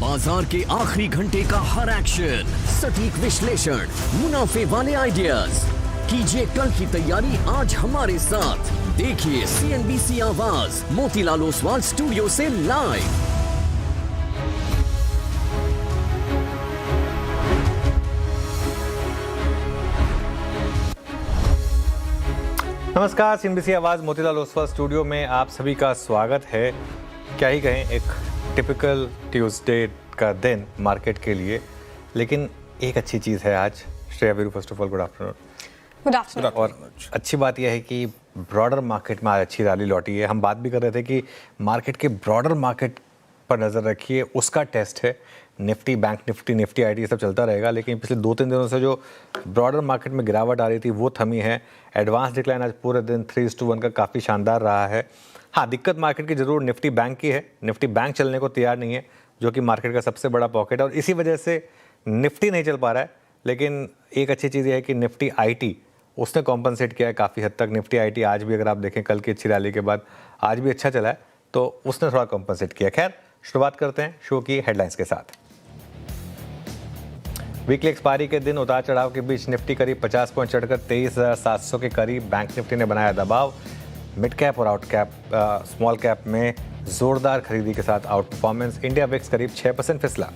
बाजार के आखिरी घंटे का हर एक्शन, सटीक विश्लेषण, मुनाफे वाले आइडियाज। कीजिए कल की तैयारी आज हमारे साथ। देखिए CNBC आवाज मोतीलाल ओसवाल स्टूडियो से लाइव। नमस्कार, CNBC आवाज मोतीलाल ओसवाल स्टूडियो में आप सभी का स्वागत है। क्या ही कहें, एक टिपिकल ट्यूसडे का दिन मार्केट के लिए, लेकिन एक अच्छी चीज़ है आज। Shreya Veeru, first of all good afternoon. Good afternoon. और अच्छी बात यह है कि ब्रॉडर मार्केट में आज अच्छी रैली लौटी है। हम बात भी कर रहे थे कि मार्केट के ब्रॉडर मार्केट पर नज़र रखिए, उसका टेस्ट है Nifty, bank Nifty, Nifty IT, सब चलता रहेगा। लेकिन पिछले 2-3 दिनों से जो ब्रॉडर मार्केट में गिरावट आ रही थी वो थमी है। एडवांस डिक्लाइन आज पूरे दिन 3:1 का काफ़ी शानदार रहा है। हाँ, दिक्कत मार्केट की जरूर निफ्टी बैंक की है। निफ्टी बैंक चलने को तैयार नहीं है, जो कि मार्केट का सबसे बड़ा पॉकेट है, और इसी वजह से निफ्टी नहीं चल पा रहा है। लेकिन एक अच्छी चीज़ यह है कि निफ्टी आईटी उसने कॉम्पनसेट किया है काफ़ी हद तक। निफ्टी आईटी आज भी, अगर आप देखें कल की अच्छी रैली के बाद, आज भी अच्छा चला है, तो उसने थोड़ा कॉम्पनसेट किया। खैर, शुरुआत करते हैं शो की हेडलाइंस के साथ। वीकली एक्सपायरी के दिन उतार चढ़ाव के बीच निफ्टी करीब 50 पॉइंट चढ़कर 23,700 के करीब बैंक निफ्टी ने बनाया दबाव। मिड कैप और आउट कैप स्मॉल कैप में जोरदार खरीदी के साथ आउट परफॉर्मेंस। इंडिया विक्स करीब 6% फिसला।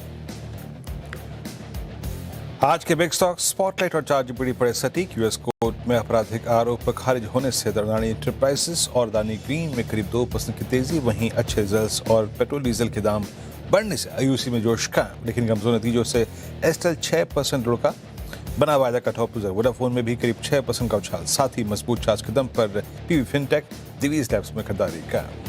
आज के बिग स्टॉक स्पॉटलाइट और चार्ज बड़ी पड़े सटीक। यूएस कोर्ट में आपराधिक आरोप खारिज होने से अडानी एंटरप्राइजेस और अडानी ग्रीन में करीब 2% की तेजी। वहीं अच्छे रिजल्ट्स और पेट्रोल डीजल के दाम बढ़ने से आईयूसी में जोश कायम, लेकिन कमजोर नतीजों से एस्टेल 6% रुका। बना वायदा का टॉप लूजर वोडाफोन में भी करीब 6% का उछाल। साथ ही मजबूत चार्ज के दम पर पीवी फिनटेक, दिवीज लैब्स में खरीदारी कायम।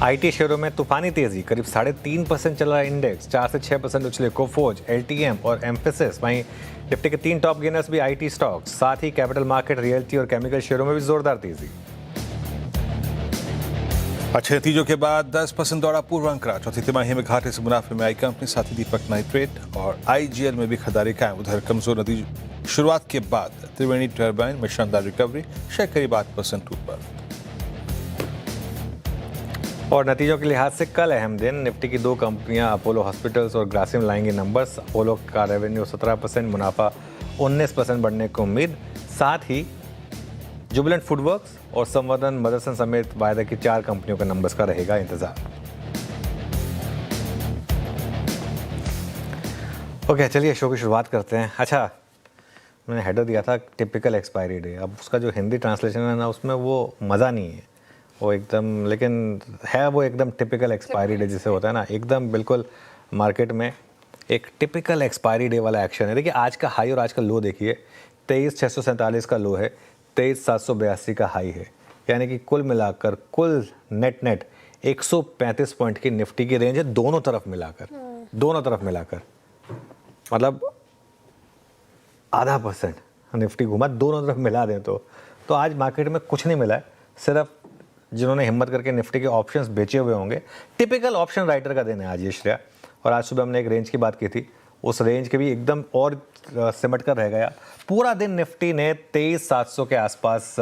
आईटी शेयरों में तूफानी तेजी, करीब 3.5% चला इंडेक्स। 4 से 6% उछले कोफोज, एलटीएम और एम्फेसिस। वहीं निफ्टी के 3 टॉप गेनर्स भी आईटी स्टॉक्स। साथ ही कैपिटल मार्केट, रियल्टी और केमिकल शेयरों में भी जोरदार तेजी। अच्छे नतीजों के बाद 10% दौड़ा पूर्वांकरा। चौथी तिमाही में घाटे से मुनाफे में आई कंपनी। साथ ही दीपक नाइट्रेट और आईजीएल में भी खरीदारी कायम। उधर कमजोर नतीजों शुरुआत के बाद त्रिवेणी टर्बाइन में शानदार रिकवरी, शेयर करीब 8% ऊपर। और नतीजों के लिहाज से कल अहम दिन। निफ्टी की 2 कंपनियां अपोलो हॉस्पिटल्स और ग्रासिम लाएंगी नंबर्स। अपोलो का रेवेन्यू 17%, मुनाफा 19% बढ़ने की उम्मीद। साथ ही जुबिलेंट फूडवर्क्स और संवर्धन मदरसन समेत वायदा की 4 कंपनियों के नंबर्स का रहेगा इंतजार। ओके, चलिए शो की शुरुआत करते हैं। अच्छा, मैंने हेडर दिया था टिपिकल एक्सपायरी डे। अब उसका जो हिंदी ट्रांसलेशन है ना, उसमें वो मज़ा नहीं है वो एकदम, लेकिन है वो एकदम टिपिकल एक्सपायरी डे जिसे होता है ना, एकदम बिल्कुल मार्केट में एक टिपिकल एक्सपायरी डे वाला एक्शन है। देखिए, आज का हाई और आज का लो देखिए, 23,647 का लो है, 23,782 का हाई है। यानी कि कुल मिलाकर, कुल नेट 135 पॉइंट की निफ्टी की रेंज है, दोनों तरफ मिलाकर मतलब ½ % निफ्टी घुमा, दोनों तरफ मिला दें तो आज मार्केट में कुछ नहीं मिला है। सिर्फ जिन्होंने हिम्मत करके निफ्टी के ऑप्शंस बेचे हुए होंगे, टिपिकल ऑप्शन राइटर का दिन है आज ये, श्रेया। और आज सुबह हमने एक रेंज की बात की थी, उस रेंज के भी एकदम और सिमट कर रह गया। पूरा दिन निफ्टी ने 23,700 के आसपास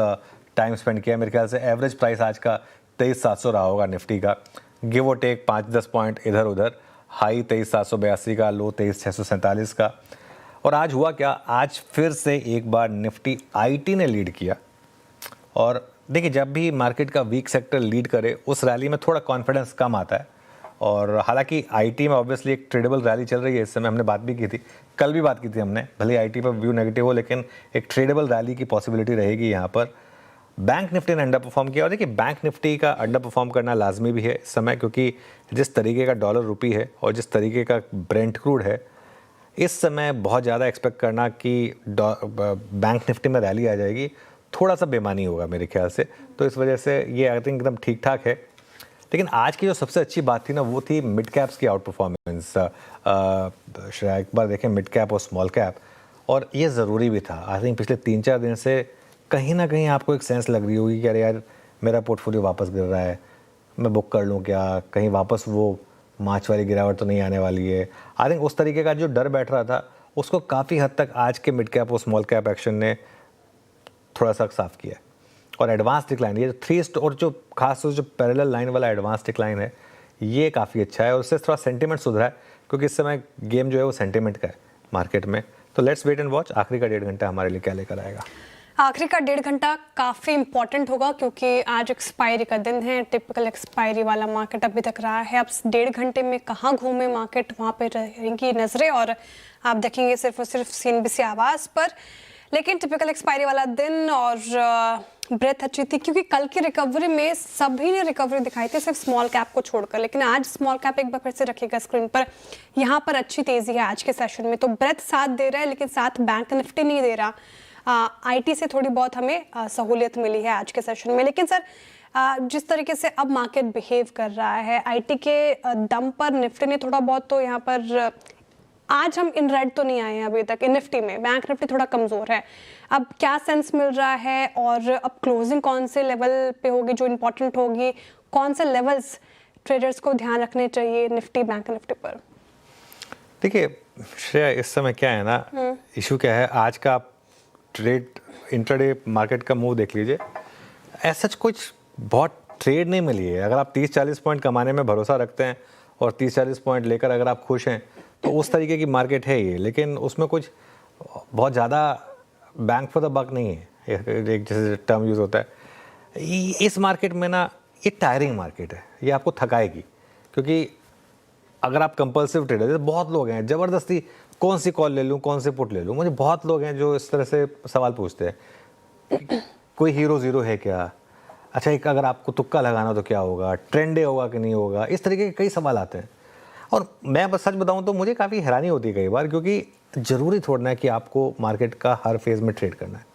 टाइम स्पेंड किया। मेरे ख्याल से एवरेज प्राइस आज का 23,700 रहा होगा निफ्टी का, गिव और टेक 5-10 पॉइंट इधर उधर। हाई 23,782 का, लो 23,647 का। और आज हुआ क्या, आज फिर से एक बार निफ्टी आईटी ने लीड किया। और देखिए, जब भी मार्केट का वीक सेक्टर लीड करे, उस रैली में थोड़ा कॉन्फिडेंस कम आता है। और हालांकि आईटी में ऑब्वियसली एक ट्रेडेबल रैली चल रही है इस समय, हमने बात भी की थी, कल भी बात की थी हमने, भले आईटी पर व्यू नेगेटिव हो, लेकिन एक ट्रेडेबल रैली की पॉसिबिलिटी रहेगी यहाँ पर। बैंक निफ्टी ने अंडर परफॉर्म किया। और देखिए, बैंक निफ्टी का अंडर परफॉर्म करना लाजमी भी है इस समय, क्योंकि जिस तरीके का डॉलर रुपी है और जिस तरीके का ब्रेंट क्रूड है, इस समय बहुत ज़्यादा एक्सपेक्ट करना कि बैंक निफ्टी में रैली आ जाएगी, थोड़ा सा बेमानी होगा मेरे ख्याल से। तो इस वजह से ये आई थिंक एकदम ठीक ठाक है। लेकिन आज की जो सबसे अच्छी बात थी ना, वो थी मिड कैप्स की आउट परफॉर्मेंस। एक बार देखें मिड कैप और स्मॉल कैप, और ये ज़रूरी भी था। आई थिंक पिछले 3-4 दिन से कहीं ना कहीं आपको एक सेंस लग रही होगी कि अरे यार, मेरा पोर्टफोलियो वापस गिर रहा है, मैं बुक कर लूँ क्या, कहीं वापस वो मार्च वाली गिरावट तो नहीं आने वाली है। आई थिंक उस तरीके का जो डर बैठ रहा था, उसको काफ़ी हद तक आज के मिड कैप और स्मॉल कैप एक्शन ने थोड़ा सा साफ किया। और एडवांस डिक्लाइन, ये 3 और जो खास तौर से जो पैरेलल लाइन वाला एडवांस डिक्लाइन है, ये काफ़ी अच्छा है और उससे थोड़ा सेंटिमेंट सुधरा है, क्योंकि इस समय गेम जो है वो सेंटिमेंट का है मार्केट में। तो लेट्स वेट एंड वॉच आखिरी का 1.5 घंटा हमारे लिए क्या लेकर आएगा। आखिरी का 1.5 घंटा काफ़ी इंपॉर्टेंट होगा, क्योंकि आज एक्सपायरी का दिन है। टिपिकल एक्सपायरी वाला मार्केट अभी तक रहा है। अब 1.5 घंटे में कहाँ घूमे मार्केट, वहाँ पे रहेंगी नजरें और आप देखेंगे सिर्फ और सिर्फ CNBC आवाज़ पर। लेकिन टिपिकल एक्सपायरी वाला दिन और ब्रेथ अच्छी थी, क्योंकि कल की रिकवरी में सभी ने रिकवरी दिखाई थी सिर्फ स्मॉल कैप को छोड़कर। लेकिन आज स्मॉल कैप एक बार फिर से रखिएगा स्क्रीन पर, यहाँ पर अच्छी तेजी है आज के सेशन में। तो ब्रेथ साथ दे रहा है, लेकिन साथ बैंक निफ्टी नहीं दे रहा। IT से थोड़ी बहुत हमें सहूलियत मिली है आज के सेशन में। लेकिन सर जिस तरीके से अब मार्केट बिहेव कर रहा है, IT के दम पर निफ्टी ने थोड़ा बहुत तो यहाँ पर आज हम इन रेड तो नहीं आए हैं अभी तक। इन निफ्टी में बैंक निफ्टी थोड़ा कमज़ोर है। अब क्या सेंस मिल रहा है और अब क्लोजिंग कौन से लेवल पे होगी जो इम्पोर्टेंट होगी, कौन से लेवल्स ट्रेडर्स को ध्यान रखने चाहिए निफ्टी बैंक निफ्टी पर? देखिए श्रेया, इस समय क्या है ना, इशू क्या है, आज का आप ट्रेड इंट्राडे मार्केट का मूव देख लीजिए, ऐसा कुछ बहुत ट्रेड नहीं मिली है। अगर आप 30-40 पॉइंट कमाने में भरोसा रखते हैं और 30-40 पॉइंट लेकर अगर आप खुश हैं तो उस तरीके की मार्केट है ये। लेकिन उसमें कुछ बहुत ज़्यादा बैंक फॉर द बक नहीं है, एक जैसे टर्म यूज़ होता है। इस मार्केट में ना ये टायरिंग मार्केट है, ये आपको थकाएगी। क्योंकि अगर आप कंपल्सिव ट्रेडर, जैसे बहुत लोग हैं ज़बरदस्ती कौन सी कॉल ले लूँ, कौन सी पुट ले लूँ, मुझे बहुत लोग हैं जो इस तरह से सवाल पूछते हैं कोई हीरो ज़ीरो है क्या, अच्छा एक अगर आपको तुक्का लगाना तो क्या होगा, ट्रेंड होगा कि नहीं होगा, इस तरीके के कई सवाल आते हैं। और मैं बस सच बताऊं तो मुझे काफ़ी हैरानी होती है कई बार, क्योंकि ज़रूरी थोड़ा है कि आपको मार्केट का हर फेज़ में ट्रेड करना है।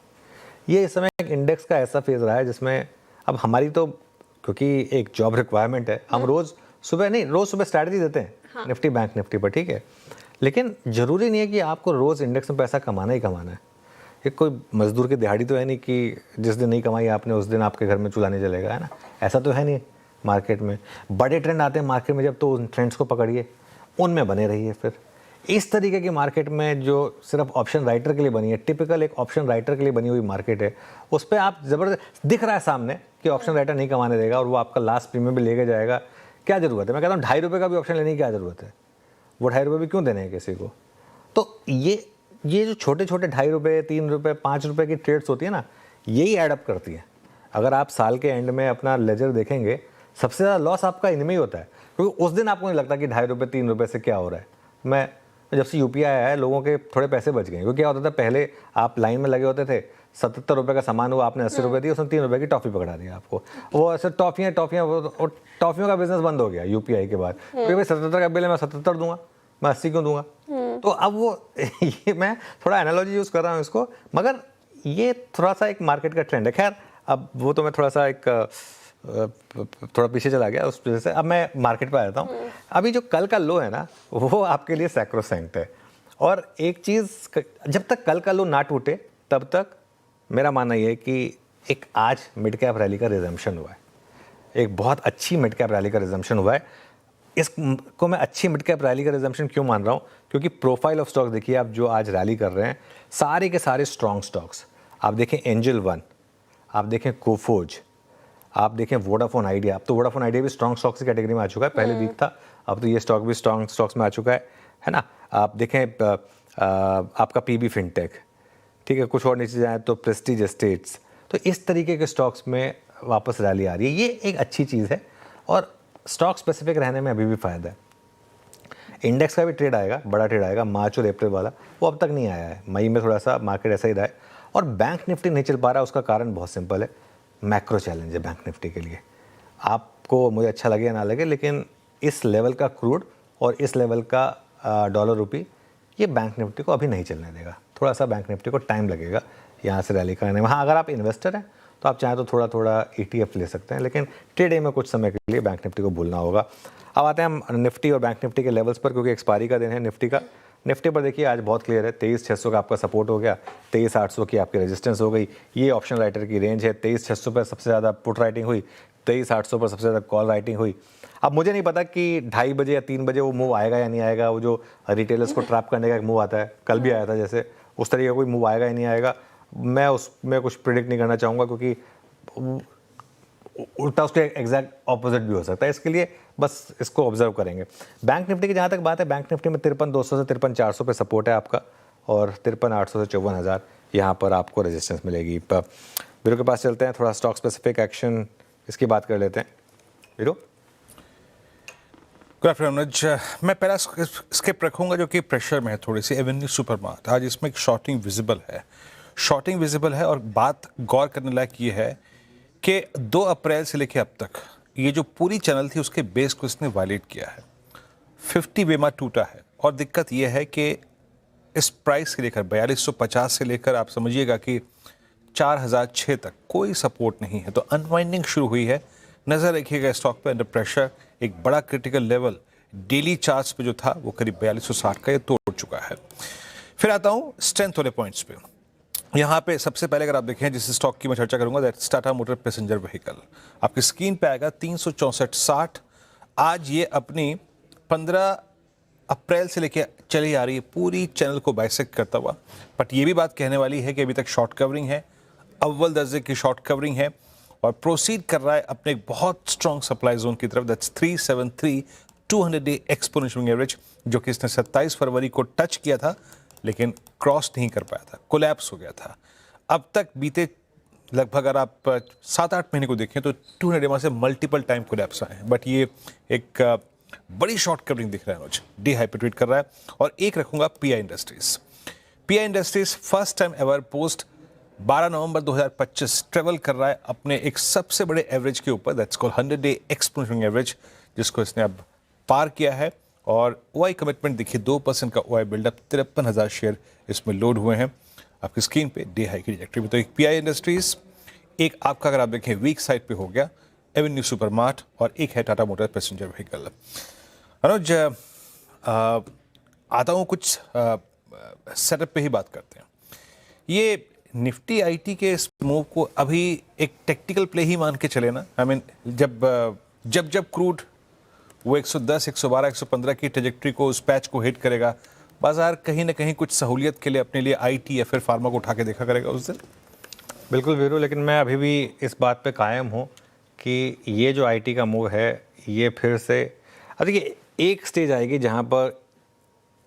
ये इस समय एक इंडेक्स का ऐसा फेज़ रहा है जिसमें अब हमारी तो क्योंकि एक जॉब रिक्वायरमेंट है, हम रोज़ सुबह स्ट्रैटेजी देते हैं निफ्टी बैंक निफ्टी पर, ठीक है। लेकिन ज़रूरी नहीं है कि आपको रोज़ इंडेक्स में पैसा कमाना ही कमाना है। एक कोई मजदूर की दिहाड़ी तो है नहीं कि जिस दिन नहीं कमाई आपने उस दिन आपके घर में चूल्हा नहीं जलेगा, है ना, ऐसा तो है नहीं। मार्केट में बड़े ट्रेंड आते हैं मार्केट में जब, तो उन ट्रेंड्स को पकड़िए, उनमें बने रहिए। फिर इस तरीके की मार्केट में जो सिर्फ ऑप्शन राइटर के लिए बनी है, टिपिकल एक ऑप्शन राइटर के लिए बनी हुई मार्केट है, उस पर आप ज़बरदस्त दिख रहा है सामने कि ऑप्शन राइटर नहीं कमाने देगा और वो आपका लास्ट प्रीमियम भी लेके जाएगा। क्या ज़रूरत है? मैं कहता हूँ ₹2.5 का भी ऑप्शन लेने की क्या ज़रूरत है? वो ₹2.5 भी क्यों देने हैं किसी को? तो ये जो छोटे छोटे ₹2.5, ₹3, ₹5 की ट्रेड्स होती है ना, यही एडअप करती है। अगर आप साल के एंड में अपना लेजर देखेंगे, सबसे ज़्यादा लॉस आपका इनमें ही होता है, क्योंकि उस दिन आपको नहीं लगता कि ₹2.5, ₹3 से क्या हो रहा है। मैं जब से UPI आया है लोगों के थोड़े पैसे बच गए। क्योंकि क्या होता था, पहले आप लाइन में लगे होते थे, ₹77 का सामान हुआ, आपने ₹80 दिए, उसने ₹3 की टॉफ़ी पकड़ा दिया आपको। वो ऐसे टॉफ़ियाँ और टॉफ़ियों का बिजनेस बंद हो गया UPI के बाद, क्योंकि भाई 77 का बिल है, मैं 77 दूंगा, मैं 80 क्यों दूंगा? तो अब वो ये मैं थोड़ा एनालॉजी यूज़ कर रहा हूँ इसको, मगर ये थोड़ा सा एक मार्केट का ट्रेंड है। खैर अब वो तो मैं थोड़ा सा थोड़ा पीछे चला गया उस वजह से। अब मैं मार्केट पर आ जाता हूँ। अभी जो कल का लो है ना, वो आपके लिए सैक्रोसैंक्ट है। और एक चीज़, जब तक कल का लो ना टूटे तब तक मेरा मानना ये है कि एक आज मिड कैप रैली का रिजम्पशन हुआ है, एक बहुत अच्छी मिड कैप रैली का रिजम्पशन हुआ है। इसको मैं अच्छी मिड कैप रैली का रिजम्पशन क्यों मान रहा हूँ? क्योंकि प्रोफाइल ऑफ स्टॉक देखिए आप, जो आज रैली कर रहे हैं सारे के सारे स्ट्रॉन्ग स्टॉक्स। आप देखें एंजल वन, आप देखें कोफोज, आप देखें वोडाफोन आइडिया। अब तो वोडाफोन आइडिया भी स्ट्रॉन्ग स्टॉक्स की कैटेगरी में आ चुका है, पहले वीक था, अब तो ये स्टॉक भी स्ट्रॉन्ग स्टॉक्स में आ चुका है ना। आप देखें आपका PB फिनटेक, ठीक है, कुछ और नीचे जाए तो प्रेस्टीज एस्टेट्स। तो इस तरीके के स्टॉक्स में वापस रैली आ रही है, ये एक अच्छी चीज़ है और स्टॉक स्पेसिफिक रहने में अभी भी फ़ायदा है। इंडेक्स का भी ट्रेड आएगा, बड़ा ट्रेड आएगा मार्च और अप्रैल वाला, वो अब तक नहीं आया है। मई में थोड़ा सा मार्केट ऐसा ही रहा है। और बैंक निफ्टी नहीं चल पा रहा, उसका कारण बहुत सिंपल है, मैक्रो चैलेंज है बैंक निफ्टी के लिए। आपको मुझे अच्छा लगे या ना लगे, लेकिन इस लेवल का क्रूड और इस लेवल का डॉलर रुपी, ये बैंक निफ्टी को अभी नहीं चलने देगा। थोड़ा सा बैंक निफ्टी को टाइम लगेगा यहाँ से रैली करने में। हाँ, अगर आप इन्वेस्टर हैं तो आप चाहें तो थोड़ा थोड़ा ETF ले सकते हैं, लेकिन ट्रेड में कुछ समय के लिए बैंक निफ्टी को भूलना होगा। अब आते हैं हम निफ्टी और बैंक निफ्टी के लेवल्स पर, क्योंकि एक्सपायरी का दिन है निफ्टी का। निफ्टी पर देखिए आज बहुत क्लियर है, 23,600 का आपका सपोर्ट हो गया, 23,800 की आपकी रेजिस्टेंस हो गई। ये ऑप्शन राइटर की रेंज है। 23,600 पर सबसे ज़्यादा पुट राइटिंग हुई, 23,800 पर सबसे ज़्यादा कॉल राइटिंग हुई। अब मुझे नहीं पता कि 2:30 बजे या 3 बजे वो मूव आएगा या नहीं आएगा। वो जो रिटेलर्स को ट्रैप करने का एक मूव आता है, कल भी आया था जैसे, उस तरीके का कोई मूव आएगा या नहीं आएगा, मैं उसमें कुछ प्रिडिक्ट नहीं करना चाहूँगा, क्योंकि उल्टा उसके एग्जैक्ट ऑपोजिट भी हो सकता है। इसके लिए बस इसको ऑब्जर्व करेंगे। बैंक निफ्टी की जहाँ तक बात है, बैंक निफ्टी में 53,200 से 53,400 पे सपोर्ट है आपका, और 53,800 से 54,000 यहाँ पर आपको रेजिस्टेंस मिलेगी। बीरो के पास चलते हैं, थोड़ा स्टॉक स्पेसिफिक एक्शन इसकी बात कर लेते हैं। बीरो, गुड आफ्टरनून अनुज। मैं पहला स्किप रखूंगा जो कि प्रेशर में है थोड़ी सी, एवेन्यू सुपरमार्ट। आज इसमें एक शॉर्टिंग विजिबल है और बात गौर करने लायक ये है कि 2 अप्रैल से लेकर अब तक ये जो पूरी चैनल थी उसके बेस को इसने वायलेट किया है। 50 बेमा टूटा है और दिक्कत ये है कि इस प्राइस से लेकर 4250 से लेकर आप समझिएगा कि 4006 तक कोई सपोर्ट नहीं है। तो अनवाइंडिंग शुरू हुई है। नजर रखिएगा स्टॉक पे, अंडर प्रेशर। एक बड़ा क्रिटिकल लेवल डेली चार्ट्स पे जो था वो करीब 4260 का ये तोड़ चुका है। फिर आता हूँ स्ट्रेंथ वाले पॉइंट्स पे। यहाँ पे सबसे पहले अगर आप देखें जिस स्टॉक की मैं चर्चा करूंगा, that's Tata motor passenger vehicle. आपकी स्क्रीन पे आएगा 364.60। आज ये अपनी 15 अप्रैल से लेकर चली आ रही है पूरी चैनल को बाइसेक्ट करता हुआ। बट ये भी बात कहने वाली है कि अभी तक शॉर्ट कवरिंग है, अव्वल दर्जे की शॉर्ट कवरिंग है, और प्रोसीड कर रहा है अपने एक बहुत स्ट्रॉन्ग सप्लाई जोन की तरफ, दैट्स 373 200 डे एक्सपोनेंशियल एवरेज, जो कि इसने 27 फरवरी को टच किया था लेकिन क्रॉस नहीं कर पाया था, कोलैप्स हो गया था। अब तक बीते लगभग अगर आप 7-8 महीने को देखें तो 200 डे से मल्टीपल टाइम कोलैप्स आए हैं। बट ये एक बड़ी शॉर्ट कवरिंग दिख रहा है मुझे, डिहाइपेट्रेट कर रहा है। और एक रखूंगा pi industries first time ever post 12 नवंबर 2025 ट्रेवल कर रहा है अपने एक सबसे बड़े एवरेज के ऊपर, that's called 100 day exponential average, जिसको इसने अब पार किया है। और ओआई कमिटमेंट देखिए 2% का ओआई बिल्डअप, 53,000 शेयर इसमें लोड हुए हैं आपकी स्क्रीन पे डे हाई की ट्रैजेक्टरी में। तो एक पीआई इंडस्ट्रीज, एक आपका अगर आप देखें वीक साइड पे हो गया एवेन्यू सुपरमार्ट, और एक है टाटा मोटर पैसेंजर व्हीकल। अनुज, आता हूँ कुछ सेटअप पे ही बात करते हैं। ये निफ्टी आईटी के इस मूव को अभी एक टेक्निकल प्ले ही मान के चले ना। आई मीन जब क्रूड वो 110, 112, 115 की ट्रेजेक्टरी को, उस पैच को हिट करेगा, बाजार कहीं ना कहीं कुछ सहूलियत के लिए अपने लिए आईटी या फिर फार्मा को उठा के देखा करेगा उस दिन। बिल्कुल वीरू, लेकिन मैं अभी भी इस बात पे कायम हूँ कि ये जो आईटी का मूव है ये फिर से, अब देखिए एक स्टेज आएगी जहाँ पर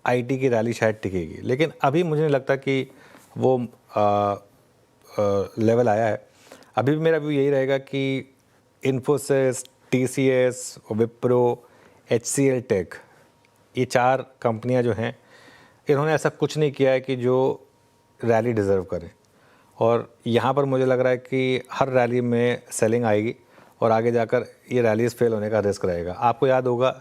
आईटी की रैली शायद टिकेगी, लेकिन अभी मुझे नहीं लगता कि वो लेवल आया है। अभी भी मेरा व्यू यही रहेगा कि Infosys, TCS, Wipro, HCL tech, ये 4 कंपनियां जो हैं, इन्होंने ऐसा कुछ नहीं किया है कि जो रैली डिज़र्व करें। और यहाँ पर मुझे लग रहा है कि हर रैली में सेलिंग आएगी और आगे जाकर ये रैलीज फेल होने का रिस्क रहेगा। आपको याद होगा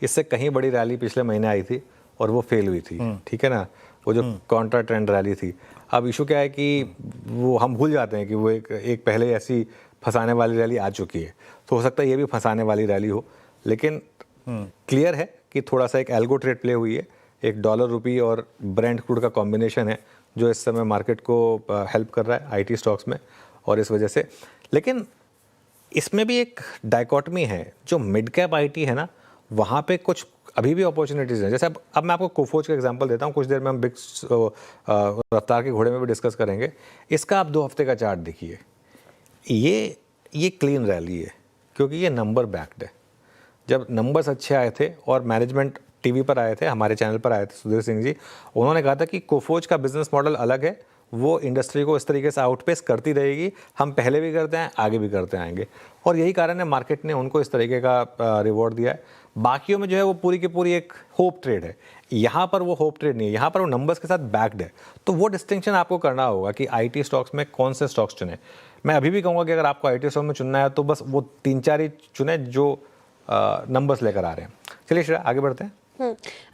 इससे कहीं बड़ी रैली पिछले महीने आई थी और वो फेल हुई थी, ठीक है ना, वो जो कॉन्ट्रा ट्रेंड रैली थी। अब इशू क्या है कि वो हम भूल जाते हैं कि वो एक पहले ऐसी फंसाने वाली रैली आ चुकी है, तो हो सकता है ये भी फंसाने वाली रैली हो। लेकिन क्लियर है कि थोड़ा सा एक एल्गो ट्रेड प्ले हुई है, एक डॉलर रुपी और ब्रेंट क्रूड का कॉम्बिनेशन है जो इस समय मार्केट को हेल्प कर रहा है आईटी स्टॉक्स में, और इस वजह से। लेकिन इसमें भी एक डायकॉटमी है, जो मिड कैप आईटी है ना, वहाँ पे कुछ अभी भी अपॉर्चुनिटीज़ हैं। जैसे अब मैं आपको कोफोज का एग्जांपल देता हूँ, कुछ देर में हम बिग रफ्तार के घोड़े में भी डिस्कस करेंगे। इसका आप 2 हफ्ते का चार्ट देखिए, ये क्लीन रैली है क्योंकि ये नंबर बैक्ड है। जब नंबर्स अच्छे आए थे और मैनेजमेंट टीवी पर आए थे, हमारे चैनल पर आए थे सुधीर सिंह जी, उन्होंने कहा था कि कोफोज का बिजनेस मॉडल अलग है, वो इंडस्ट्री को इस तरीके से आउटपेस करती रहेगी, हम पहले भी करते हैं आगे भी करते आएंगे। और यही कारण है मार्केट ने उनको इस तरीके का रिवॉर्ड दिया है। बाकियों में जो है वो पूरी की पूरी एक होप ट्रेड है, यहाँ पर वो होप ट्रेड नहीं है, यहाँ पर वो नंबर्स के साथ बैक्ड है। तो वो डिस्टिंक्शन आपको करना होगा कि आईटी स्टॉक्स में कौन से स्टॉक्स चुने। मैं अभी भी कहूँगा कि अगर आपको आईटी स्टॉक में चुनना है तो बस वो 3-4 ही चुने जो नंबर्स लेकर आ रहे हैं। चलिए श्रेया आगे बढ़ते हैं।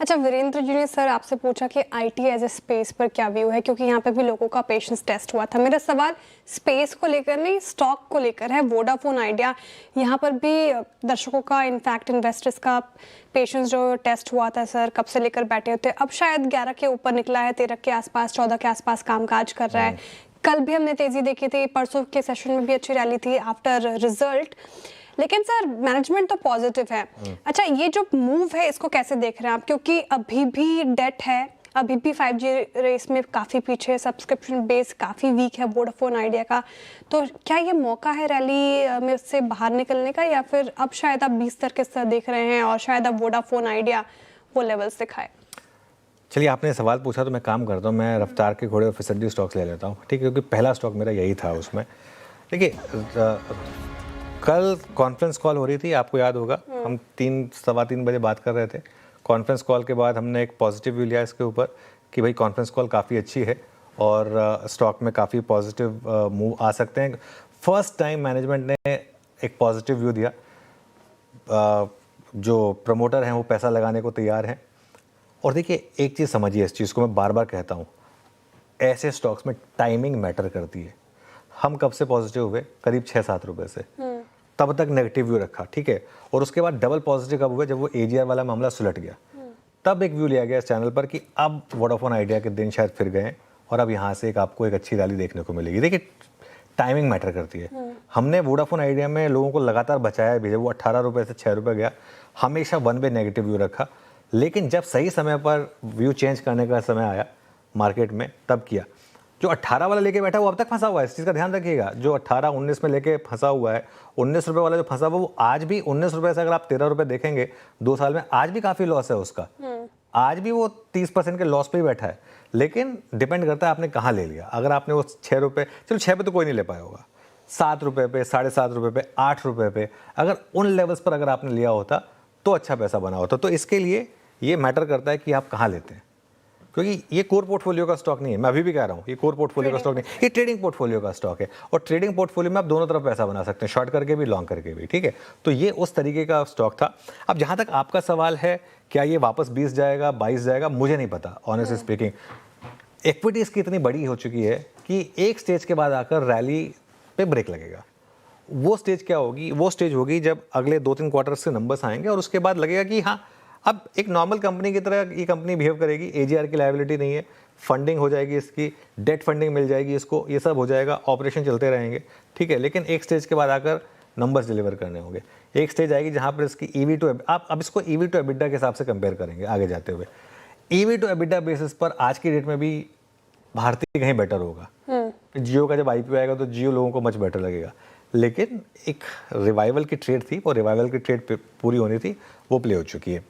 अच्छा, वीरेंद्र जी ने सर आपसे पूछा कि आईटी एज ए स्पेस पर क्या व्यू है, क्योंकि यहाँ पे भी लोगों का पेशेंस टेस्ट हुआ था। मेरा सवाल स्पेस को लेकर नहीं, स्टॉक को लेकर है। वोडाफोन आइडिया, यहाँ पर भी दर्शकों का, इनफैक्ट इन्वेस्टर्स का पेशेंस जो टेस्ट हुआ था सर, कब से लेकर बैठे होते, अब शायद 11 के ऊपर निकला है, 13 के आसपास, 14 के आसपास कामकाज कर रहा है। कल भी हमने तेजी देखी थी, परसों के सेशन में भी अच्छी रैली थी आफ्टर रिजल्ट। लेकिन सर मैनेजमेंट तो पॉजिटिव है। अच्छा, ये जो मूव है इसको कैसे देख रहे हैं आप, क्योंकि अभी भी डेट है, अभी भी 5G रेस में काफ़ी पीछे है, सब्सक्रिप्शन बेस काफ़ी वीक है वोडाफोन आइडिया का। तो क्या ये मौका है रैली में से बाहर निकलने का, या फिर अब शायद आप 20 स्तर के स्तर देख रहे हैं और शायद अब वोडाफोन आइडिया वो लेवल्स दिखाए? चलिए, आपने सवाल पूछा तो मैं काम करता हूँ, मैं रफ्तार के घोड़े और फिसड्डी स्टॉक्स ले लेता हूँ, ठीक है, क्योंकि पहला स्टॉक मेरा यही था उसमें। देखिए, कल कॉन्फ्रेंस कॉल हो रही थी, आपको याद होगा, हम 3-3:15 बजे बात कर रहे थे। कॉन्फ्रेंस कॉल के बाद हमने एक पॉजिटिव व्यू लिया इसके ऊपर कि भाई कॉन्फ्रेंस कॉल काफ़ी अच्छी है और स्टॉक में काफ़ी पॉजिटिव मूव आ सकते हैं। फर्स्ट टाइम मैनेजमेंट ने एक पॉजिटिव व्यू दिया, जो प्रमोटर हैं वो पैसा लगाने को तैयार हैं। और देखिए, एक चीज़ समझिए, इस चीज़ को मैं बार बार कहता हूँ, ऐसे स्टॉक्स में टाइमिंग मैटर करती है। हम कब से पॉजिटिव हुए? करीब 6-7 रुपए से, तब तक नेगेटिव व्यू रखा, ठीक है, और उसके बाद डबल पॉजिटिव कब हुए? जब वो AGR वाला मामला सुलट गया, तब एक व्यू लिया गया इस चैनल पर कि अब वोडाफोन आइडिया के दिन शायद फिर गए और अब यहाँ से आपको एक अच्छी रैली देखने को मिलेगी। देखिए, टाइमिंग मैटर करती है। हमने वोडाफोन आइडिया में लोगों को लगातार बचाया भी, जब वो 18 रुपये से 6 रुपये गया, हमेशा वन वे नेगेटिव व्यू रखा, लेकिन जब सही समय पर व्यू चेंज करने का समय आया मार्केट में, तब किया। जो 18 वाला लेके बैठा वो अब तक फंसा हुआ है, इस चीज़ का ध्यान रखिएगा। जो 18-19 में लेके फंसा हुआ है, 19 रुपये वाला जो फंसा हुआ, वो आज भी 19 रुपये से अगर आप 13 रुपये देखेंगे 2 साल में, आज भी काफ़ी लॉस है उसका। आज भी वो 30% के लॉस पे ही बैठा है, लेकिन डिपेंड करता है आपने कहाँ ले लिया। अगर आपने वो 6 रुपये, चलो 6 पे तो कोई नहीं ले पाया होगा, 7 रुपये पे, 7.5 रुपये पे, 8 रुपये पे, अगर उन लेवल्स पर अगर आपने लिया होता तो अच्छा पैसा बना होता। तो इसके लिए ये मैटर करता है कि आप कहाँ लेते हैं, क्योंकि ये कोर पोर्टफोलियो का स्टॉक नहीं है। मैं अभी भी कह रहा हूँ, ये कोर पोर्टफोलियो का स्टॉक नहीं, ये ट्रेडिंग पोर्टफोलियो का स्टॉक है। और ट्रेडिंग पोर्टफोलियो में आप दोनों तरफ पैसा बना सकते हैं, शॉर्ट करके भी, लॉन्ग करके भी, ठीक है। तो ये उस तरीके का स्टॉक था। अब जहाँ तक आपका सवाल है, क्या ये वापस 20 जाएगा, 22 जाएगा, मुझे नहीं पता, ऑनेस्टली स्पीकिंग। इक्विटीज़ की इतनी बड़ी हो चुकी है कि एक स्टेज के बाद आकर रैली पे ब्रेक लगेगा। वो स्टेज क्या होगी? वो स्टेज होगी जब अगले 2-3 क्वार्टर से नंबर्स आएंगे और उसके बाद लगेगा कि हाँ, अब एक नॉर्मल कंपनी की तरह ये कंपनी बिहेव करेगी। AGR की लायबिलिटी नहीं है, फंडिंग हो जाएगी इसकी, डेट फंडिंग मिल जाएगी इसको, ये सब हो जाएगा, ऑपरेशन चलते रहेंगे, ठीक है। लेकिन एक स्टेज के बाद आकर नंबर्स डिलीवर करने होंगे। एक स्टेज आएगी जहाँ पर इसकी EV टू, आप अब इसको EV टू EBITDA के हिसाब से कंपेयर करेंगे आगे जाते हुए। EV टू EBITDA बेसिस पर आज की डेट में भी भारतीय कहीं बेटर होगा। जियो का जब IPO आएगा तो जियो लोगों को मच बेटर लगेगा, लेकिन एक रिवाइवल की ट्रेड थी, वो रिवाइवल की ट्रेड पूरी होनी थी, वो प्ले हो चुकी है।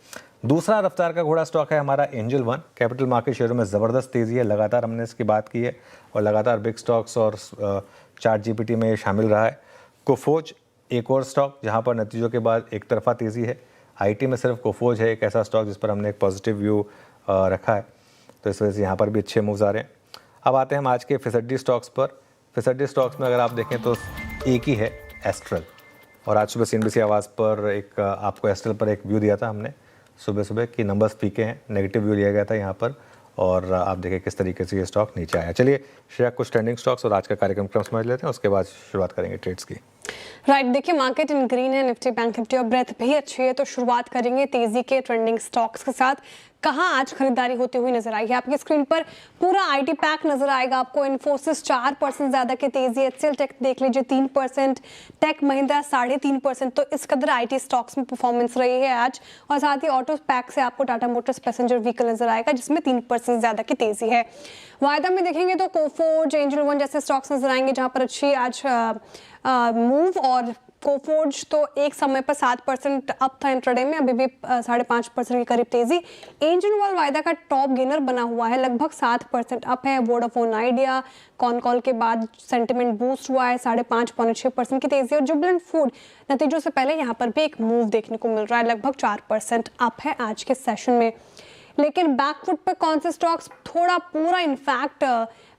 दूसरा रफ्तार का घोड़ा स्टॉक है हमारा एंजल वन। कैपिटल मार्केट शेयरों में ज़बरदस्त तेज़ी है, लगातार हमने इसकी बात की है और लगातार बिग स्टॉक्स और ChatGPT में शामिल रहा है। कोफोज एक और स्टॉक जहां पर नतीजों के बाद एक तरफा तेज़ी है। IT में सिर्फ कोफोज है एक ऐसा स्टॉक जिस पर हमने एक पॉजिटिव व्यू रखा है, तो इस वजह से यहाँ पर भी अच्छे मूव्स आ रहे हैं। अब आते हैं हम आज के फिसड्डी स्टॉक्स पर। फिसड्डी स्टॉक्स में अगर आप देखें तो एक ही है, एस्ट्रल। और आज सुबह CNBC आवाज़ पर एक आपको एस्ट्रल पर एक व्यू दिया था हमने सुबह सुबह कि नंबर्स फीके हैं, नेगेटिव व्यू लिया गया था यहाँ पर, और आप देखें किस तरीके से ये स्टॉक नीचे आया। चलिए श्रेया, कुछ ट्रेंडिंग स्टॉक्स और आज का कार्यक्रम समझ लेते हैं, उसके बाद शुरुआत करेंगे ट्रेड्स की। राइट, देखिए मार्केट इन ग्रीन है, निफ्टी बैंक निफ्टी और ब्रेथ भी अच्छी है। तो शुरुआत करेंगे तेजी के ट्रेंडिंग स्टॉक्स के साथ। कहां आज खरीदारी होती हुई नजर आई है? आपकी स्क्रीन पर पूरा IT पैक नजर आएगा आपको। इन्फोसिस 4% ज्यादा की तेजी, HCL टेक देख लीजिए 3%, टेक महिंद्रा 3.5%। तो इस कदर IT स्टॉक्स में परफॉर्मेंस रही है आज। और साथ ही ऑटो पैक से आपको टाटा मोटर्स पैसेंजर व्हीकल नजर आएगा जिसमें 3% ज्यादा की तेजी है। वायदा में देखेंगे तो कोफोर्ज, एंजल वन जैसे स्टॉक्स नजर आएंगे जहां पर अच्छी आज मूव। और कोफोर्ज तो एक समय पर 7% अप था इंट्राडे में, अभी भी 5.5% के करीब तेजी। एंजल वन वायदा का टॉप गेनर बना हुआ है, लगभग 7% अप है। वोडाफोन आइडिया कॉन कॉल के बाद सेंटिमेंट बूस्ट हुआ है, 5.5-6% की तेजी। और जुबलेंट फूड नतीजों से पहले यहाँ पर भी एक मूव देखने को मिल रहा है, लगभग 4% अप है आज के सेशन में। लेकिन बैकफुट पे कौन से स्टॉक्स थोड़ा पूरा, इनफैक्ट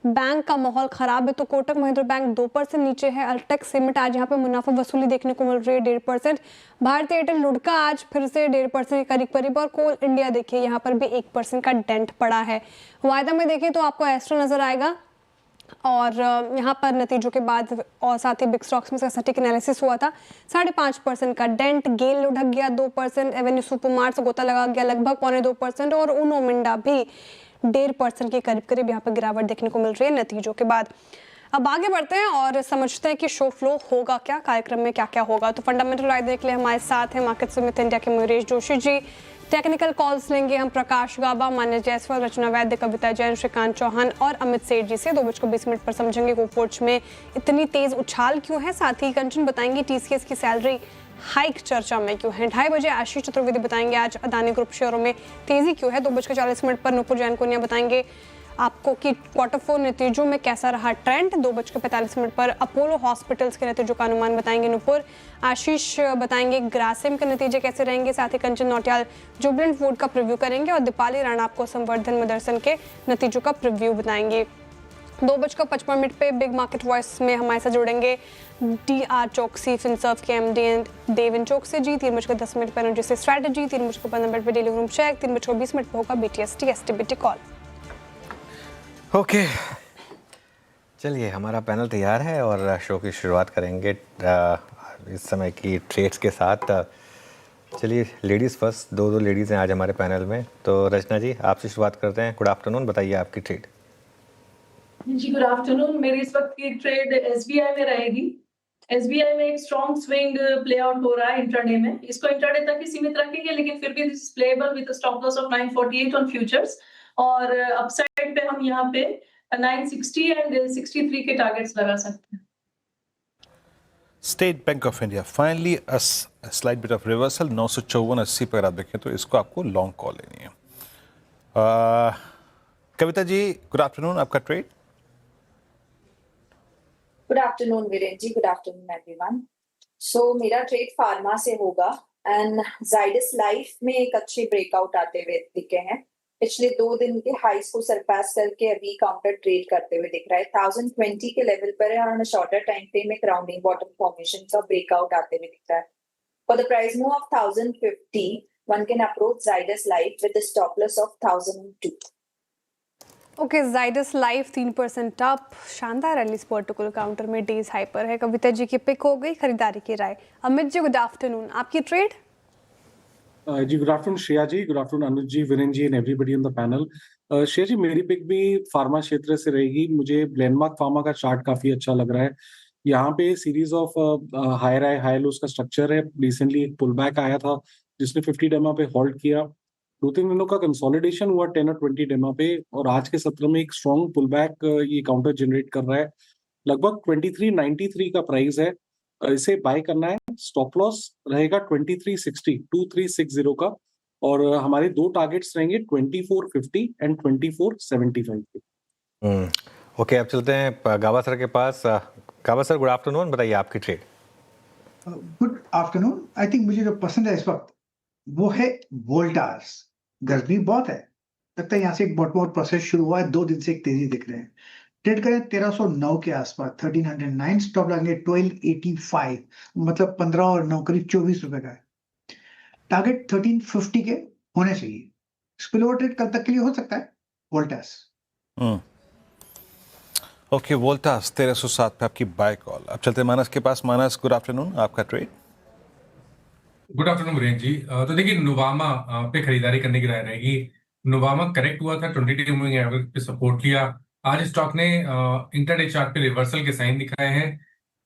बैंक का माहौल खराब है तो कोटक महिंद्रा बैंक 2% नीचे है। अल्टेक्स सीमेंट आज यहाँ पे मुनाफा वसूली देखने को मिल रही है 1.5%। भारतीय एयरटेल लुढ़का आज फिर से 1.5% के करीब। और कोल इंडिया देखिए यहाँ पर भी 1% का डेंट पड़ा है। वायदा में देखिए तो आपको एस्ट्रो नजर आएगा और यहाँ पर नतीजों के बाद और साथ ही बिग स्टॉक्स में सटीक एनालिसिस हुआ था, 5.5% का डेंट। गेल लुढ़क गया 2%, एवेन्यू सुपरमार्ट से गोता लगा गया लगभग 2.25% और उनो मिंडा भी 1.5% के करीब यहाँ पर गिरावट देखने को मिल रही है नतीजों के बाद। अब आगे बढ़ते हैं और समझते हैं कि शो फ्लो होगा क्या, कार्यक्रम में क्या क्या होगा। तो फंडामेंटल राय देख ले, हमारे साथ है मार्केट समिट इंडिया के मयूरेश जोशी जी। टेक्निकल कॉल्स लेंगे हम प्रकाश गाबा, मान्य जायसवाल, रचना वैद्य, कविता जैन, श्रीकांत चौहान और अमित सेठ जी से। 2:20 पर समझेंगे कोफोर्ज में इतनी तेज उछाल क्यों है। साथ ही कंचन बताएंगे टीसीएस की सैलरी हाइक चर्चा में क्यों है। 2:30 बजे आशीष चतुर्वेदी बताएंगे आज अदानी ग्रुप शेयरों में तेजी क्यों है। 2:40 पर नुपुर जैन कुनिया बताएंगे आपको कि क्वार्टर 4 नतीजों में कैसा रहा ट्रेंड। 2:45 पर अपोलो हॉस्पिटल्स के नतीजों का अनुमान बताएंगे नुपुर। आशीष बताएंगे ग्रासिम के नतीजे कैसे रहेंगे। साथ ही कंचन नौटियाल जुबलेंट फूड का प्रीव्यू करेंगे और दीपाली राणा आपको संवर्धन मदरसन के नतीजों का प्रीव्यू बताएंगे। 2:55 पे बिग मार्केट वॉइस में हमारे साथ जुड़ेंगे DR चौकसी, फिनसर्व के MD देवेन चौकसी जी। 3:10 पर एनर्जी स्ट्रैटेजी। 3:15 पे डेली रूम चेक। 3:20 पे होगा BTS TSTBT कॉल। ओके, चलिए हमारा पैनल तैयार है और शो की शुरुआत करेंगे इस समय की ट्रेड्स के साथ। चलिए लेडीज़ फर्स्ट, दो लेडीज़ हैं आज हमारे पैनल में। तो रचना जी आपसे शुरुआत करते हैं। गुड आफ्टरनून, बताइए आपकी ट्रेड। जी गुड आफ्टरनून। मेरी इस वक्त की ट्रेड SBI में रहेगी। SBI में एक स्ट्रॉन्ग स्विंग प्ले आउट हो रहा है इंट्राडे में। इसको इंट्राडे तक ही सीमित रखेंगे, लेकिन फिर भी this is playable with a stop loss of 948 on futures. और अपसाइड पे हम यहाँ पे 960 एंड 63 के टारगेट्स लगा सकते हैं। State bank of India finally slide bit of reversal 954.80 पर आप देखें तो इसको आपको लॉन्ग कॉल लेनी है। कविता जी गुड आफ्टरनून, आपका ट्रेड। गुड आफ्टरनून वीरेन जी, गुड आफ्टरनून एवरीवन। सो मेरा ट्रेड फार्मा से होगा एंड जाइडस लाइफ में एक अच्छे ब्रेकआउट आते हुए दिखे हैं। पिछले 2 दिन के हाइस को सरपास करके अभी काउंटर ट्रेड करते हुए दिख रहा है। 1020 के लेवल पर है और शॉर्टर टाइम फ्रेम में राउंडिंग बॉटम फॉर्मेशन का ब्रेकआउट आते हुए दिख रहा है। For the price move of 1050 one can approach Zydus life with the stop loss of 1002। Okay, Zydus life 3% up, शानदार रैली इस पर्टिकुलर काउंटर में, डेज हाई पर है। कविता जी की पिक हो गई, खरीदारी की राय। अमित जी गुड आफ्टरनून, आपकी ट्रेड। जी good afternoon Shreya ji, good afternoon Anuj ji, Viren ji and everybody on the panel. Shreya ji मेरी पिक भी फार्मा क्षेत्र से रहेगी। मुझे ग्लेनमार्क फार्मा का चार्ट काफी अच्छा लग रहा है। यहाँ पे series of higher high high lows का स्ट्रक्चर है। रिसेंटली एक पुल बैक आया था जिसने 50 डेमा पे होल्ड किया। 2-3 दिनों का कंसोलिडेशन हुआ 10 और 20 डेमा पे और आज के सत्र में एक स्ट्रॉन्ग पुल बैक ये काउंटर जनरेट कर रहा है। लगभग 2393 का प्राइस है, इसे बाय करना है। स्टॉप लॉस रहेगा 2360 का और हमारे 2 टारगेट्स रहेंगे 2450 एंड 2475 के। ओके, अब चलते हैं गाबा सर के पास। गाबा सर गुड आफ्टरनून, बताइए आपकी trade. Good afternoon. I think मुझे जो पसंद है इस वक्त वो है वोल्टास। गर्मी बहुत है, लगता है यहाँ से एक बहुत प्रोसेस शुरू हुआ है। 2 दिन से एक तेजी दिख रहे हैं। ट्रेड करें 1309 के आसपास, 1309। स्टॉप लगेंगे 1285, मतलब 15 और 9 करीब 24 रुपए का है। टारगेट 1350 के होने चाहिए। स्पिलओवर ट्रेड कल तक के लिए हो सकता है वोल्टास। ओके, वोल्टास 1307 पे आपकी बाय कॉल। अब चलते हैं मानस के पास। मानस गुड आफ्टरनून, आपका ट्रेड। गुड आफ्टरनून वीरेन जी। तो देखिए नुवामा पे खरीदारी करने की राय रहेगी। नुवामा करेक्ट हुआ था, 22 मूविंग एवरेज पे सपोर्ट लिया। आज स्टॉक ने इंटरडे चार्ट पे रिवर्सल के साइन दिखाए हैं,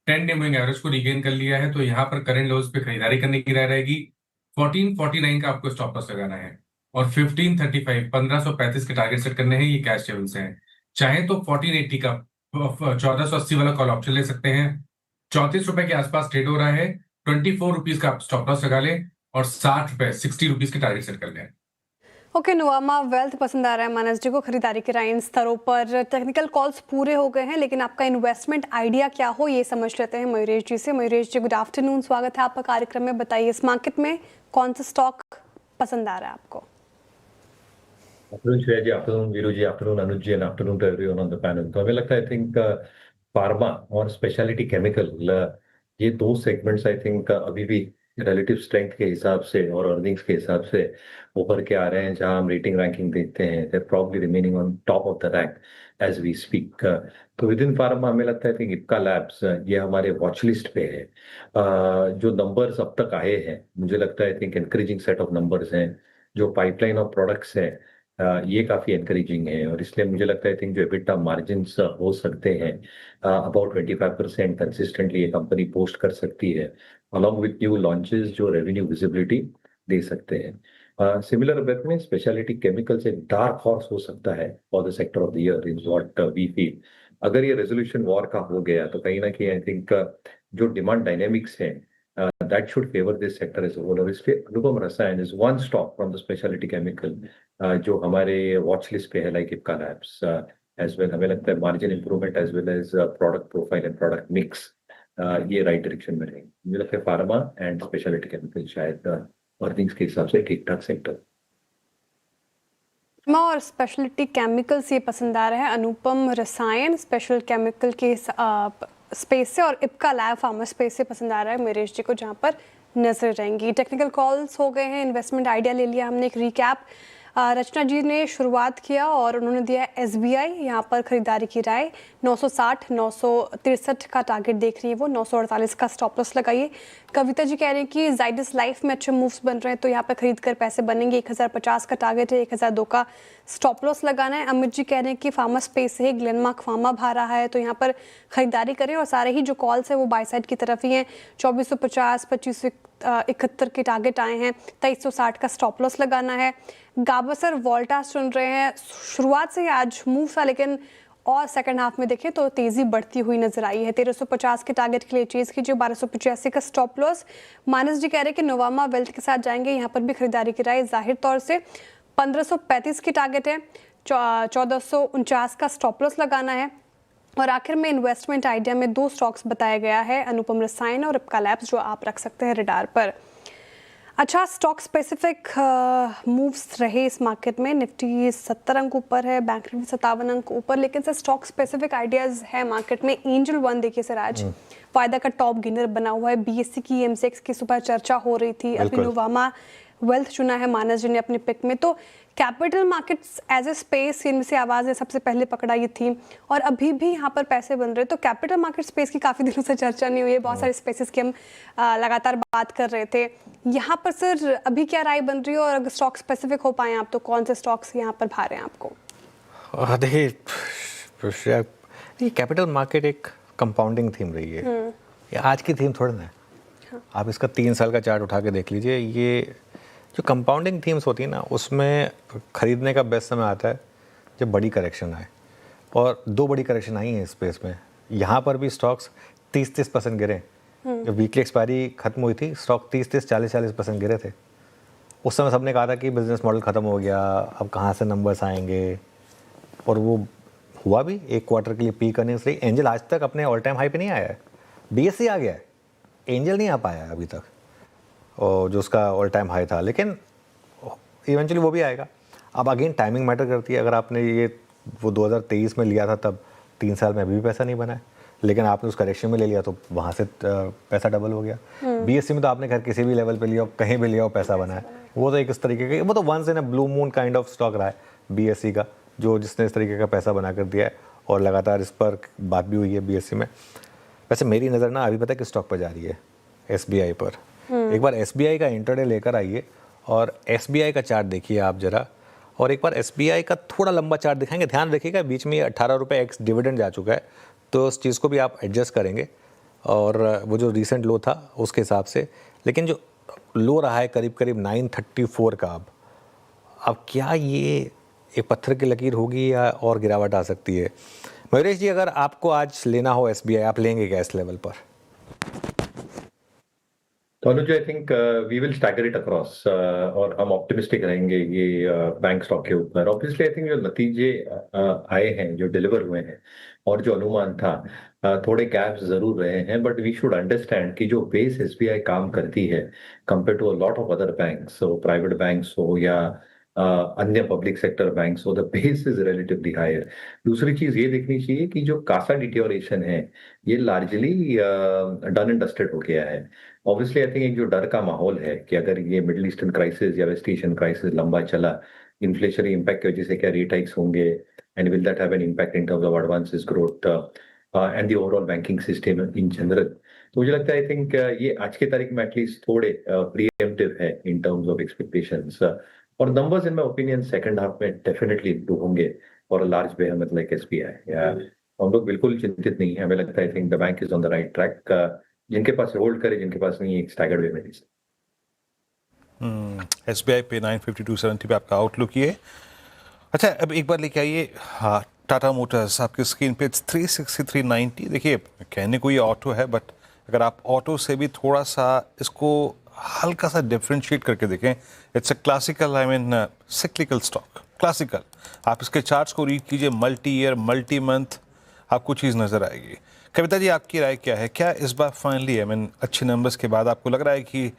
10 डे मूविंग एवरेज को रीगेन कर लिया है। तो यहाँ पर करंट लोज पे खरीदारी करने की राय रहेगी। 1449 का आपको स्टॉप लॉस लगाना है और 1535 1535 के टारगेट सेट करने हैं। ये कैश लेवल्स हैं। चाहे तो 1480 का 1480 वाला कॉल ऑप्शन ले सकते हैं। 34 रुपए के आसपास ट्रेड हो रहा है। 24 रुपीज का आप स्टॉप लॉस लगा लें और 60 रुपए 60 रुपीज के टारगेट सेट कर लें। ओके, नुवामा वेल्थ पसंद आ रहा है मानस जी को। खरीदारी के राय इन स्तरों पर। टेक्निकल कॉल्स पूरे हो गए हैं, लेकिन आपका इन्वेस्टमेंट आइडिया क्या हो ये समझ लेते हैं मयूरेश जी से। मयूरेश जी गुड आफ्टरनून, स्वागत है आपका कार्यक्रम में। बताइए इस मार्केट में कौन सा स्टॉक पसंद आ रहा है आपको। Afternoon Shreya ji, afternoon Veeru ji, afternoon Anuj ji and afternoon to everyone on the panel. तो हमें लगता है आई थिंक फार्मा और स्पेशलिटी केमिकल, ये 2 सेगमेंट्स आई थिंक अभी भी रिलेटिव स्ट्रेंथ के हिसाब से और अर्निंग्स के हिसाब से ऊपर के आ रहे हैं। जहां हम रेटिंग रैंकिंग देखते हैं, they are probably remaining on top of the rank as we speak. तो विद इन फार्मा हमें लगता है इप्का लैब्स ये हमारे वॉच लिस्ट पे है। जो नंबर्स अब तक आए हैं, मुझे लगता है I think encouraging set of numbers हैं। जो पाइपलाइन ऑफ प्रोडक्ट्स हैं ये काफी एनकरेजिंग है और इसलिए मुझे लगता है, आई थिंक जो एबिटा मार्जिन्स हो सकते हैं अबाउट 25% कंसिस्टेंटली ये कंपनी पोस्ट कर सकती है, अलॉन्ग विथ न्यू लॉन्चेस जो रेवेन्यू विजिबिलिटी दे सकते हैं। सिमिलर वेब में स्पेशलिटी केमिकल्स एक डार्क हॉर्स हो सकता है for the sector of the year is what we feel. अगर ये रेजोल्यूशन वॉर का हो गया तो कहीं ना कहीं आई थिंक जो डिमांड डायनेमिक्स है that should favor this sector as a whole। और इसलिए अनुपम रसायन is one stock from the specialty chemical जो हमारे वॉच लिस्ट पे है, like Ipca labs as well. हमें लगता है margin improvement as well as product profile and product mix ये राइट डायरेक्शन में रहेंगे। मुझे लगता है फार्मा एंड स्पेशलिटी केमिकल शायद अर्निंग्स के हिसाब से ठीक ठाक सेक्टर। फार्मा और स्पेशलिटी केमिकल्स ये पसंद आ रहे हैं। अनुपम रसायन स्पेशल केमिकल के स्पेस से और इप्का लैब फार्मा स्पेस से पसंद आ रहा है मेरेश जी को, जहाँ पर नजर रहेंगी। टेक्निकल कॉल्स हो गए हैं, इन्वेस्टमेंट आइडिया ले लिया हमने, एक रिकैप रचना जी ने शुरुआत किया और उन्होंने दिया SBI, यहाँ पर खरीदारी की राय 960 963 का टारगेट देख रही है वो, 948 का स्टॉप लॉस लगाइए। कविता जी कह रहे हैं कि जाइडस लाइफ में अच्छे मूव्स बन रहे हैं तो यहाँ पर खरीद कर पैसे बनेंगे, 1050 का टारगेट है, 1002 का स्टॉप लॉस लगाना है। अमित जी कह रहे हैं कि फार्मा स्पेस से ग्लेनमार्क फार्मा भा रहा है तो यहाँ पर खरीदारी करें और सारे ही जो कॉल्स है वो बाय साइड की तरफ ही हैं। 2450 2571 के टारगेट आए हैं, 2360 का स्टॉप लॉस लगाना है। गाबसर वोल्टास चुन रहे हैं, शुरुआत से ही आज मूव था लेकिन और सेकंड हाफ में देखें तो तेजी बढ़ती हुई नजर आई है। 1350 के टारगेट के लिए चेज कीजिए, 1285 का स्टॉप लॉस। मानस जी कह रहे हैं कि नोवामा वेल्थ के साथ जाएंगे, यहाँ पर भी खरीदारी की राय जाहिर तौर से। 1535 की टारगेट है, 1449 का स्टॉप लॉस लगाना है। और आखिर में इन्वेस्टमेंट आइडिया में 2 स्टॉक्स बताया गया है, अनुपम रसायन और इप्का लैब्स, जो आप रख सकते हैं रडार पर। अच्छा, स्टॉक स्पेसिफिक मूव्स रहे इस मार्केट में। निफ्टी 70 अंक ऊपर है, बैंक निफ्टी 57 अंक ऊपर, लेकिन सर स्टॉक स्पेसिफिक आइडियाज है मार्केट में। एंजल वन देखिए सर आज फायदा का टॉप गेनर बना हुआ है। BSE की MCX की सुबह चर्चा हो रही थी, अभी नोवामा वेल्थ चुना है मानस जी ने अपने पिक में। तो capital markets as a space, इनमें से आवाज़ ने सबसे पहले पकड़ा ये थी और अभी भी यहाँ पर पैसे बन रहे। तो कैपिटल मार्केट स्पेस की काफ़ी दिनों से चर्चा नहीं हुई है, बहुत सारे स्पेसेस की हम लगातार बात कर रहे थे। यहाँ पर सर अभी क्या राय बन रही है और अगर स्टॉक स्पेसिफिक हो पाए आप तो कौन से स्टॉक्स यहाँ पर भा रहे हैं आपको? देखिए कैपिटल मार्केट एक कंपाउंडिंग थीम रही है, ये आज की थीम थोड़ी ना है। आप इसका 3 साल का चार्ट उठा के देख लीजिए, ये जो कंपाउंडिंग थीम्स होती है ना उसमें खरीदने का बेस्ट समय आता है जब बड़ी करेक्शन आए, और 2 बड़ी करेक्शन आई हैं इस स्पेस में। यहाँ पर भी स्टॉक्स 30% गिरे, जब वीकली एक्सपायरी खत्म हुई थी स्टॉक 30 40% गिरे थे। उस समय सबने कहा था कि बिजनेस मॉडल ख़त्म हो गया, अब कहाँ से नंबर्स आएंगे, और वो हुआ भी। 1 क्वार्टर के लिए पीक अर्निंग्स रही। एंजल आज तक अपने ऑल टाइम हाई पे नहीं आया है, BSE आ गया है, एंजल नहीं आ पाया है अभी तक, और जो उसका ऑल टाइम हाई था, लेकिन इवेंचुअली वो भी आएगा। अब अगेन टाइमिंग मैटर करती है। अगर आपने ये वो 2023 में लिया था तब 3 साल में अभी भी पैसा नहीं बना है, लेकिन आपने उस करेक्शन में ले लिया तो वहाँ से पैसा डबल हो गया। BSE में तो आपने खैर किसी भी लेवल पे लिया, कहीं भी लिया हो पैसा बना है। वो तो एक इस तरीके का, वो तो once in a blue moon kind of stock रहा है BSE का, जो जिसने इस तरीके का पैसा बना कर दिया है, और लगातार इस पर बात भी हुई है BSE में। वैसे मेरी नज़र ना अभी पता है किस स्टॉक पर जा रही है, SBI पर। एक बार SBI का इंटरडे लेकर आइए और SBI का चार्ट देखिए आप जरा, और एक बार SBI का थोड़ा लंबा चार्ट दिखाएंगे। ध्यान रखिएगा बीच में 18 रुपये एक्स डिविडेंड जा चुका है, तो उस चीज़ को भी आप एडजस्ट करेंगे, और वो जो रिसेंट लो था उसके हिसाब से। लेकिन जो लो रहा है करीब करीब 934 का, अब क्या ये एक पत्थर की लकीर होगी या और गिरावट आ सकती है? मयूरेश जी, अगर आपको आज लेना हो SBI, आप लेंगे क्या इस लेवल पर? तो Anuj, I think we will stagger it across, और हम ऑप्टिमिस्टिक रहेंगे ये बैंक स्टॉक के ऊपर। ऑब्वियसली आई थिंक जो नतीजे आए हैं, जो डिलीवर हुए हैं, और जो अनुमान था, थोड़े गैप्स जरूर रहे हैं, बट वी शुड अंडरस्टैंड कि जो बेस SBI काम करती है compare to a lot of other banks, हो प्राइवेट बैंक्स हो या अन्य पब्लिक सेक्टर बैंक्स हो, the base is relatively higher. दूसरी चीज ये देखनी चाहिए कि जो कासा डिटोरेशन है ये लार्जली डन एंड डस्टेड हो गया है। ऑब्वियसली आई थिंक एक जो डर का माहौल है कि अगर ये मिडिल ईस्टर्न क्राइसिस या वेस्ट एशियन क्राइसिस लंबा चला, इन्फ्लेशनरी इम्पैक्ट की वजह से क्या रेट हाइक्स होंगे, and will that have an impact in terms of advances growth and the overall banking system in general. तो मुझे लगता है आई थिंक ये आज की तारीख में एटलीस्ट थोड़े प्रीएम्प्टिव है इन टर्म्स ऑफ एक्सपेक्टेशंस। और numbers in my opinion second half में डेफिनेटली इम्प्रूव होंगे और लार्ज बेहेमत लाइक एसबीआई या हम लोग बिल्कुल चिंतित नहीं है। हमें लगता है I think the bank is on the right track. जिनके पास होल्ड करे, जिनके पास नहीं, एक स्टैगर्ड वे में लीजिए। एसबीआई पे 952.70 पे आपका आउटलुक ये। अच्छा, अब एक बार लेके आइए टाटा मोटर्स आपकी स्क्रीन पे 363.90। देखिए, कहने को ये ऑटो है, बट अगर आप ऑटो से भी थोड़ा सा इसको हल्का सा डिफरेंशिएट करके देखें, it's a classical, I mean cyclical stock. Classical, आप इसके चार्ट्स को रीड कीजिए, मल्टी ईयर, मल्टी मंथ, आपको चीज़ नज़र आएगी। कविता जी, आपकी राय क्या है? क्या इस बार फाइनली, आई मीन अच्छे नंबर्स के बाद आपको लग रहा है कि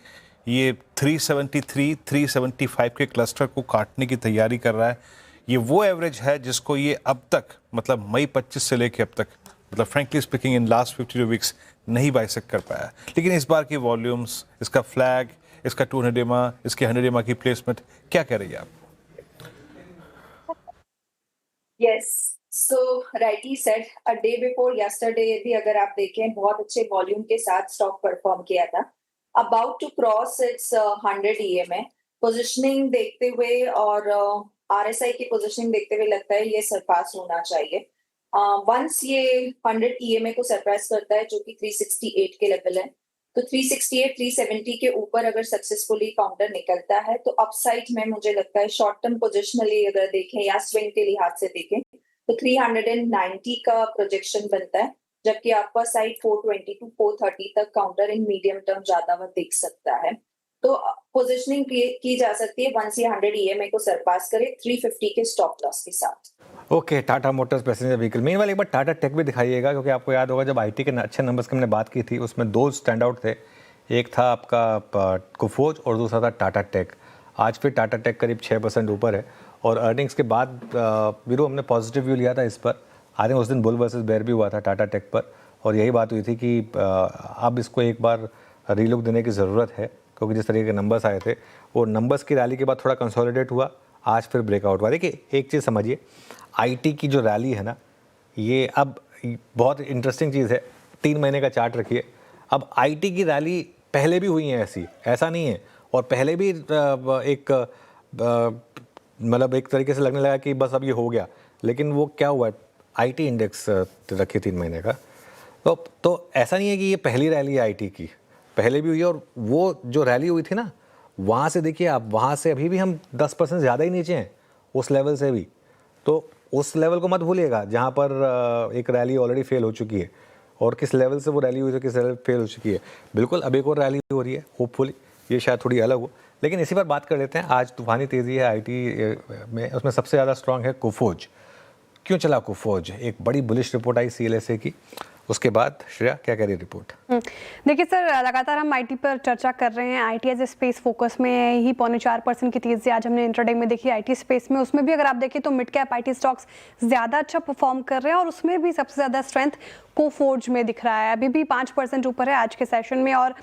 ये 373, 375 के क्लस्टर को काटने की तैयारी कर रहा है? ये वो एवरेज है जिसको ये अब तक, मतलब मई 25 से लेके अब तक, मतलब frankly speaking in last 52 weeks नहीं बाइसेक्ट कर पाया। लेकिन इस बार की वॉल्यूम्स, इसका फ्लैग, इसका 200 EMA, इसके 100 EMA की प्लेसमेंट, क्या कह रही है आप? Yes, so rightly said, a day before yesterday भी अगर आप देखें बहुत अच्छे वॉल्यूम के साथ स्टॉक परफॉर्म किया था, about to cross its 100 EMA। Positioning देखते हुए और RSI की पोजिशनिंग देखते हुए लगता है ये सरपास होना चाहिए। वंस ये 100 EMA को सरपास करता है जो कि 368 के लेवल है, तो 368, 370 के ऊपर अगर सक्सेसफुली काउंटर निकलता है तो अपसाइड में मुझे लगता है शॉर्ट टर्म पोजिशनली अगर देखें या स्विंग के लिहाज से देखें तो 390 का प्रोजेक्शन बनता है, जबकि आपका साइड 420 to 430 तक काउंटर इन मीडियम टर्म जाता हुआ दिख सकता है। तो पोजिशनिंग की जा सकती है वंस ये 100 EMA को सरपास करे 350 के स्टॉप लॉस के साथ। Okay, Tata Motors passenger vehicle. Meanwhile एक बार टाटा टेक भी दिखाइएगा, क्योंकि आपको याद होगा जब आईटी के अच्छे नंबर्स की हमने बात की थी उसमें दो स्टैंड आउट थे, एक था आपका कुफोज और दूसरा था टाटा टेक। आज फिर टाटा टेक करीब 6% ऊपर है और अर्निंग्स के बाद वीरो हमने पॉजिटिव व्यू लिया था इस पर। आई थिंक उस दिन बुल वर्सेस बेयर भी हुआ था टाटा टेक पर और यही बात हुई थी कि अब इसको एक बार रीलुक देने की ज़रूरत है, क्योंकि जिस तरीके के नंबर्स आए थे वो नंबर्स की रैली के बाद थोड़ा कंसोलिडेट हुआ, आज फिर ब्रेकआउट हुआ। देखिए, एक चीज़ समझिए, आईटी की जो रैली है ना, ये अब बहुत इंटरेस्टिंग चीज़ है। 3 महीने का चार्ट रखिए। अब आईटी की रैली पहले भी हुई है ऐसी, ऐसा नहीं है, और पहले भी एक मतलब एक तरीके से लगने लगा कि बस अब ये हो गया, लेकिन वो क्या हुआ, आईटी इंडेक्स रखिए 3 महीने का, तो ऐसा नहीं है कि ये पहली रैली है आईटी की, पहले भी हुई है। और वो जो रैली हुई थी ना, वहाँ से देखिए आप, वहाँ से अभी भी हम 10% ज़्यादा ही नीचे हैं उस लेवल से भी। तो उस लेवल को मत भूलिएगा जहाँ पर एक रैली ऑलरेडी फेल हो चुकी है, और किस लेवल से वो रैली हुई, तो किस लेवल फेल हो चुकी है। बिल्कुल अब एक और रैली हो रही है, होपफुली ये शायद थोड़ी अलग हो, लेकिन इसी पर बात कर लेते हैं। आज तूफानी तेज़ी है आईटी में, उसमें सबसे ज़्यादा स्ट्रांग है कोफोज। क्यों चला कोफोज? एक बड़ी बुलिश रिपोर्ट आई CLSA की, उसके बाद श्रेया क्या कह रही रिपोर्ट? देखिए सर, लगातार हम आईटी पर चर्चा कर रहे हैं। IT as a space focus में ही 0.4% की तेजी आज हमने इंट्राडे में देखी आईटी स्पेस में। उसमें भी अगर आप देखें तो मिड कैप आईटी स्टॉक्स ज़्यादा अच्छा परफॉर्म कर रहे हैं और उसमें भी सबसे ज़्यादा स्ट्रेंथ कोफोर्ज में दिख रहा है। अभी भी 5% ऊपर है आज के सेशन में। और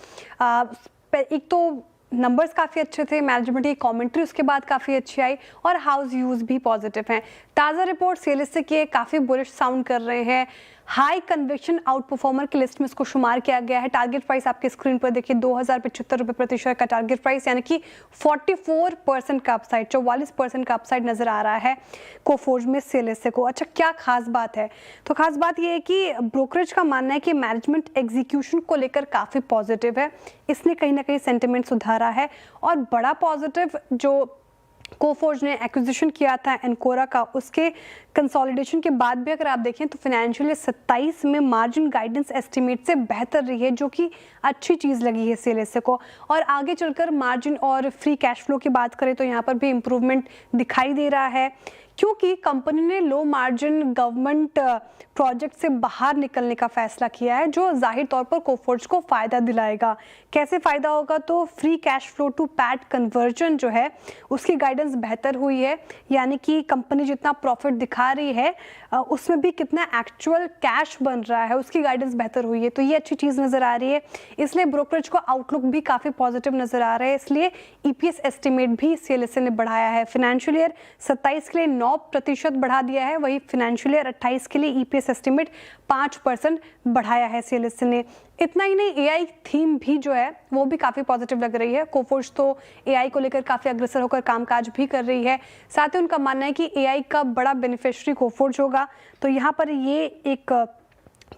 एक तो नंबर्स काफ़ी अच्छे थे, मैनेजमेंट की कमेंट्री उसके बाद काफ़ी अच्छी आई और हाउस यूज भी पॉजिटिव हैं। ताज़ा रिपोर्ट CLSA की काफ़ी बुलिश साउंड कर रहे हैं। हाई कन्विक्शन आउट परफॉर्मर की लिस्ट में इसको शुमार किया गया है। टारगेट प्राइस आपके स्क्रीन पर देखिए, 2075 रुपये प्रति शेयर का टारगेट प्राइस, यानी कि 44% का अपसाइड, 44% का अपसाइड नजर आ रहा है कोफोर्ज में CLSA को। अच्छा, क्या खास बात है? तो खास बात यह है कि ब्रोकरेज का मानना है कि मैनेजमेंट एग्जीक्यूशन को लेकर काफ़ी पॉजिटिव है, इसने कहीं ना कहीं सेंटिमेंट सुधारा है। और बड़ा पॉजिटिव जो कोफोर्ज ने एक्विजिशन किया था एनकोरा का, उसके कंसोलिडेशन के बाद भी अगर आप देखें तो फाइनेंशियल 27 में मार्जिन गाइडेंस एस्टिमेट से बेहतर रही है, जो कि अच्छी चीज़ लगी है CLSA को। और आगे चलकर मार्जिन और फ्री कैश फ्लो की बात करें तो यहाँ पर भी इम्प्रूवमेंट दिखाई दे रहा है, क्योंकि कंपनी ने लो मार्जिन गवर्नमेंट प्रोजेक्ट से बाहर निकलने का फैसला किया है, जो जाहिर तौर पर कोफोर्ज को फ़ायदा दिलाएगा। कैसे फ़ायदा होगा? तो free cash flow to PAT conversion जो है उसकी गाइडेंस बेहतर हुई है, यानी कि कंपनी जितना प्रॉफिट दिखा रही है उसमें भी कितना एक्चुअल कैश बन रहा है, उसकी गाइडेंस बेहतर हुई है। तो ये अच्छी चीज़ नज़र आ रही है, इसलिए ब्रोकरेज को आउटलुक भी काफ़ी पॉजिटिव नज़र आ रहा है। इसलिए EPS एस्टिमेट भी CLSA ने बढ़ाया है। फाइनेंशियल ईयर 27 के लिए 9% बढ़ा दिया है। वही फाइनेंशियल ईयर 28 के लिए EPS एस्टिमेट 5% बढ़ाया है CLSA ने। इतना ही नहीं, AI थीम भी जो है वो भी काफ़ी पॉजिटिव लग रही है। कोफोर्ज तो AI को लेकर काफ़ी अग्रसर होकर कामकाज भी कर रही है। साथ ही उनका मानना है कि AI का बड़ा बेनिफिशियरी कोफोर्ज होगा, तो यहाँ पर ये एक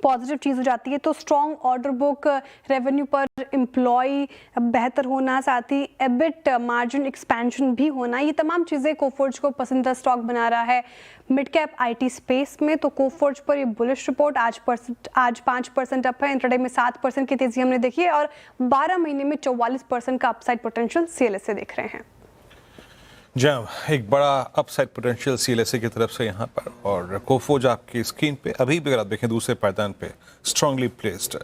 पॉजिटिव चीज़ हो जाती है। तो स्ट्रॉन्ग ऑर्डर बुक, रेवेन्यू पर एम्प्लॉय बेहतर होना, साथ ही एबिट मार्जिन एक्सपेंशन भी होना, ये तमाम चीज़ें कोफोर्ज को पसंदीदा स्टॉक बना रहा है मिड कैप IT स्पेस में। तो कोफोर्ज पर ये बुलिश रिपोर्ट आज 5% अप है, इंट्राडे में 7% की तेजी हमने देखी है और 12 महीने में 44% का अपसाइड पोटेंशियल CLSA देख रहे हैं। जब एक बड़ा अपसाइड पोटेंशियल CLSA की तरफ से यहाँ पर, और कोफोर्ज आपकी स्क्रीन पे अभी भी अगर आप देखें दूसरे पायदान पे स्ट्रांगली प्लेस्ड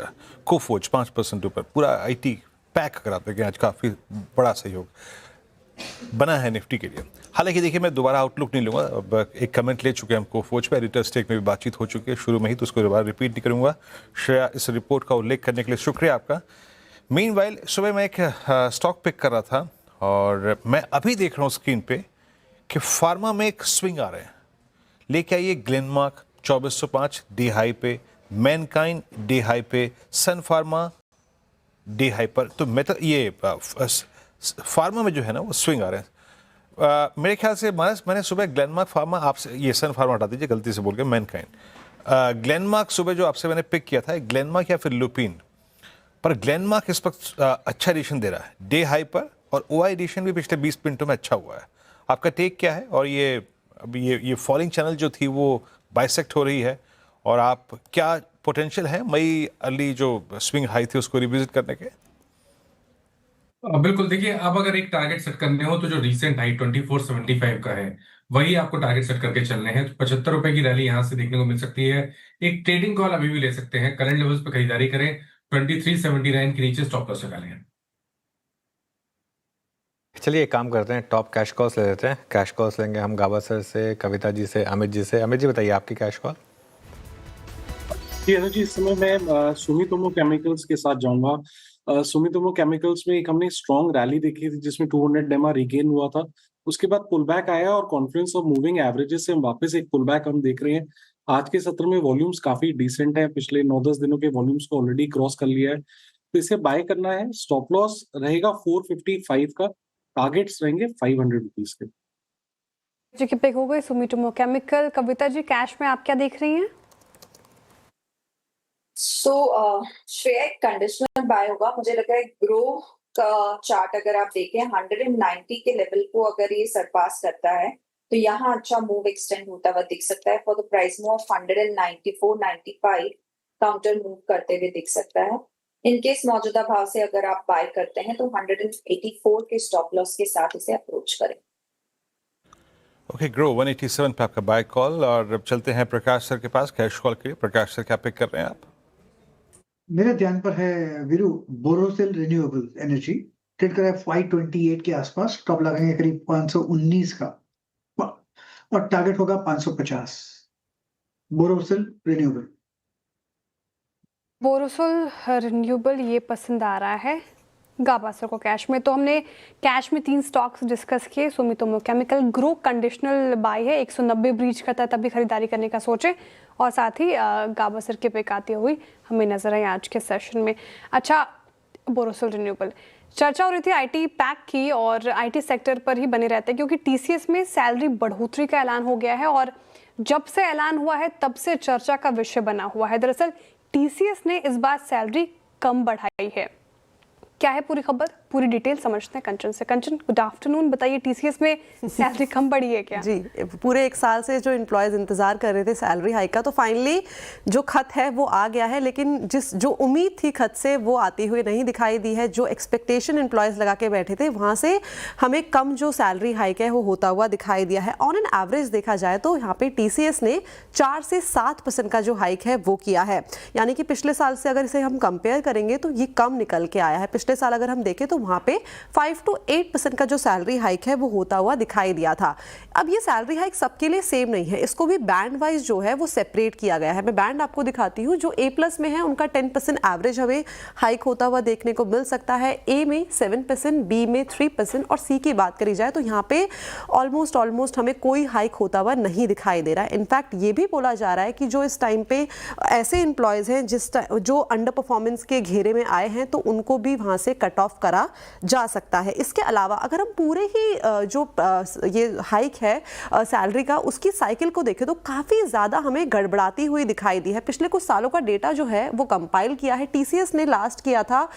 कोफोर्ज 5% ऊपर। पूरा IT पैक अगर आप देखें आज काफ़ी बड़ा सहयोग बना है निफ्टी के लिए। हालांकि देखिए मैं दोबारा आउटलुक नहीं लूँगा, अब एक कमेंट ले चुके हैं हम कोफोर्ज पे, एडिटर स्टेक में भी बातचीत हो चुकी है शुरू में ही, तो उसको दोबारा रिपीट नहीं करूँगा। श्रेया, इस रिपोर्ट का उल्लेख करने के लिए शुक्रिया आपका। मीनवाइल सुबह मैं एक स्टॉक पिक कर रहा था और मैं अभी देख रहा हूँ स्क्रीन पे कि फार्मा में एक स्विंग आ रहे हैं। लेके आइए ग्लेनमार्क 2405 डे हाई पे, मैनकाइंड डे हाई पे, सन फार्मा डे हाई पर। तो मैं तो ये फार्मा में जो है ना वो स्विंग आ रहे हैं। मेरे ख्याल से मैंने सुबह ग्लेनमार्क फार्मा आपसे, ये सन फार्मा हटा दीजिए गलती से बोल के, मैनकाइंड। ग्लेनमार्क सुबह जो आपसे मैंने पिक किया था, ग्लेनमार्क या फिर लुपिन, पर ग्लेनमार्क इस वक्त अच्छा एडिशन दे रहा है डे हाई पर, और OI एडिशन भी पिछले 20 मिनटों में अच्छा हुआ है। आपका टेक क्या है? और ये फॉलिंग चैनल जो थी वो बाइसेक्ट हो रही है, और आप क्या पोटेंशियल है मई अर्ली जो स्विंग हाई थी उसको रिविजिट करने के? बिल्कुल, देखिए अब अगर एक टारगेट सेट करने हो तो जो रीसेंट हाई 2475 का है वही आपको टारगेट सेट करके चलने हैं। तो 75 रुपए की रैली यहां से देखने को मिल सकती है। एक ट्रेडिंग कॉल अभी भी ले सकते हैं, करंट लेवल्स पे खरीदारी करें, 2379 के नीचे स्टॉप लॉस लगा लें। चलिए एक काम करते हैं, टॉप कैश कॉल्स ले लेते हैं। कैश कॉल्स लेंगे हम गाबा सर से, कविता जी से, अमित जी से। अमित जी बताइए आपकी कैश कॉल। जी अनुज जी, इस समय मैं सुमितोमो केमिकल्स के साथ जाऊंगा। सुमितोमो केमिकल्स में एक हमने स्ट्रॉन्ग रैली देखी थी जिसमें 200 डेमा रिगेन हुआ था, उसके बाद पुल बैक आया और कॉन्फ्रेंस ऑफ मूविंग एवरेजेस से हम वापस एक पुल बैक हम देख रहे हैं। आज के सत्र में वॉल्यूम्स काफी डिसेंट है, पिछले 9-10 दिनों के वॉल्यूम्स को ऑलरेडी क्रॉस कर लिया है, तो इसे बाय करना है। स्टॉप लॉस रहेगा 455 का, टारगेट्स रहेंगे 500 रुपीज के। जी की पिक हो गई Sumitomo chemical. Kavita ji cash में आप क्या देख रही हैं? श्रेया एक कंडीशनल बाय होगा, मुझे लग रहा है ग्रो का चार्ट अगर आप देखें 190 के लेवल को अगर ये सरपास करता है तो यहाँ अच्छा मूव एक्सटेंड होता हुआ दिख सकता है। For the price move of 194-95 counter move करते हुए दिख सकता है। इनकेस मौजूदा भाव से अगर आप बाय करते हैं तो 184 के स्टॉप लॉस के साथ इसे अप्रोच करें। ओके, ग्रो 187 पे आपका बाय कॉल। और अब चलते हैं प्रकाश सर के पास कैश कॉल के लिए। प्रकाश सर क्या पिक कर रहे हैं आप? मेरे ध्यान पर है Veeru, Borosil renewable energy trade कर रहा है 528 के आसपास, स्टॉप लगाएंगे करीब 519 का और टारगेट होगा 550। बोरोसिल रिन्यूएबल ये पसंद आ रहा है गाबा सर को कैश में। तो हमने कैश में 3 स्टॉक्स डिस्कस किए। Sumitomo chemical grow conditional buy है, 190 ब्रीच करता है तभी खरीदारी करने का सोचे, और साथ ही गाबा सर के पिक आती हुई हमें नजर आई आज के सेशन में। अच्छा, बोरोसिल रिन्यूएबल चर्चा हो रही थी IT पैक की, और IT सेक्टर पर ही बने रहते हैं क्योंकि TCS में सैलरी बढ़ोतरी का ऐलान हो गया है, और जब से ऐलान हुआ है तब से चर्चा का विषय बना हुआ है। दरअसल TCS ने इस बार सैलरी कम बढ़ाई है। क्या है पूरी खबर, पूरी डिटेल समझते हैं कंचन से। कंचन, गुड आफ्टरनून, बताइए TCS में सैलरी कम बढ़ी है क्या? जी, पूरे 1 साल से जो एम्प्लॉयज़ इंतज़ार कर रहे थे सैलरी हाइक का, तो फाइनली जो खत है वो आ गया है, लेकिन जो उम्मीद थी खत से वो आती हुई नहीं दिखाई दी है। जो एक्सपेक्टेशन एम्प्लॉयज़ लगा के बैठे थे वहाँ से हमें कम जो सैलरी हाइक है वो होता हुआ दिखाई दिया है। ऑन एन एवरेज देखा जाए तो यहाँ पे TCS ने 4 से 7% का जो हाइक है वो किया है, यानी कि पिछले साल से अगर इसे हम कंपेयर करेंगे तो ये कम निकल के आया है। पिछले साल अगर हम देखें तो वहाँ पे 5 to 8% का जो सैलरी हाइक है वो होता हुआ दिखाई दिया था। अब ये सैलरी हाइक सबके लिए सेम नहीं है, इसको भी बैंड वाइज जो है वो सेपरेट किया गया है। मैं बैंड आपको दिखाती हूँ। जो A+ में है उनका 10% एवरेज हमें हाइक होता हुआ देखने को मिल सकता है, A में 7%, B में 3% और C की बात करी जाए तो यहाँ पे ऑलमोस्ट हमें कोई हाइक होता हुआ नहीं दिखाई दे रहा है। इनफैक्ट ये भी बोला जा रहा है कि जो इस टाइम पे ऐसे एम्प्लॉयज़ हैं जो अंडर परफॉर्मेंस के घेरे में आए हैं तो उनको भी वहाँ से कट ऑफ करा जा सकता है। इसके अलावा अगर हम पूरे ही जो ये हाइक है सैलरी का उसकी साइकिल को देखें तो काफ़ी ज़्यादा हमें गड़बड़ाती हुई दिखाई दी है। पिछले कुछ सालों का डेटा जो है वो कंपाइल किया है, TCS ने लास्ट किया था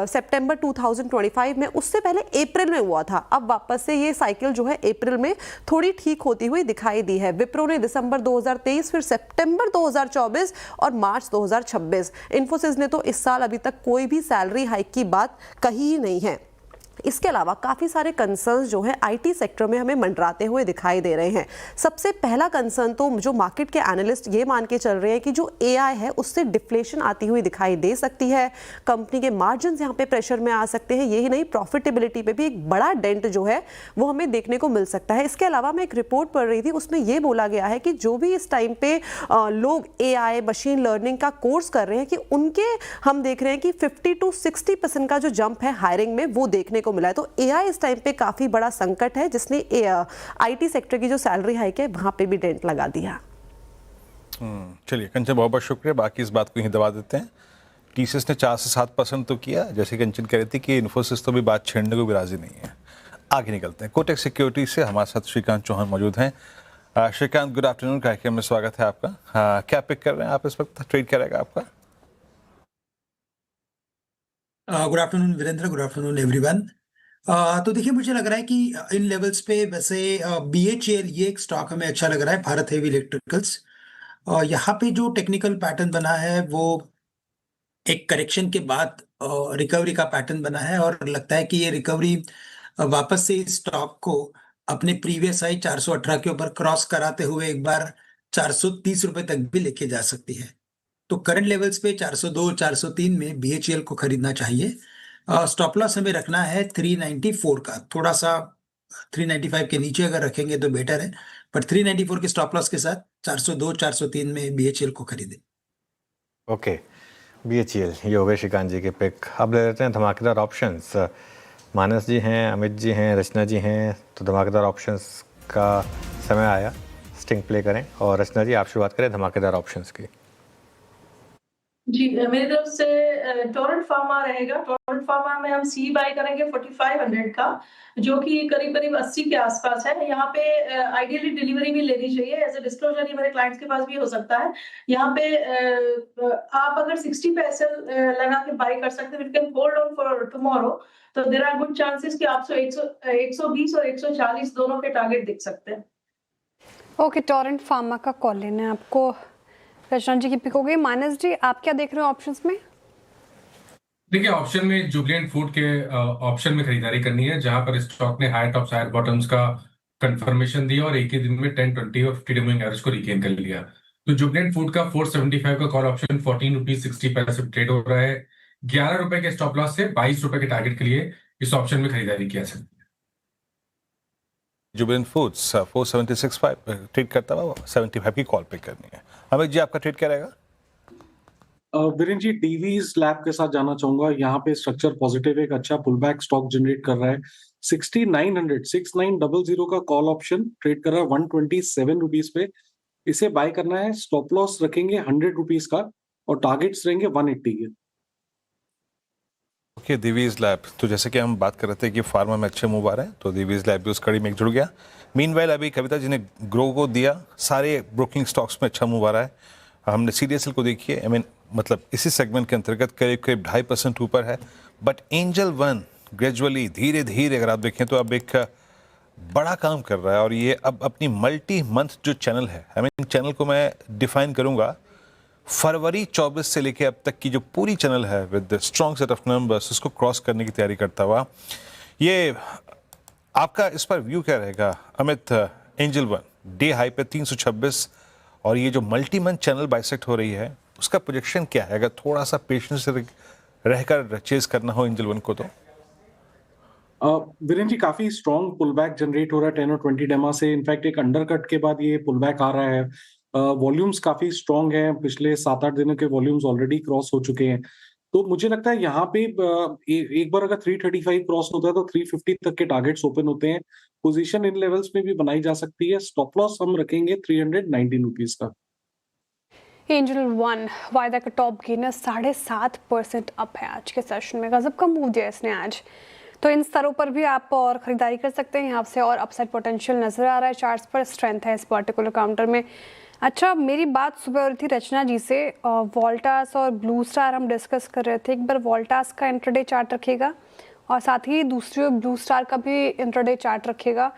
सितंबर 2025 में, उससे पहले अप्रैल में हुआ था। अब वापस से ये साइकिल जो है अप्रैल में थोड़ी ठीक होती हुई दिखाई दी है। विप्रो ने दिसंबर 2023, फिर सितंबर 2024 और मार्च 2026। इन्फोसिस ने तो इस साल अभी तक कोई भी सैलरी हाइक की बात कही ही नहीं है। इसके अलावा काफ़ी सारे कंसर्न्स जो है IT सेक्टर में हमें मंडराते हुए दिखाई दे रहे हैं। सबसे पहला कंसर्न तो जो मार्केट के एनालिस्ट ये मान के चल रहे हैं कि जो AI है उससे डिफ्लेशन आती हुई दिखाई दे सकती है, कंपनी के मार्जिन यहाँ पे प्रेशर में आ सकते हैं। यही नहीं, प्रॉफिटेबिलिटी पे भी एक बड़ा डेंट जो है वो हमें देखने को मिल सकता है। इसके अलावा मैं एक रिपोर्ट पढ़ रही थी, उसमें ये बोला गया है कि जो भी इस टाइम पे लोग AI मशीन लर्निंग का कोर्स कर रहे हैं कि उनके हम देख रहे हैं कि 50 to 60% का जो जंप है हायरिंग में वो देखने को मिला है। तो AI इस टाइम पे काफी बड़ा संकट है जिसने IT सेक्टर की जो सैलरी हाइक है वहां पे भी डेंट लगा दिया। चलिए कंचन, बहुत बहुत शुक्रिया। बाकी इस बात को यहीं दबा देते हैं। TCS ने 4 से 7% तो किया, जैसे कंचन कह रही थी कि इन्फोसिस तो भी बात छेड़ने को भी राजी नहीं है। आगे निकलते हैं। कोटक सिक्योरिटी से हमारे साथ श्रीकांत चौहान मौजूद हैं। श्रीकांत, गुड आफ्टरनून, कार्यक्रम में स्वागत है आपका। क्या पिक कर रहे हैं आप इस वक्त? ट्रेड क्या रहेगा आपका? Good afternoon Virendra, good afternoon everyone. तो देखिए, मुझे लग रहा है कि इन लेवल्स पे वैसे BHEL ये एक स्टॉक हमें अच्छा लग रहा है, भारत हेवी इलेक्ट्रिकल्स। यहाँ पे जो टेक्निकल पैटर्न बना है वो एक करेक्शन के बाद रिकवरी का पैटर्न बना है और लगता है कि ये रिकवरी वापस से इस स्टॉक को अपने प्रीवियस हाई 418 के ऊपर क्रॉस कराते हुए एक बार 430 रुपए तक भी लेके जा सकती है। तो करंट लेवल्स पे 402 403 में BHEL को खरीदना चाहिए। स्टॉप लॉस हमें रखना है 394 का, थोड़ा सा 395 के नीचे अगर रखेंगे तो बेटर है, पर 394 के स्टॉप लॉस के साथ 402 403 में BHEL को खरीदें। ओके, BHEL ये हो गए श्रीकांत जी के पिक। अब ले लेते हैं धमाकेदार ऑप्शंस। मानस जी हैं, अमित जी हैं, रचना जी हैं, तो धमाकेदार ऑप्शंस का समय आया। स्टिंग प्ले करें और रचना जी आप शुरुआत करें धमाकेदार ऑप्शंस की। जी, मेरी तरफ से टोरेंट फार्मा रहेगा। टोरेंट फार्मा में हम सी बाय करेंगे 4500 का, जो कि करीब करीब 80 के आसपास है। यहाँ पे आइडियली डिलीवरी भी लेनी चाहिए। एज ए डिस्क्लोजर ये मेरे क्लाइंट्स के पास भी हो सकता है। यहाँ पे आप अगर 60 पे एसएल लगा के बाय कर सकते हैं, can hold on for tomorrow, तो देयर आर गुड चांसेस कि आप 120 और 140 दोनों के टारगेट दिख सकते हैं। ओके, टोरेंट फार्मा का कॉल लेना है आपको। रचना जी की पिक हो गई। मानस जी, आप क्या देख रहे हो ऑप्शंस में? देखिए, ऑप्शन में जुबिलेंट फूड के ऑप्शन में खरीदारी करनी है, जहां पर स्टॉक ने हायर टॉप्स हायर बॉटम्स का कंफर्मेशन दिया और एक ही दिन में 10, 20 और 50 मूविंग एवरेज को रिगेन कर लिया। तो जुबिलेंट फूड का 475 का कॉल ऑप्शन 14 रुपीज 60 पैसे ट्रेड हो रहा है। 11 रुपए के स्टॉप लॉस से 22 रुपए के टारगेट के लिए इस ऑप्शन में खरीदारी किया सकती है। जुबिलेंट फूड्स 476 ट्रेड करता हुआ 75 की कॉल पिक करनी है। अमित जी, आपका ट्रेड क्या रहेगा? वीरेंद्र जी, डीवीज लैब के साथ जाना चाहूंगा। यहाँ पे स्ट्रक्चर पॉजिटिव, एक अच्छा पुलबैक स्टॉक जनरेट कर रहा है। 6900 का कॉल ऑप्शन ट्रेड कर रहा है 127 रुपीज पे। इसे बाय करना है। स्टॉप लॉस रखेंगे 100 रुपीज का और टारगेट्स रहेंगे 180 के। ओके, दिवीज लैब, तो जैसे कि हम बात कर रहे थे कि फार्मा में अच्छे मूव आ रहे हैं, तो दिवीज लैब भी उस कड़ी में जुड़ गया। मीनवाइल अभी कविता जी ने ग्रो को दिया, सारे ब्रोकिंग स्टॉक्स में अच्छा मूव आ रहा है। हमने CDSL को देखिए, मतलब इसी सेगमेंट के अंतर्गत करीब 2.5% ऊपर है, बट एंजल वन ग्रेजुअली धीरे धीरे अगर आप देखें तो अब एक बड़ा काम कर रहा है और ये अब अपनी मल्टी मंथ जो चैनल है, चैनल को मैं डिफाइन करूंगा फरवरी 24 से लेके अब तक की जो पूरी चैनल है with strong set of numbers, उसको क्रॉस करने की तैयारी करता हुआ। ये आपका इस पर व्यू क्या रहेगा Amit? Angel one day high पे 326 और ये जो मल्टी मंथ चैनल बाइसेक्ट हो रही है उसका प्रोजेक्शन क्या है? अगर थोड़ा सा पेशेंस से रहकर चेज करना हो एंजल वन को तो वीरेन जी, काफी स्ट्रॉन्ग पुल बैक जनरेट हो रहा है 10 और 20 डेमा से। इनफैक्ट एक अंडरकट के बाद ये पुल बैक आ रहा है। वॉल्यूम्स काफी स्ट्रॉन्ग हैं, पिछले 7-8 दिनों के वॉल्यूम्स ऑलरेडी क्रॉस हो चुके हैं। तो मुझे लगता है यहाँ पे एक बार अगर 335 क्रॉस होता है तो 350 तक के टारगेट्स ओपन होते हैं। पोजीशन इन लेवल्स में भी बनाई जा सकती है। स्टॉप लॉस हम रखेंगे 319 रुपीज का। एंजल वन वायदा का टॉप गेनर 7.5% अप है आज के सेशन में। गजब का मूव दिया इसने आज। तो इन स्तरों पर भी आप और खरीदारी कर सकते हैं यहाँ से, और अपसाइड पोटेंशियल नजर आ रहा है। चार्ट्स पर स्ट्रेंथ है इस पर्टिकुलर काउंटर में। अच्छा, मेरी बात सुबह हो रही थी रचना जी से, वोल्टास और ब्लू स्टार हम डिस्कस कर रहे थे। एक बार वोल्टास का इंट्राडे चार्ट रखिएगा और साथ ही दूसरी ब्लू स्टार का भी इंट्राडे चार्ट रखिएगा।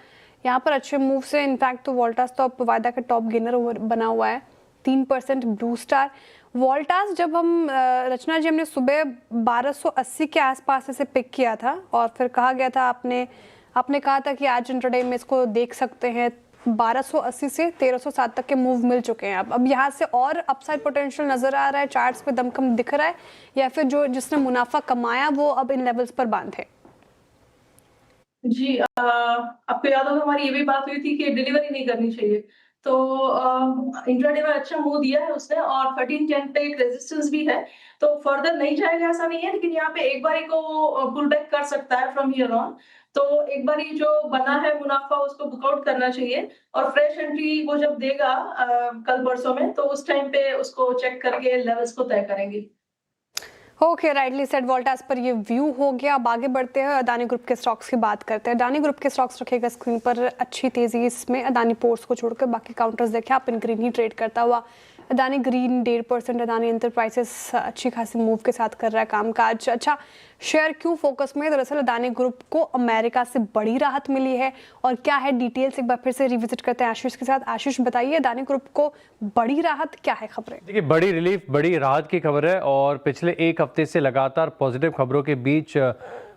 यहाँ पर अच्छे मूव से, इनफैक्ट तो वोल्टास तो अब वायदा का टॉप गेनर बना हुआ है, 3% ब्लू स्टार। वोल्टास जब हम रचना जी हमने सुबह 1280 के आसपास इसे पिक किया था और फिर कहा गया था, आपने कहा था कि आज इंट्राडे में इसको देख सकते हैं। 1280 से 1307 तक के मूव मिल चुके हैं। अब यहाँ से और अपसाइड पोटेंशियल नजर आ रहा है, चार्ट्स पे दमखम दिख रहा है, या फिर जो जिसने मुनाफा कमाया वो अब इन लेवल्स पर बांधे? जी, आपको याद होगा हमारी ये भी बात हुई थी कि डिलीवरी नहीं करनी चाहिए। तो इंट्राडे में अच्छा मूव दिया है उसने, और 1310 पे एक रेजिस्टेंस भी है। तो फर्दर नहीं जाएगा ऐसा नहीं है, लेकिन यहाँ पे एक बार को पुल बैक कर सकता है फ्रॉम हियर ऑन। तो एक बार जो बना है मुनाफा उसको बुकआउट करना चाहिए, और फ्रेश एंट्री वो जब देगा कल परसों में, तो उस टाइम पे उसको चेक करके लेवल्स को तय करेंगे। Okay, rightly said. वोल्टास पर ये व्यू हो गया। अब आगे बढ़ते हैं, अदानी ग्रुप के स्टॉक्स की बात करते हैं। अदानी ग्रुप के स्टॉक्स रखेगा स्क्रीन पर। अच्छी तेजी इसमें अदानी पोर्ट्स को छोड़कर बाकी काउंटर्स देखें आप, इन ग्रीन ही ट्रेड करता हुआ। अदानी ग्रीन 1.5%, अदानी एंटरप्राइजेस अच्छी खासी मूव के साथ कर रहा है कामकाज। अच्छा, शेयर क्यों फोकस में? दरअसल अदानी ग्रुप को अमेरिका से बड़ी राहत मिली है, और क्या है डिटेल्स एक बार फिर से रिविजिट करते हैं आशीष के साथ। आशीष बताइए, अदानी ग्रुप को बड़ी राहत क्या है खबरें? देखिए, बड़ी रिलीफ, बड़ी राहत की खबर है, और पिछले एक हफ्ते से लगातार पॉजिटिव खबरों के बीच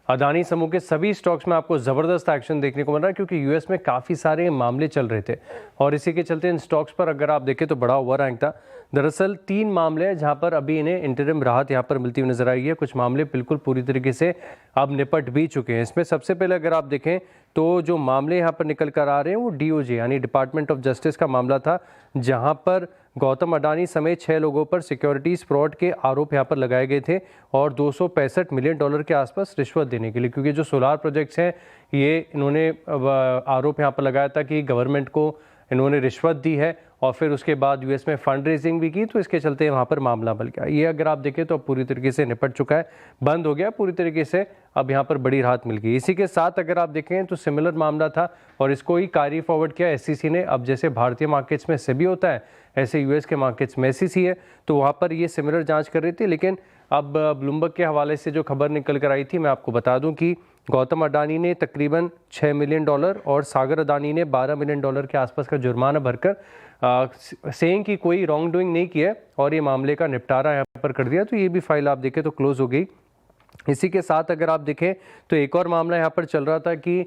अदानी समूह के सभी स्टॉक्स में आपको ज़बरदस्त एक्शन देखने को मिल रहा है, क्योंकि यूएस में काफ़ी सारे मामले चल रहे थे और इसी के चलते इन स्टॉक्स पर अगर आप देखें तो बड़ा ओवर रैंक था। दरअसल 3 मामले हैं जहां पर अभी इन्हें इंटरिम राहत यहां पर मिलती हुई नजर आई है। कुछ मामले बिल्कुल पूरी तरीके से अब निपट भी चुके हैं। इसमें सबसे पहले अगर आप देखें तो जो मामले यहां पर निकल कर आ रहे हैं वो डीओजे यानी डिपार्टमेंट ऑफ जस्टिस का मामला था, जहां पर गौतम अडानी समेत 6 लोगों पर सिक्योरिटीज फ्रॉड के आरोप यहाँ पर लगाए गए थे, और $265 मिलियन के आसपास रिश्वत देने के लिए, क्योंकि जो सोलार प्रोजेक्ट्स हैं ये इन्होंने आरोप यहाँ पर लगाया था कि गवर्नमेंट को इन्होंने रिश्वत दी है, और फिर उसके बाद यूएस में फंड रेजिंग भी की, तो इसके चलते वहाँ पर मामला बल गया। ये अगर आप देखें तो पूरी तरीके से निपट चुका है, बंद हो गया पूरी तरीके से, अब यहाँ पर बड़ी राहत मिल गई। इसी के साथ अगर आप देखें तो सिमिलर मामला था और इसको ही कैरी फॉरवर्ड किया एसईसी ने। अब जैसे भारतीय मार्केट्स में सेबी होता है, ऐसे यूएस के मार्केट्स में एसईसी है, तो वहाँ पर ये सिमिलर जाँच कर रही थी। लेकिन अब ब्लूमबर्ग के हवाले से जो खबर निकल कर आई थी, मैं आपको बता दूँ कि गौतम अडानी ने तकरीबन $6 मिलियन और सागर अडानी ने $12 मिलियन के आसपास का जुर्माना भरकर सेइंग कि कोई रॉन्ग डूइंग नहीं किया और ये मामले का निपटारा यहाँ पर कर दिया। तो ये भी फाइल आप देखें तो क्लोज हो गई। इसी के साथ अगर आप देखें तो एक और मामला यहाँ पर चल रहा था कि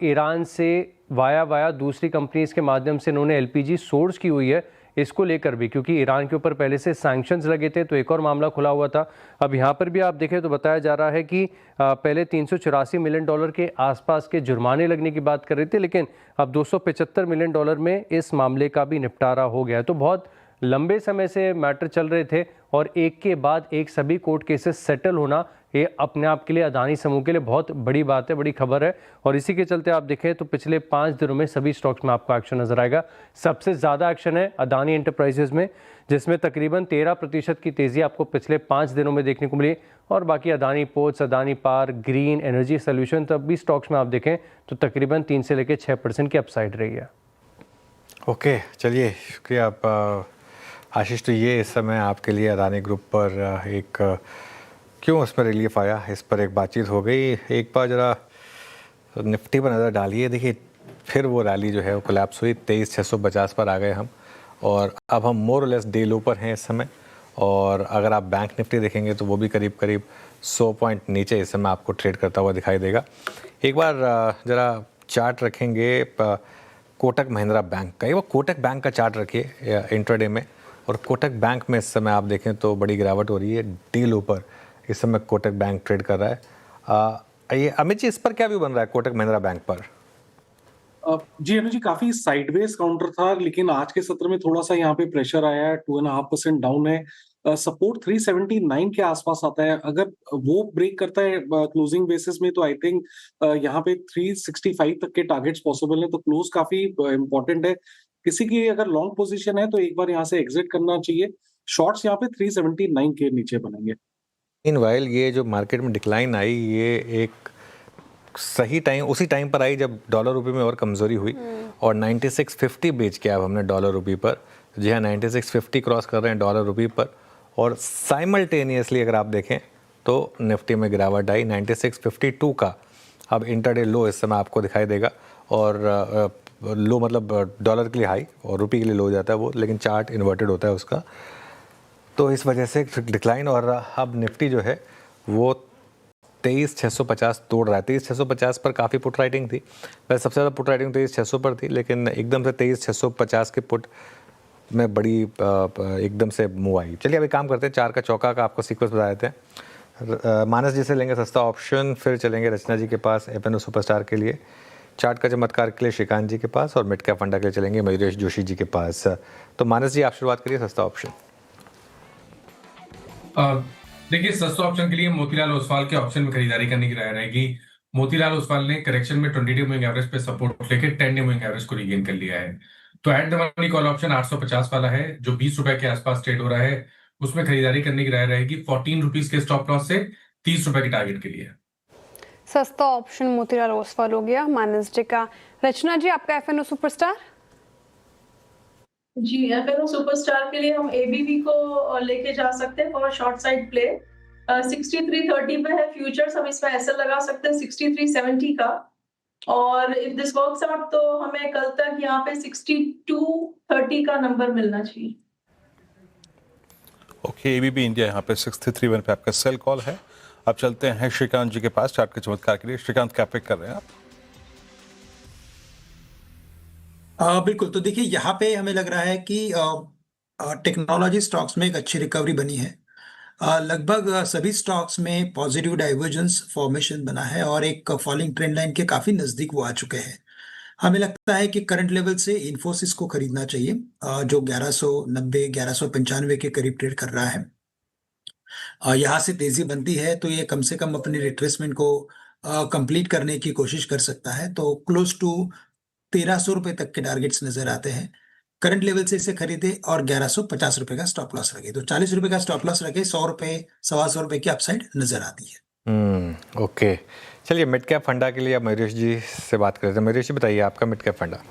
ईरान से वाया दूसरी कंपनीज के माध्यम से इन्होंने एलपीजी सोर्स की हुई है, इसको लेकर भी, क्योंकि ईरान के ऊपर पहले से सैंक्शंस लगे थे, तो एक और मामला खुला हुआ था। अब यहाँ पर भी आप देखें तो बताया जा रहा है कि पहले $384 मिलियन के आसपास के जुर्माने लगने की बात कर रहे थे, लेकिन अब $275 मिलियन में इस मामले का भी निपटारा हो गया। तो बहुत लंबे समय से मैटर चल रहे थे और एक के बाद एक सभी कोर्ट केसेस सेटल होना, ये अपने आप के लिए अदानी समूह के लिए बहुत बड़ी बात है, बड़ी खबर है। और इसी के चलते आप देखें तो पिछले 5 दिनों में सभी स्टॉक्स में आपको एक्शन नजर आएगा। सबसे ज़्यादा एक्शन है अदानी एंटरप्राइजेज में, जिसमें तकरीबन 13% की तेज़ी आपको पिछले 5 दिनों में देखने को मिली, और बाकी Adani ports, Adani power, green energy solution, तब भी स्टॉक्स में आप देखें तो तकरीबन 3 से लेकर 6% की अपसाइड रही है। ओके, चलिए, शुक्रिया आप आशीष। तो ये इस समय आपके लिए अदानी ग्रुप पर एक क्यों उसमें रिलीफ आया, इस पर एक बातचीत हो गई। एक बार ज़रा निफ्टी पर नज़र डालिए। देखिए, फिर वो रैली जो है वो कोलैप्स हुई, 23,650 पर आ गए हम, और अब हम मोर और लेस डे लो पर हैं इस समय। और अगर आप बैंक निफ्टी देखेंगे तो वो भी करीब 100 पॉइंट नीचे इस समय आपको ट्रेड करता हुआ दिखाई देगा। एक बार ज़रा चार्ट रखेंगे कोटक महिंद्रा बैंक का, वो कोटक बैंक का चार्ट रखिए इंट्राडे में, और कोटक बैंक में इस समय आप देखें तो बड़ी गिरावट हो रही है। डे लो पर इस समय कोटक बैंक ट्रेड कर रहा है। ये अमित जी, इस पर क्या व्यू बन रहा है कोटक महिंद्रा बैंक पर? जी अनुज जी, काफी साइडवेज काउंटर था, लेकिन आज के सत्र में थोड़ा सा यहाँ पे प्रेशर आया है, 2.5% डाउन है। सपोर्ट 379 के आसपास आता है, अगर वो ब्रेक करता है क्लोजिंग बेसिस में तो आई थिंक यहाँ पे 365 तक के टारगेट्स पॉसिबल है, तो क्लोज काफी इंपॉर्टेंट है। किसी की अगर लॉन्ग पोजीशन है तो एक बार यहाँ से एग्जिट करना चाहिए। शॉर्ट्स यहाँ पे 379 के नीचे बनेंगे। इन वाइल ये जो मार्केट में डिक्लाइन आई, ये एक सही टाइम, उसी टाइम पर आई जब डॉलर रुपये में और कमज़ोरी हुई और 9650 बेच के अब हमने डॉलर रुपये पर, जी हाँ 9650 क्रॉस कर रहे हैं डॉलर रुपये पर, और साइमल्टेनियसली अगर आप देखें तो निफ्टी में गिरावट आई 9652 का। अब इंटरडे लो इस समय आपको दिखाई देगा, और लो मतलब डॉलर के लिए हाई और रुपये के लिए लो हो जाता है वो, लेकिन चार्ट इन्वर्टेड होता है उसका, तो इस वजह से डिक्लाइन। और अब निफ्टी जो है वो 23650 तोड़ रहा है। 23650 पर काफ़ी पुट राइटिंग थी, वैसे सबसे ज़्यादा पुट राइटिंग 23600 पर थी, लेकिन एकदम से 23650 के पुट में बड़ी एकदम से मूव आई। चलिए अभी काम करते हैं, 4 का चौका का आपको सीक्वेंस बता देते हैं। मानस जी से लेंगे सस्ता ऑप्शन, फिर चलेंगे रचना जी के पास एफएनओ सुपरस्टार के लिए, चार्ट का चमत्कार के लिए श्रीकांत जी के पास, और मिड कैप फंडा के लिए चलेंगे मयूरेश जोशी जी के पास। तो मानस जी आप शुरुआत करिए सस्ता ऑप्शन। देखिए, सस्ता ऑप्शन के लिए मोतीलाल ओसवाल के ऑप्शन में खरीदारी करने की राय रहेगी। मोतीलाल ओसवाल ने करेक्शन में 20 मूविंग एवरेज पे सपोर्ट लेके 10 मूविंग एवरेज को रीगेन कर लिया है। तो at the money call option 850 वाला है जो 20 रुपए के आसपास ट्रेड हो रहा है, उसमें खरीदारी करने की राय रहेगी 14 रुपीज के स्टॉप लॉस से 30 रुपए के टारगेट के लिए। सस्ता ऑप्शन मोतीलाल ओसवाल हो गया मानस जी का। रचना जी आपका एफएनओ सुपरस्टार? जी, एफएनओ सुपरस्टार के लिए हम एबीबी को लेके जा सकते हैं फॉर शॉर्ट साइड प्ले। 6330 पे है फ्यूचर्स, हम इस पे एसएल लगा सकते हैं 6370 का, और इफ दिस वर्क्स आउट तो हमें कल तक यहाँ पे 6230 का नंबर मिलना चाहिए। ओके, एबीबी इंडिया यहाँ पे 6331 पे आपका सेल कॉल है। अब चलते हैं श्रीकांत जी के पास चार्ट के चमत्कार के लिए। श्रीकांत, क्या पिक कर रहे हैं आप? बिल्कुल, तो देखिए यहाँ पे हमें लग रहा है कि टेक्नोलॉजी स्टॉक्स में एक अच्छी रिकवरी बनी है। लगभग सभी स्टॉक्स में पॉजिटिव डाइवर्जेंस फॉर्मेशन बना है और एक फॉलिंग ट्रेंड लाइन के काफी नजदीक वो आ चुके हैं। हमें लगता है कि करंट लेवल से इन्फोसिस को खरीदना चाहिए, जो 1190 1195 के करीब ट्रेड कर रहा है। यहाँ से तेजी बनती है तो ये कम से कम अपनी रिट्रेसमेंट को कंप्लीट करने की कोशिश कर सकता है, तो क्लोज टू 1300 रुपए तक के टारगेट्स नजर आते हैं। करंट लेवल से इसे खरीदे और 1150 रुपए का स्टॉप लॉस रखे, तो 40 रुपए का स्टॉप लॉस रखे, 100 रुपए 125 रुपए की अपसाइड नजर आती है। ओके, चलिए मिड कैप फंडा के लिए अब मयूरेश जी से बात करते हैं। मयूरेश जी बताइए आपका मिड कैप फंडा।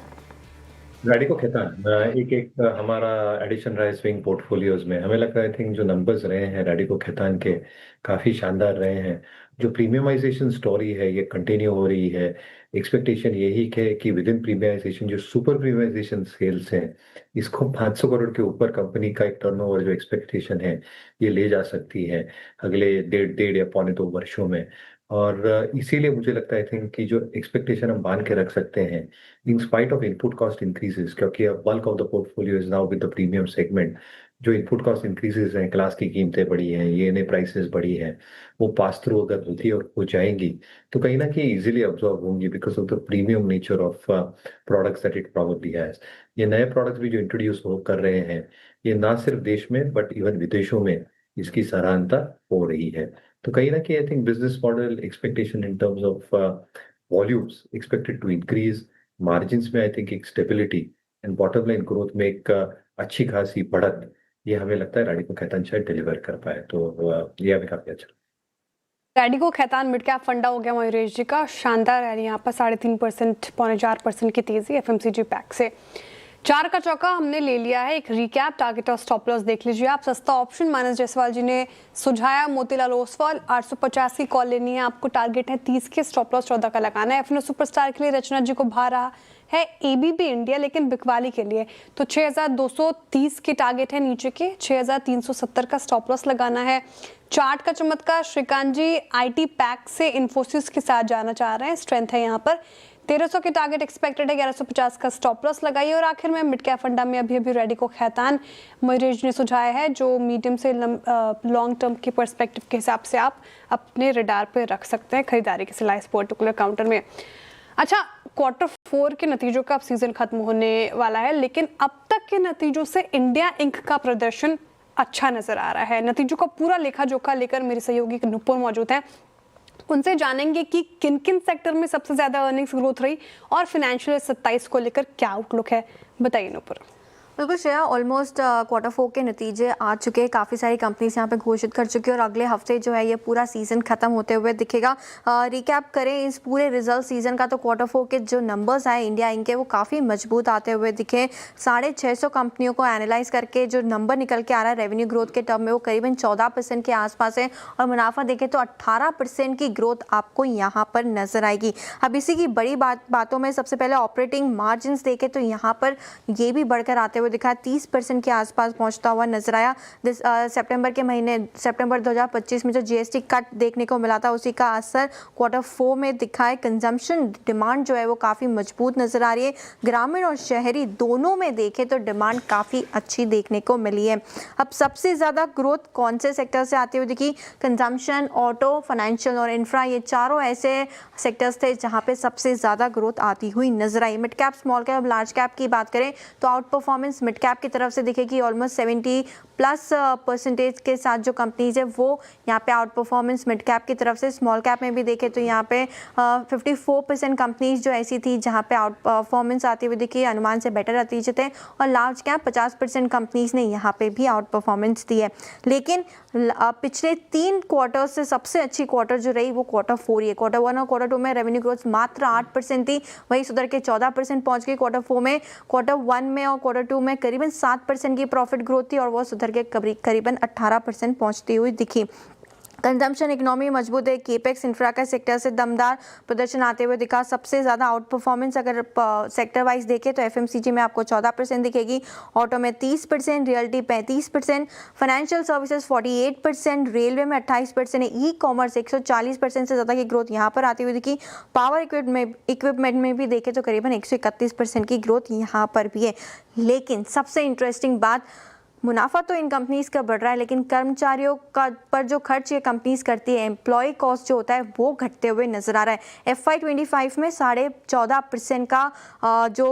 रैडिको खैतान एक हमारा एडिशन रहा है स्विंग पोर्टफोलियोज में। हमें लगता है आई थिंक जो नंबर्स रहे हैं रैडिको खैतान के काफी शानदार रहे हैं। जो प्रीमियमाइजेशन स्टोरी है ये कंटिन्यू हो रही है। एक्सपेक्टेशन यही है कि विद इन प्रीमियमाइजेशन जो सुपर प्रीमियमाइजेशन सेल्स हैं इसको 500 करोड़ के ऊपर कंपनी का एक टर्नओवर जो एक्सपेक्टेशन है ये ले जा सकती है अगले डेढ़ या पौने 2 वर्षों में। और इसीलिए मुझे लगता है आई थिंक कि जो एक्सपेक्टेशन हम बांध के रख सकते हैं in spite of input cost increases, क्योंकि अब bulk of the portfolio is now with the premium segment. जो इनपुट कॉस्ट इंक्रीजेस हैं, क्लास की कीमतें बढ़ी हैं, ईएनए प्राइसेस बढ़ी हैं, वो पास थ्रू अगर होती और हो जाएंगी तो कहीं ना कहीं इजीली अब्जॉर्ब होंगी because of the premium nature of products that it probably has. ये नए प्रोडक्ट्स भी जो इंट्रोड्यूस कर रहे हैं ये ना सिर्फ देश में बट इवन विदेशों में इसकी सराहना हो रही है। तो कहीं ना कहीं I think business model expectation in terms of volumes expected to increase, margins में आई थिंक एक stability and bottom line growth में एक अच्छी खासी बढ़त, ये हमें लगता है रैडिको खैतान शायद डिलीवर कर पाए, तो ये हमें काफी अच्छा। रैडिको खैतान मिड कैप फंडा हो गया मयूरेश जी का। शानदार रैली यहाँ पर 3.5% 4.5% की तेजी एफएमसीजी पैक से। 4 का चौका हमने ले लिया है। एक रिकैप, टारगेट और स्टॉप लॉस देख लीजिए आप। सस्ता ऑप्शन मानस जायसवाल जी ने सुझाया, मोतीलाल ओसवाल 850 की कॉल लेनी है आपको, टारगेट है 30 के, स्टॉप लॉस 14 का लगाना है। एफएनओ सुपरस्टार के लिए रचना जी को भा रहा है एबीबी इंडिया, लेकिन बिकवाली के लिए तो 6230 के टारगेट है नीचे के, 6370 का स्टॉप लॉस लगाना है। चार्ट का चमत्कार श्रीकांत जी आईटी पैक से इन्फोसिस के साथ जाना चाह रहे हैं, स्ट्रेंथ है यहाँ पर 1300 की टारगेट एक्सपेक्टेड है, 1150 का स्टॉप लॉस लगाइए। और आखिर में मिड कैप फंडा में अभी रेडी को खैतान मरीज ने सुझाया है, जो मीडियम से लॉन्ग टर्म की पर्सपेक्टिव के हिसाब से आप अपने रडार पे रख सकते हैं खरीदारी के सिलसिले इस पर्टिकुलर काउंटर में। अच्छा, Q4 के नतीजों का अब सीजन खत्म होने वाला है, लेकिन अब तक के नतीजों से इंडिया इंक का प्रदर्शन अच्छा नजर आ रहा है। नतीजों का पूरा लेखा जोखा लेकर मेरे सहयोगी नुपुर मौजूद हैं, उनसे जानेंगे कि किन किन सेक्टर में सबसे ज्यादा अर्निंग्स ग्रोथ रही और फाइनेंशियल 27 को लेकर क्या आउटलुक है, बताइए नुपुर। बिल्कुल श्रेया, ऑलमोस्ट Q4 के नतीजे आ चुके हैं, काफ़ी सारी कंपनीज यहाँ पे घोषित कर चुकी है और अगले हफ्ते जो है ये पूरा सीज़न ख़त्म होते हुए दिखेगा। रिकैप करें इस पूरे रिजल्ट सीज़न का, तो Q4 के जो नंबर्स आए इंडिया इंक के, वो काफ़ी मजबूत आते हुए दिखे। 650 कंपनियों को एनालाइज करके जो नंबर निकल के आ रहा है रेवेन्यू ग्रोथ के टर्म में, वो करीबन 14% के आसपास है और मुनाफा देखें तो 18% की ग्रोथ आपको यहाँ पर नजर आएगी। अब इसी की बड़ी बातों में सबसे पहले ऑपरेटिंग मार्जिन देखें तो यहाँ पर ये भी बढ़कर आते हुए दिखा, 30% के आसपास पहुंचता हुआ नजर आया। सितंबर 2025 में जो जीएसटी कट देखने को मिला था, उसी का असर Q4 में दिखा है। कंजम्पशन डिमांड जो है वो काफ़ी मजबूत नजर आ रही है। ग्रामीण और शहरी दोनों में देखें तो डिमांड काफ़ी अच्छी देखने को मिली है। अब सबसे ज़्यादा ग्रोथ कौन से सेक्टर से आती हुई दिखी? कंजम्पशन, ऑटो, फाइनेंशियल और इंफ्रा, ये चारों ऐसे सेक्टर्स थे जहाँ पे सबसे ज़्यादा ग्रोथ आती हुई नजर आई। Mid cap, small cap, large cap की बात करें तो आउट परफॉर्मेंस मिड कैप की तरफ से दिखेगी। ऑलमोस्ट 70+ % के साथ जो कंपनीज है वो यहाँ पे आउट परफॉर्मेंस मिड कैप की तरफ से। स्मॉल कैप में भी देखें तो यहाँ पे 54% कंपनीज जो ऐसी थी जहाँ पे आउट परफॉर्मेंस आती हुई दिखी, अनुमान से बेटर नतीजे थे। और लार्ज कैप 50% कंपनीज ने यहाँ पे भी आउट परफॉर्मेंस दी है। लेकिन पिछले 3 क्वार्टर से सबसे अच्छी क्वार्टर जो रही वो Q4 ही है। Q1 और Q2 में रेवेन्यू ग्रोथ मात्र 8% थी, वही सुधर के 14% पहुंच गई Q4 में। Q1 में और Q2 में करीबन 7% की प्रॉफिट ग्रोथ थी और वो सुधर के करीबन 18% पहुंचती हुई दिखी। कंजम्पशन इकोनॉमी मजबूत है। केपेक्स इंफ्रा का सेक्टर से दमदार प्रदर्शन आते हुए दिखा। सबसे ज़्यादा आउट परफॉर्मेंस अगर सेक्टर वाइज देखें तो एफएमसीजी में आपको 14% दिखेगी, ऑटो में 30%, रियल्टी 35%, फाइनेंशियल सर्विसेज 48%, रेलवे में 28% है, ई कॉमर्स 140% से ज़्यादा की ग्रोथ यहाँ पर आती हुई दिखी। पावर इक्विपमेंट में भी देखें तो करीबन 131% की ग्रोथ यहाँ पर भी है। लेकिन सबसे इंटरेस्टिंग बात, मुनाफा तो इन कंपनीज का बढ़ रहा है, लेकिन कर्मचारियों का पर जो खर्च ये कंपनीज करती है, एम्प्लॉय कॉस्ट जो होता है वो घटते हुए नजर आ रहा है। FY25 में 14.5% का जो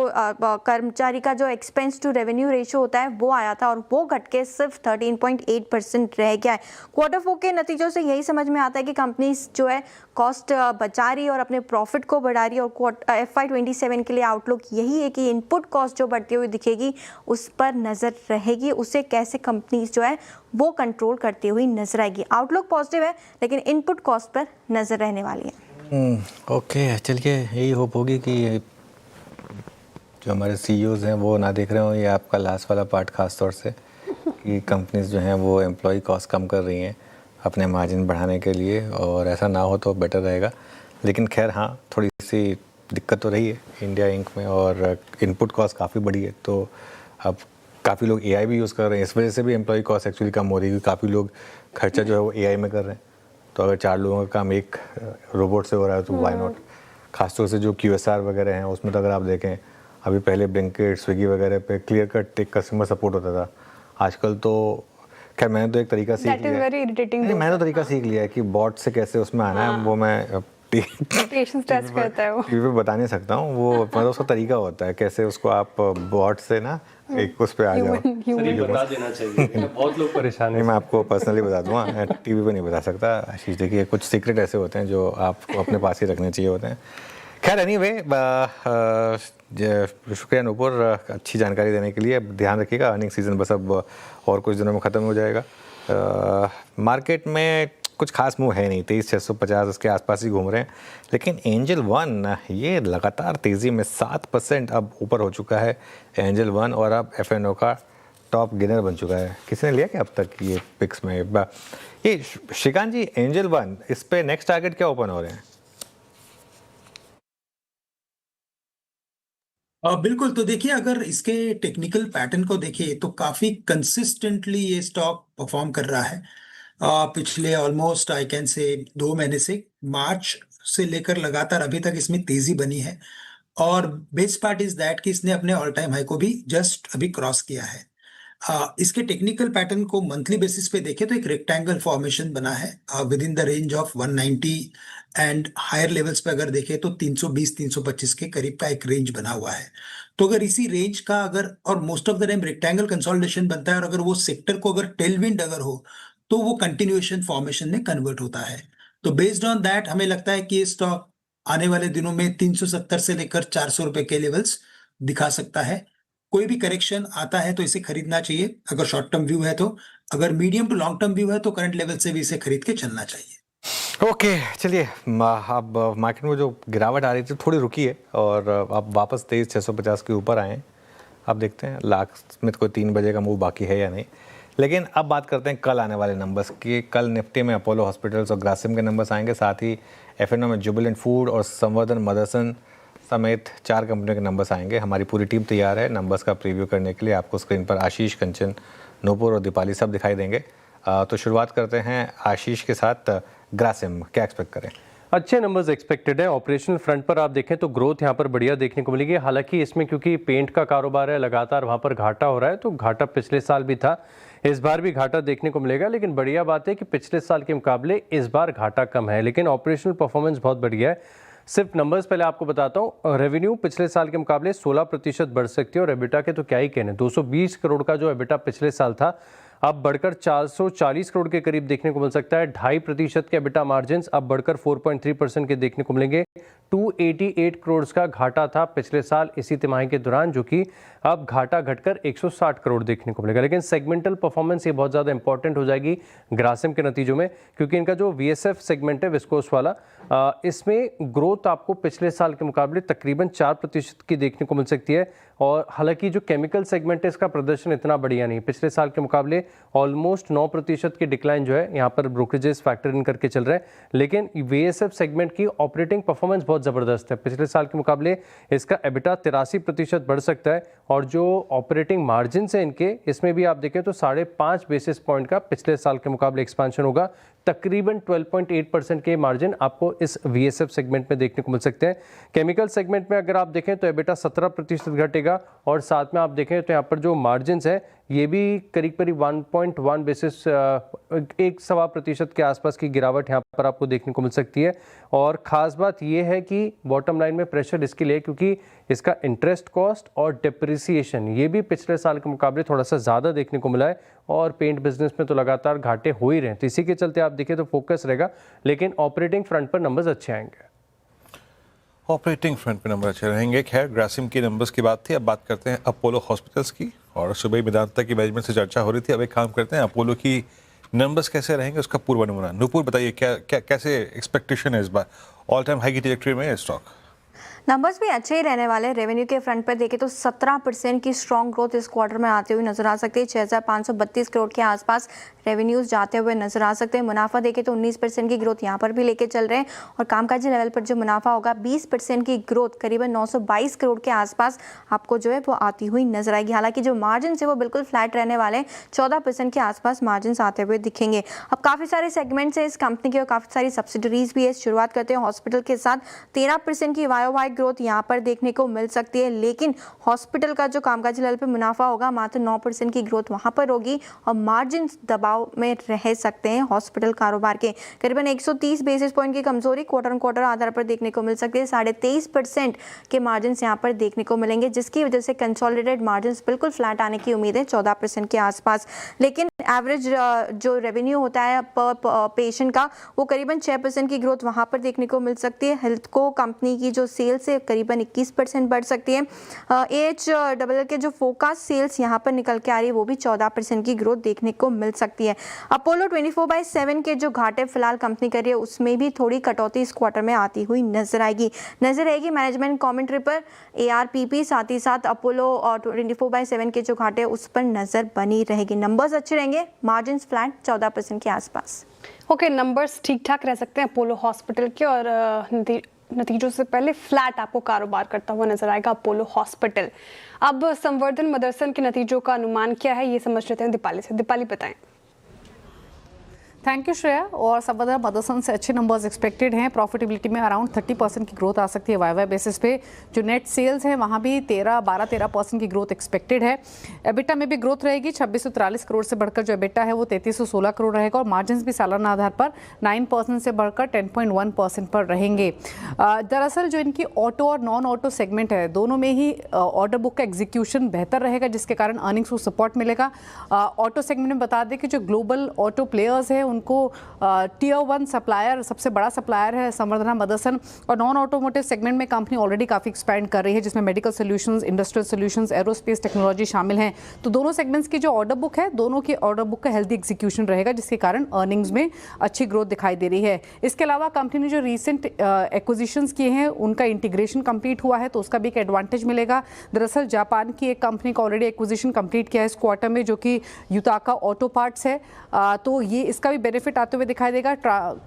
कर्मचारी का जो एक्सपेंस टू रेवेन्यू रेशो होता है वो आया था और वो घट के सिर्फ 13.8% रह गया है। Q4 के नतीजों से यही समझ में आता है कि कंपनीज जो है कॉस्ट बचा रही है और अपने प्रॉफिट को बढ़ा रही है। और FY27 के लिए आउटलुक यही है कि इनपुट कॉस्ट जो बढ़ती हुई दिखेगी उस पर नज़र रहेगी, उसे कैसे कंपनीज जो है वो कंट्रोल करती हुई नजर आएगी। आउटलुक पॉजिटिव है, लेकिन इनपुट कॉस्ट पर नज़र रहने वाली है। ओके, चलिए यही होप होगी कि जो हमारे CEOs हैं वो ना देख रहे हो ये आपका लास्ट वाला पार्ट, खास तौर से कि कंपनीज जो हैं वो एम्प्लॉय कॉस्ट कम कर रही हैं अपने मार्जिन बढ़ाने के लिए, और ऐसा ना हो तो बेटर रहेगा। लेकिन खैर हाँ, थोड़ी सी दिक्कत तो रही है इंडिया इंक में और इनपुट कॉस्ट काफ़ी बढ़ी है। तो अब काफ़ी लोग AI भी यूज़ कर रहे हैं, इस वजह से भी एम्प्लॉय कॉस्ट एक्चुअली कम हो रही है, क्योंकि काफ़ी लोग खर्चा जो है वो AI में कर रहे हैं। तो अगर 4 लोगों का काम एक रोबोट से हो रहा है तो वाई नॉट। खासतौर से जो QSR वगैरह हैं उसमें तो अगर आप देखें, अभी पहले ब्लिंकिट, स्विगी वगैरह पे क्लियर कट एक कस्टमर सपोर्ट होता था। आजकल तो खैर मैंने तो एक तरीका सीख लिया है, मैंने तो तरीका सीख लिया है कि बॉट से कैसे उसमें आना है, वो मैं पेशेंस टेस्ट करता है वो टीवी पे बता नहीं सकता हूँ, वो मतलब उसका तरीका होता है कैसे उसको आप बॉट से ना एक उस पे आ जाओ। बता देना चाहिए, बहुत लोग परेशान हैं। मैं आपको पर्सनली बता दूंगा, टीवी पे नहीं बता सकता। आशीष देखिए, कुछ सीक्रेट ऐसे होते हैं जो आपको अपने पास ही रखने चाहिए होते हैं। खैर एनीवे, शुक्रिया नूपुर अच्छी जानकारी देने के लिए। ध्यान रखिएगा, अर्निंग सीजन बस अब और कुछ दिनों में ख़त्म हो जाएगा। मार्केट में कुछ खास मूव है नहीं, 23,650 उसके आसपास ही घूम रहे हैं। लेकिन एंजल वन ये लगातार तेज़ी में 7% अब ऊपर हो चुका है एंजल वन, और अब FNO का टॉप गेनर बन चुका है। किसी ने लिया क्या अब तक ये पिक्स में? ये श्रीकांत जी, एंजल वन इस पे नेक्स्ट टारगेट क्या ओपन हो रहे हैं? बिल्कुल, तो देखिए अगर इसके टेक्निकल पैटर्न को देखिए तो काफी कंसिस्टेंटली ये स्टॉक परफॉर्म कर रहा है। पिछले ऑलमोस्ट आई कैन से 2 महीने से, मार्च से लेकर लगातार अभी तक इसमें तेजी बनी है। और बेस्ट पार्ट इज दैट कि इसने अपने ऑल टाइम हाई को भी जस्ट अभी क्रॉस किया है। इसके टेक्निकल पैटर्न को मंथली बेसिस पे देखें तो एक रेक्टेंगल फॉर्मेशन बना है within the range of 190 and higher levels पे अगर देखें तो 320-325 के करीब का एक रेंज बना हुआ है। तो अगर इसी रेंज का अगर और most of the time rectangle consolidation बनता है और अगर वो सेक्टर को अगर टेलविंड अगर हो तो वो कंटिन्यूएशन फॉर्मेशन में कन्वर्ट होता है। तो बेस्ड ऑन दैट हमें लगता है कि ये स्टॉक आने वाले दिनों में 370 से लेकर 400 रुपए के लेवल्स दिखा सकता है। कोई भी करेक्शन आता है तो इसे खरीदना चाहिए अगर शॉर्ट टर्म व्यू है तो, अगर medium to long term view है तो करंट लेवल से भी इसे खरीद के चलना चाहिए। ओके चलिए, अब मार्केट में जो गिरावट आ रही थी थोड़ी रुकी है और अब वापस 23,650 के ऊपर आए हैं। अब देखते हैं लास्ट में कोई 3 बजे का मूव बाकी है या नहीं। लेकिन अब बात करते हैं कल आने वाले नंबर्स की। कल निफ्टी में अपोलो हॉस्पिटल्स और ग्रासिम के नंबर्स आएंगे, साथ ही एफएनओ में जुबिलेंट फूड और संवर्धन मदरसन समेत 4 कंपनियों के नंबर्स आएंगे। हमारी पूरी टीम तैयार है नंबर्स का प्रीव्यू करने के लिए। आपको स्क्रीन पर आशीष, कंचन, नूपुर और दीपाली सब दिखाई देंगे। तो शुरुआत करते हैं आशीष के साथ। ग्रासिम क्या एक्सपेक्ट करें? अच्छे नंबर्स एक्सपेक्टेड है। ऑपरेशनल फ्रंट पर आप देखें तो ग्रोथ यहाँ पर बढ़िया देखने को मिलेगी। हालांकि इसमें क्योंकि पेंट का कारोबार है, लगातार वहाँ पर घाटा हो रहा है, तो घाटा पिछले साल भी था, इस बार भी घाटा देखने को मिलेगा। लेकिन बढ़िया बात है कि पिछले साल के मुकाबले इस बार घाटा कम है, लेकिन ऑपरेशनल परफॉर्मेंस बहुत बढ़िया है। सिर्फ नंबर्स पहले आपको बताता हूँ। रेवेन्यू पिछले साल के मुकाबले 16% बढ़ सकती है और एबिटा के तो क्या ही कहने, 220 करोड़ का जो एबिटा पिछले साल था अब बढ़कर 440 करोड़ के करीब देखने को मिल सकता है। 2.5% के एबिटा मार्जिन अब बढ़कर 4.3% के देखने को मिलेंगे। 288 करोड़ का घाटा था पिछले साल इसी तिमाही के दौरान, जो कि अब घाटा घटकर 160 करोड़ देखने को मिलेगा। लेकिन सेगमेंटल परफॉर्मेंस ये बहुत ज़्यादा इंपॉर्टेंट हो जाएगी ग्रासिम के नतीजों में, क्योंकि इनका जो VSF सेगमेंट है, विस्कोस वाला, इसमें ग्रोथ आपको पिछले साल के मुकाबले तकरीबन 4% की देखने को मिल सकती है। और हालांकि जो केमिकल सेगमेंट है इसका प्रदर्शन इतना बढ़िया नहीं, पिछले साल के मुकाबले ऑलमोस्ट 9% की डिक्लाइन जो है यहाँ पर ब्रोकरेजेस फैक्टर इन करके चल रहा है। लेकिन VSF सेगमेंट की ऑपरेटिंग परफॉर्मेंस बहुत ज़बरदस्त है, पिछले साल के मुकाबले इसका एबिटा 83% बढ़ सकता है। और जो ऑपरेटिंग मार्जिन है इनके, इसमें भी आप देखें तो 5.5 बेसिस पॉइंट का पिछले साल के मुकाबले एक्सपांशन होगा। तकरीबन 12.8% के मार्जिन आपको इस VSF सेगमेंट में देखने को मिल सकते हैं। केमिकल सेगमेंट में अगर आप देखें तो एबिटा 17% घटेगा और साथ में आप देखें तो यहाँ पर जो मार्जिन है ये भी करीब 1.1 बेसिस 1.25% के आसपास की गिरावट यहाँ पर आपको देखने को मिल सकती है। और ख़ास बात ये है कि बॉटम लाइन में प्रेशर इसके लिए क्योंकि इसका इंटरेस्ट कॉस्ट और डिप्रिसिएशन ये भी पिछले साल के मुकाबले थोड़ा सा ज़्यादा देखने को मिला है। और पेंट बिजनेस में तो लगातार घाटे हो ही रहे हैं, तो इसी के चलते आप देखें तो फोकस रहेगा। लेकिन ऑपरेटिंग फ्रंट पर नंबर्स अच्छे आएंगे। ऑपरेटिंग फ्रंट पे नंबर अच्छे रहेंगे। खैर, ग्रासिम की नंबर्स की बात थी, अब बात करते हैं अपोलो हॉस्पिटल्स की। और सुबह मेदांता की मैनेजमेंट से चर्चा हो रही थी, अब एक काम करते हैं अपोलो की नंबर्स कैसे रहेंगे उसका पूर्वानुमान। नूपुर बताइए क्या कैसे एक्सपेक्टेशन है इस बार? ऑल टाइम हाई की ट्रैजेक्टरी में है स्टॉक। नंबर्स भी अच्छे ही रहने वाले हैं। रेवेन्यू के फ्रंट पर देखें तो 17% की स्ट्रॉन्ग ग्रोथ इस क्वार्टर में आते हुए नजर आ सकती है। 6,532 करोड़ के आसपास रेवेन्यूज जाते हुए नजर आ सकते हैं। मुनाफा देखें तो 19% की ग्रोथ यहाँ पर भी लेके चल रहे हैं और कामकाजी लेवल पर जो मुनाफा होगा 20% की ग्रोथ करीबन 922 करोड़ के आसपास आपको जो है वो आती हुई नजर आएगी। हालांकि जो मार्जिन है वो बिल्कुल फ्लैट रहने वाले, 14% के आसपास मार्जिन आते हुए दिखेंगे। अब काफ़ी सारे सेगमेंट्स हैं इस कंपनी के और काफ़ी सारी सब्सिडरीज भी है। शुरुआत करते हैं हॉस्पिटल के साथ। 13% की YOY ग्रोथ यहाँ पर देखने को मिल सकती है, लेकिन हॉस्पिटल का जो कामकाजी लेवल पे मुनाफा होगा मात्र 9% की ग्रोथ वहाँ पर होगी और मार्जिन दबाव में रह सकते हैं हॉस्पिटल कारोबार के। करीबन 130 बेसिस पॉइंट की कमजोरी क्वार्टर ऑन क्वार्टर आधार पर देखने को मिल सकती है। 23.5% के मार्जिन यहाँ पर देखने को मिलेंगे, जिसकी वजह से कंसोलिडेटेड मार्जिन बिल्कुल फ्लैट आने की उम्मीद है 14% के आसपास। लेकिन एवरेज जो रेवेन्यू होता है पर पेशेंट का वो करीबन 6% की ग्रोथ वहाँ पर देखने को मिल सकती है। हेल्थ को कंपनी की जो सेल्स है करीबन 21% बढ़ सकती है। AHLL के जो फोकास्ट सेल्स यहाँ पर निकल के आ रही है वो भी 14% की ग्रोथ देखने को मिल सकती है। अपोलो 24/7 के जो घाटे फिलहाल कंपनी कर रही है उसमें भी थोड़ी कटौती इस क्वार्टर में आती हुई नजर आएगी मैनेजमेंट कमेंट्री पर। ARPP साथ ही साथ अपोलो 24/7 के जो घाटे उस पर नजर बनी रहेगी। नंबर्स अच्छे रहेंगे, मार्जिन फ्लैट 14% के आसपास। ओके, नंबर्स ठीक ठाक रह सकते हैं अपोलो हॉस्पिटल के और नतीजों से पहले फ्लैट आपको कारोबार करता हुआ नजर आएगा अपोलो हॉस्पिटल। अब संवर्धन मदरसन के नतीजों का अनुमान क्या है ये समझ लेते हैं दीपाली से। दीपाली बताएं। Thank you Shreya. और सबरदस्त मदरसन से अच्छे नंबर्स एक्सपेक्टेड हैं। प्रॉफिटेबिलिटी में अराउंड 30% की ग्रोथ आ सकती है वाई बेसिस पे। जो नेट सेल्स है वहाँ भी 12-13% की ग्रोथ एक्सपेक्टेड है। एबिटा में भी ग्रोथ रहेगी, 2643 करोड़ से बढ़कर जो एबिटा है वो 3316 करोड़ रहेगा। और मार्जिन भी सालाना आधार पर 9% से बढ़कर 10.1% पर रहेंगे। दरअसल जो इनकी ऑटो और नॉन ऑटो सेगमेंट है दोनों में ही ऑर्डर बुक का एग्जीक्यूशन बेहतर रहेगा, जिसके कारण अर्निंग्स को सपोर्ट मिलेगा। ऑटो सेगमेंट में बता दें कि जो ग्लोबल ऑटो प्लेयर्स हैं उनको टियर 1 सप्लायर, सबसे बड़ा सप्लायर है संवर्धना मदरसन। और नॉन ऑटोमोटिव सेगमेंट में कंपनी ऑलरेडी काफ़ी एक्सपैंड कर रही है, जिसमें medical solutions, industrial solutions, aerospace technology शामिल हैं। तो दोनों सेगमेंट्स की जो ऑर्डर बुक है, दोनों की ऑर्डर बुक का हेल्दी एग्जीक्यूशन रहेगा, जिसके कारण अर्निंग्स में अच्छी ग्रोथ दिखाई दे रही है। इसके अलावा कंपनी ने जो रिसेंट एक्विजिशंस किए हैं उनका इंटीग्रेशन कंप्लीट हुआ है, तो उसका भी एक एडवांटेज मिलेगा। दरअसल जापान की एक कंपनी का ऑलरेडी एक्विजिशन कंप्लीट किया है इस क्वार्टर में, जो कि युताका ऑटो पार्ट्स है। तो ये इसका भी बेनिफिट आते हुए दिखाई देगा।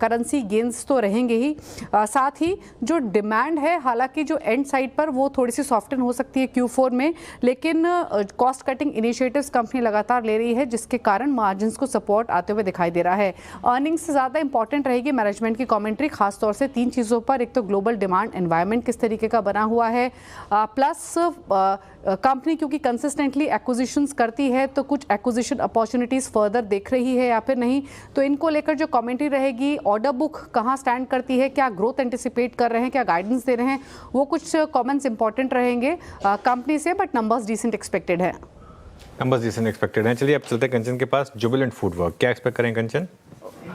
करेंसी गेंस तो रहेंगे ही, साथ ही जो डिमांड है, हालांकि जो एंड साइड पर वो थोड़ी सी सॉफ्टन हो सकती है Q4 में, लेकिन कॉस्ट कटिंग इनिशिएटिव्स कंपनी लगातार ले रही है, जिसके कारण मार्जिन्स को सपोर्ट आते हुए दिखाई दे रहा है। अर्निंग्स से ज़्यादा इंपॉर्टेंट रहेगी मैनेजमेंट की कमेंट्री, खासतौर से 3 चीज़ों पर। एक तो ग्लोबल डिमांड एनवायरनमेंट किस तरीके का बना हुआ है, प्लस कंपनी क्योंकि कंसिस्टेंटली एक्विजिशंस करती है तो कुछ एक्विजिशन अपॉर्चुनिटीज़ फर्दर देख रही है या फिर नहीं, तो इनको लेकर जो कमेंट्री रहेगी, ऑर्डर बुक कहाँ स्टैंड करती है, क्या ग्रोथ एंटिसिपेट कर रहे हैं, क्या गाइडेंस दे रहे हैं, वो कुछ कमेंट्स इंपॉर्टेंट रहेंगे कंपनी से। बट नंबर्स डिसेंट एक्सपेक्टेड है। नंबर्स डिसेंट एक्सपेक्टेड हैं। चलिए अब चलते हैं कंचन के पास। जुबिलेंट फूडवर्क, क्या एक्सपेक्ट करें कंचन?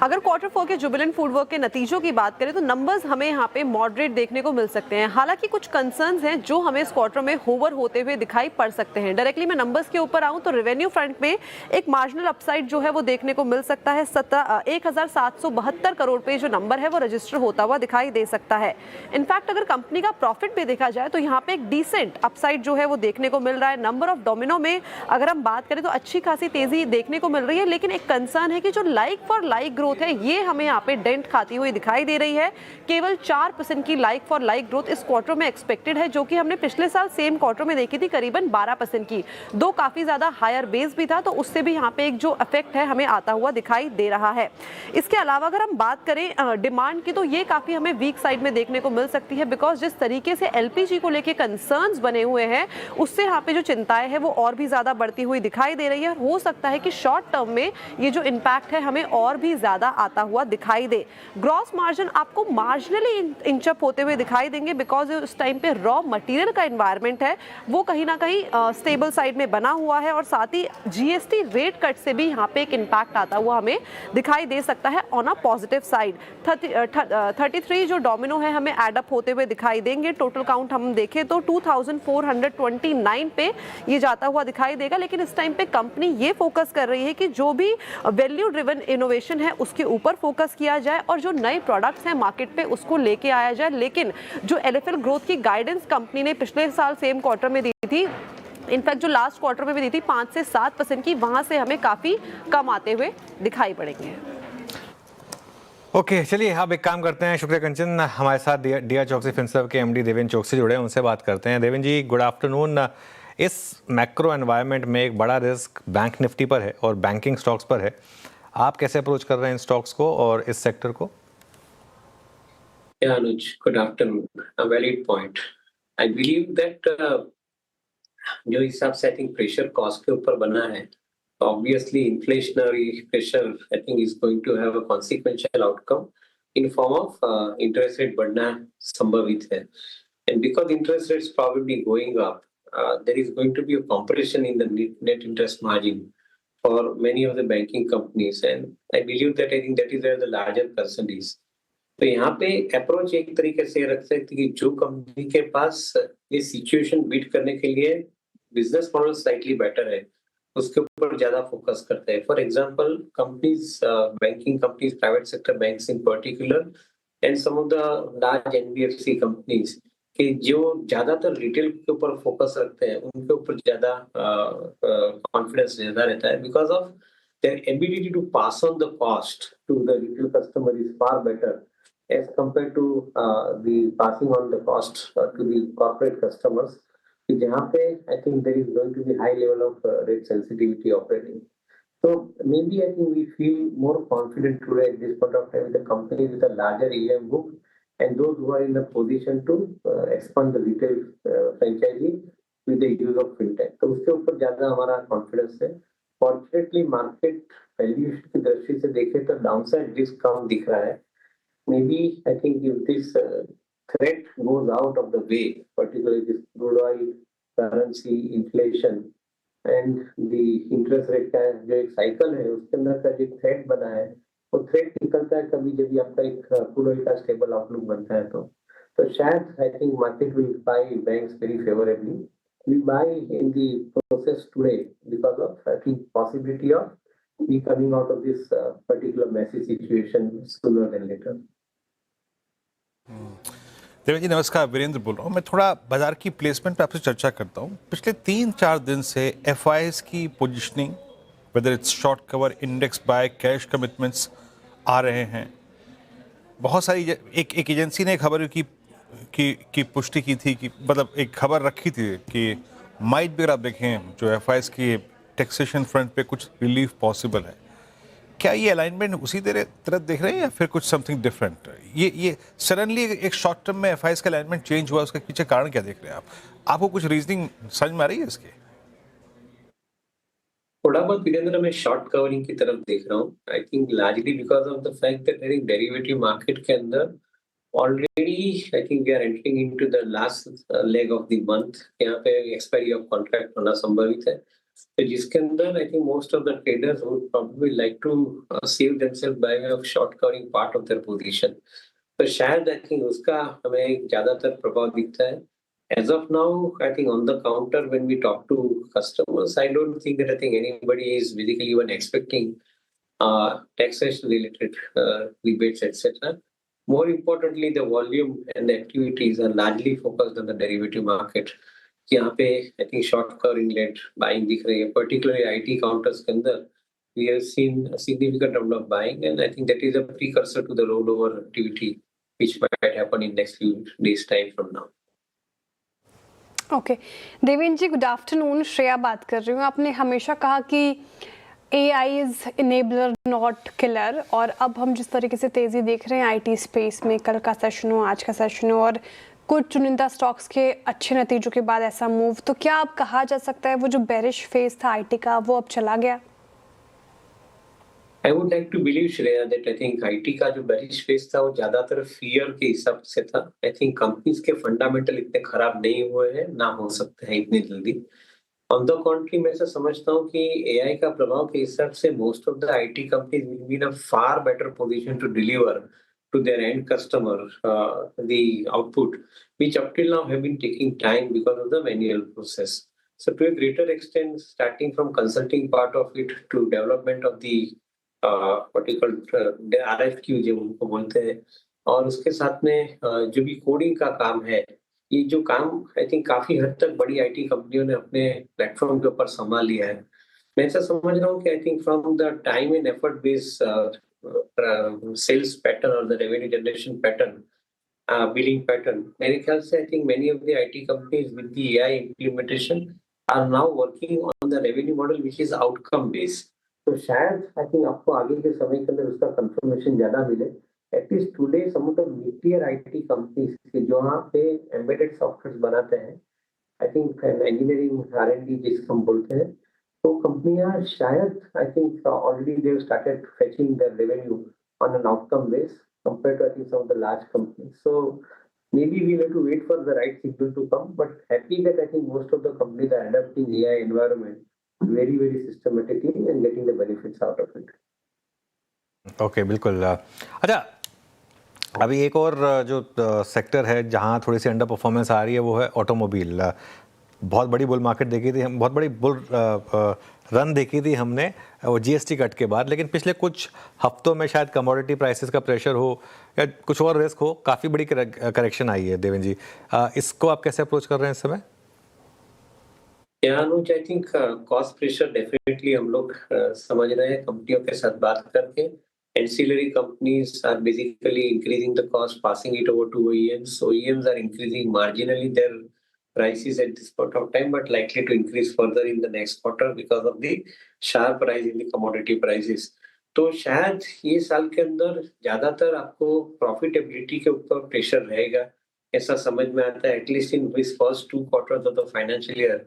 अगर Q4 के जुबिलेंट फूडवर्क के नतीजों की बात करें तो नंबर्स हमें यहाँ पे मॉडरेट देखने को मिल सकते हैं। हालांकि कुछ कंसर्न्स हैं जो हमें इस क्वार्टर में होवर होते हुए दिखाई पड़ सकते हैं। डायरेक्टली मैं नंबर्स के ऊपर आऊँ तो रेवेन्यू फ्रंट में एक मार्जिनल अपसाइड जो है वो देखने को मिल सकता है। 1772 करोड़ पे जो नंबर है वो रजिस्टर होता हुआ दिखाई दे सकता है। इनफैक्ट अगर कंपनी का प्रॉफिट भी देखा जाए तो यहाँ पे एक डिसेंट अपसाइड जो है वो देखने को मिल रहा है। नंबर ऑफ डोमिनो में अगर हम बात करें तो अच्छी खासी तेजी देखने को मिल रही है, लेकिन एक कंसर्न है कि जो लाइक फॉर लाइक ग्रोथ है ये हमें यहाँ पे डेंट खाती हुई दिखाई दे रही है। केवल 4% की लाइक फॉर लाइक ग्रोथ इस क्वार्टर में एक्सपेक्टेड है, जो कि हमने पिछले साल सेम क्वार्टर में देखी थी करीबन 12% की। दो काफी ज्यादा हायर बेस भी था, तो उससे भी यहाँ पे एक जो इफेक्ट है हमें आता हुआ दिखाई दे रहा है। इसके अलावा अगर हम बात करें डिमांड की तो ये काफी हमें वीक साइड में देखने को मिल सकती है, बिकॉज जिस तरीके से LPG को लेके कंसर्न्स बने हुए हैं उससे यहाँ पे जो चिंताएं हैं वो और भी ज्यादा बढ़ती हुई दिखाई दे रही है। हो सकता है कि शॉर्ट टर्म में ये जो इम्पैक्ट है हमें और भी ज्यादा आता हुआ दिखाई दे। ग्रॉस मार्जिन आपको मार्जिनली इंचअप होते हुए दिखाई देंगे, बिकॉज उस टाइम पे रॉ मटेरियल का एनवायरनमेंट है वो कहीं ना कहीं स्टेबल साइड में बना हुआ है, और साथ ही GST रेट कट से भी यहाँ पे एक इम्पैक्ट आता हुआ हमें दिखाई दे सकता है ऑन अ पॉजिटिव साइड। 33 जो डोमिनो है हमें एड अप होते हुए दिखाई देंगे। टोटल काउंट हम देखें तो 2429 पे ये जाता हुआ दिखाई देगा, लेकिन इस टाइम पे कंपनी ये फोकस कर रही है कि जो भी वैल्यू ड्रिवन इनोवेशन है उसके ऊपर फोकस किया जाए और जो नए प्रोडक्ट्स हैं मार्केट पे उसको लेके आया जाए। लेकिन जो LFL ग्रोथ की गाइडेंस कंपनी ने पिछले साल सेम क्वार्टर में दी थी, इनफैक्ट जो लास्ट क्वार्टर में भी दी थी 5 से 7% की, वहां से हमें काफी कम आते हुए दिखाई पड़ेंगे। ओके, चलिए अब एक काम करते हैं। शुक्रिया कंचन। हमारे साथ DI चौकसी फिनसर्व के MD देवेन चौकसी जुड़े हैं, उनसे बात करते हैं। देवेन जी, गुड आफ्टरनून। इस मैक्रो एनवायरनमेंट में एक बड़ा रिस्क बैंक निफ्टी पर है और बैंकिंग स्टॉक्स पर है। आप कैसे अप्रोच कर रहे हैं इन स्टॉक्स को और इस सेक्टर को? Yeah, Anuj, good afternoon. A valid point. I believe that जो हिसाब से आई थिंक प्रेशर कॉस्ट के ऊपर बना है, obviously inflationary pressure I think is going to have a consequential outcome in form of interest rate बढ़ना संभावित है, and because interest rates probably going up, there is going to be a compression in the net interest margin for many of the banking companies, and I believe that I think that is where the larger concern is. तो यहाँ पे approach एक तरीके से रख सकते कि जो कंपनी के पास ये सिचुएशन बीट करने के लिए बिजनेस मॉडल स्लाइटली बेटर है उसके ऊपर ज्यादा फोकस करते हैं। For example companies, banking companies, private sector banks in particular and some of the large NBFC companies कि जो ज्यादातर रिटेल के ऊपर फोकस रखते हैं उनके ऊपर ज्यादा कॉन्फिडेंस ज्यादा रहता है, because of their ability to pass on the cost to the retail customer is far better as compared to the passing on the cost to the corporate customers, जहाँ पे I think there is going to be high level of rate sensitivity operating. So maybe I think we feel more confident today at this point of time with the companies with a larger AUM book and those who are in a position to expand the retail franchisee with the use of fintech. तो उसके ऊपर ज्यादा हमारा confidence है. Fortunately market valuation की दृष्टि से देखें तो डाउनसाइड रिस्क कम दिख रहा है. Maybe I think if this threat goes out of the way, particularly this crude oil, currency, inflation and the interest rate का जो एक साइकिल है उसके अंदर का जो थ्रेट बना है वो थ्रेट निकलता है कभी जब आपका एक crude oil का स्टेबल आउटलुक बनता है तो शायद I think market will buy banks very favourably. We buy in the process today because of I think possibility of we coming out of this particular messy situation sooner than later. Devendra ji नमस्कार, वीरेंद्र बोल रहा हूँ. मैं थोड़ा बाजार की placement पे आपसे चर्चा करता हूँ. पिछले 3-4 दिन से एफआईएस की positioning, whether it's short cover, index buy, cash commitments आ रहे हैं. बहुत सारी एक एजेंसी ने खबर की पुष्टि की थी कि मतलब एक खबर रखी थी कि माइट भी अगर आप देखें जो एफआईएस की टैक्सेशन फ्रंट पे कुछ रिलीफ पॉसिबल है. क्या ये अलाइनमेंट उसी तरह देख रहे हैं या फिर कुछ समथिंग डिफरेंट? ये सडनली एक शॉर्ट टर्म में एफआईएस का अलाइनमेंट चेंज हुआ, उसके पीछे कारण क्या देख रहे हैं आप? आपको कुछ रीजनिंग समझ में आ रही है इसके? थोड़ा बहुत वीरेंद्र मैं शॉर्ट कवरिंग की तरफ देख रहा हूँ. I think largely because of the fact that I think derivative market के अंदर already I think we are entering into the last leg of the month. यहाँ पे एक्सपायरी ऑफ कॉन्ट्रैक्ट होना संभावित है, तो जिसके अंदर I think most of the traders would probably like to save themselves by way of short covering part of their position. तो शायद आई थिंक उसका हमें ज्यादातर प्रभाव दिखता है. As of now, I think on the counter when we talk to customers, I don't think that I think anybody is basically even expecting taxation related rebates, etc. More importantly, the volume and the activities are largely focused on the derivative market. यहाँ पे I think short covering led buying दिख रही है, particularly IT counters के अंदर we have seen a significant amount of buying, and I think that is a precursor to the rollover activity which might happen in next few days time from now. Okay Devendra ji, good afternoon. Shreya बात कर रही हूँ. आपने हमेशा कहा कि AI is enabler not killer, और अब हम जिस तरीके से तेज़ी देख रहे हैं आईटी स्पेस में, कल का सेशन हो, आज का सेशन हो, और कुछ चुनिंदा स्टॉक्स के अच्छे नतीजों के बाद ऐसा मूव, तो क्या अब कहा जा सकता है वो जो बेरिश फेज था आईटी का वो अब चला गया? I would like to believe, Shreya, that I think IT का जो bearish phase था वो ज्यादातर fear के हिसाब से था. I think companies के fundamental इतने खराब नहीं हुए हैं, ना हो सकते हैं इतनी जल्दी. On the contrary, मैं ऐसा समझता हूँ कि AI का प्रभाव के हिसाब से most of the IT companies will be in a far better position to deliver to their end customer the output, which up till now have been taking time because of the manual process. So to a greater extent, starting from consulting part of it to development of the particular RFQ जो उनको बोलते हैं, और उसके साथ में जो भी कोडिंग का काम है, ये जो काम आई थिंक काफी हद तक बड़ी आईटी कंपनियों ने अपने प्लेटफॉर्म के ऊपर संभाल लिया है. मैं ऐसा समझ रहा हूँ कि I think from the time and effort based sales pattern और the revenue generation pattern, billing pattern, मेरे ख्याल से I think many of the IT companies with the AI implementation are now working on the revenue model which is outcome based. तो शायद I think आपको आगे के समय के अंदर उसका कंफर्मेशन ज्यादा मिले. At least today some of the mid tier IT companies के जो यहाँ पे एम्बेडेड सॉफ्टवेयर बनाते हैं, आई थिंक इंजीनियरिंग R&D जिसको हम बोलते हैं, तो कंपनियां शायद I think already they have started fetching their revenue on an outcome base compared to I think some of the large companies. So maybe we have to wait for the right signal to come, but happy that I think most of the companies are adapting AI environment very very systematically and getting the benefits out of it. Okay बिल्कुल. अच्छा, अभी एक और जो sector है जहाँ थोड़ी सी under performance आ रही है वो है ऑटोमोबाइल. बहुत बड़ी बुल मार्केट देखी थी हम, बहुत बड़ी बुल रन देखी थी हमने वो जीएसटी कट के बाद, लेकिन पिछले कुछ हफ्तों में शायद कमोडिटी प्राइसेस का प्रेशर हो या कुछ और रिस्क हो, काफ़ी बड़ी करेक्शन आई है. देवेंद्र जी, इसको आप कैसे अप्रोच कर रहे हैं इस समय? Anuj, I think cost pressure definitely हम लोग समझ रहे हैं कंपनियों के साथ बात करके. Ancillary companies are basically increasing the cost, passing it over to OEMs. OEMs are increasing marginally their prices at this point of time, but likely to increase further in the next quarter because of the sharp rise in the commodity prices. तो शायद ये साल के अंदर ज्यादातर आपको profitability के ऊपर प्रेशर रहेगा, ऐसा समझ में आता है. At least in this first 2 quarters of the financial year,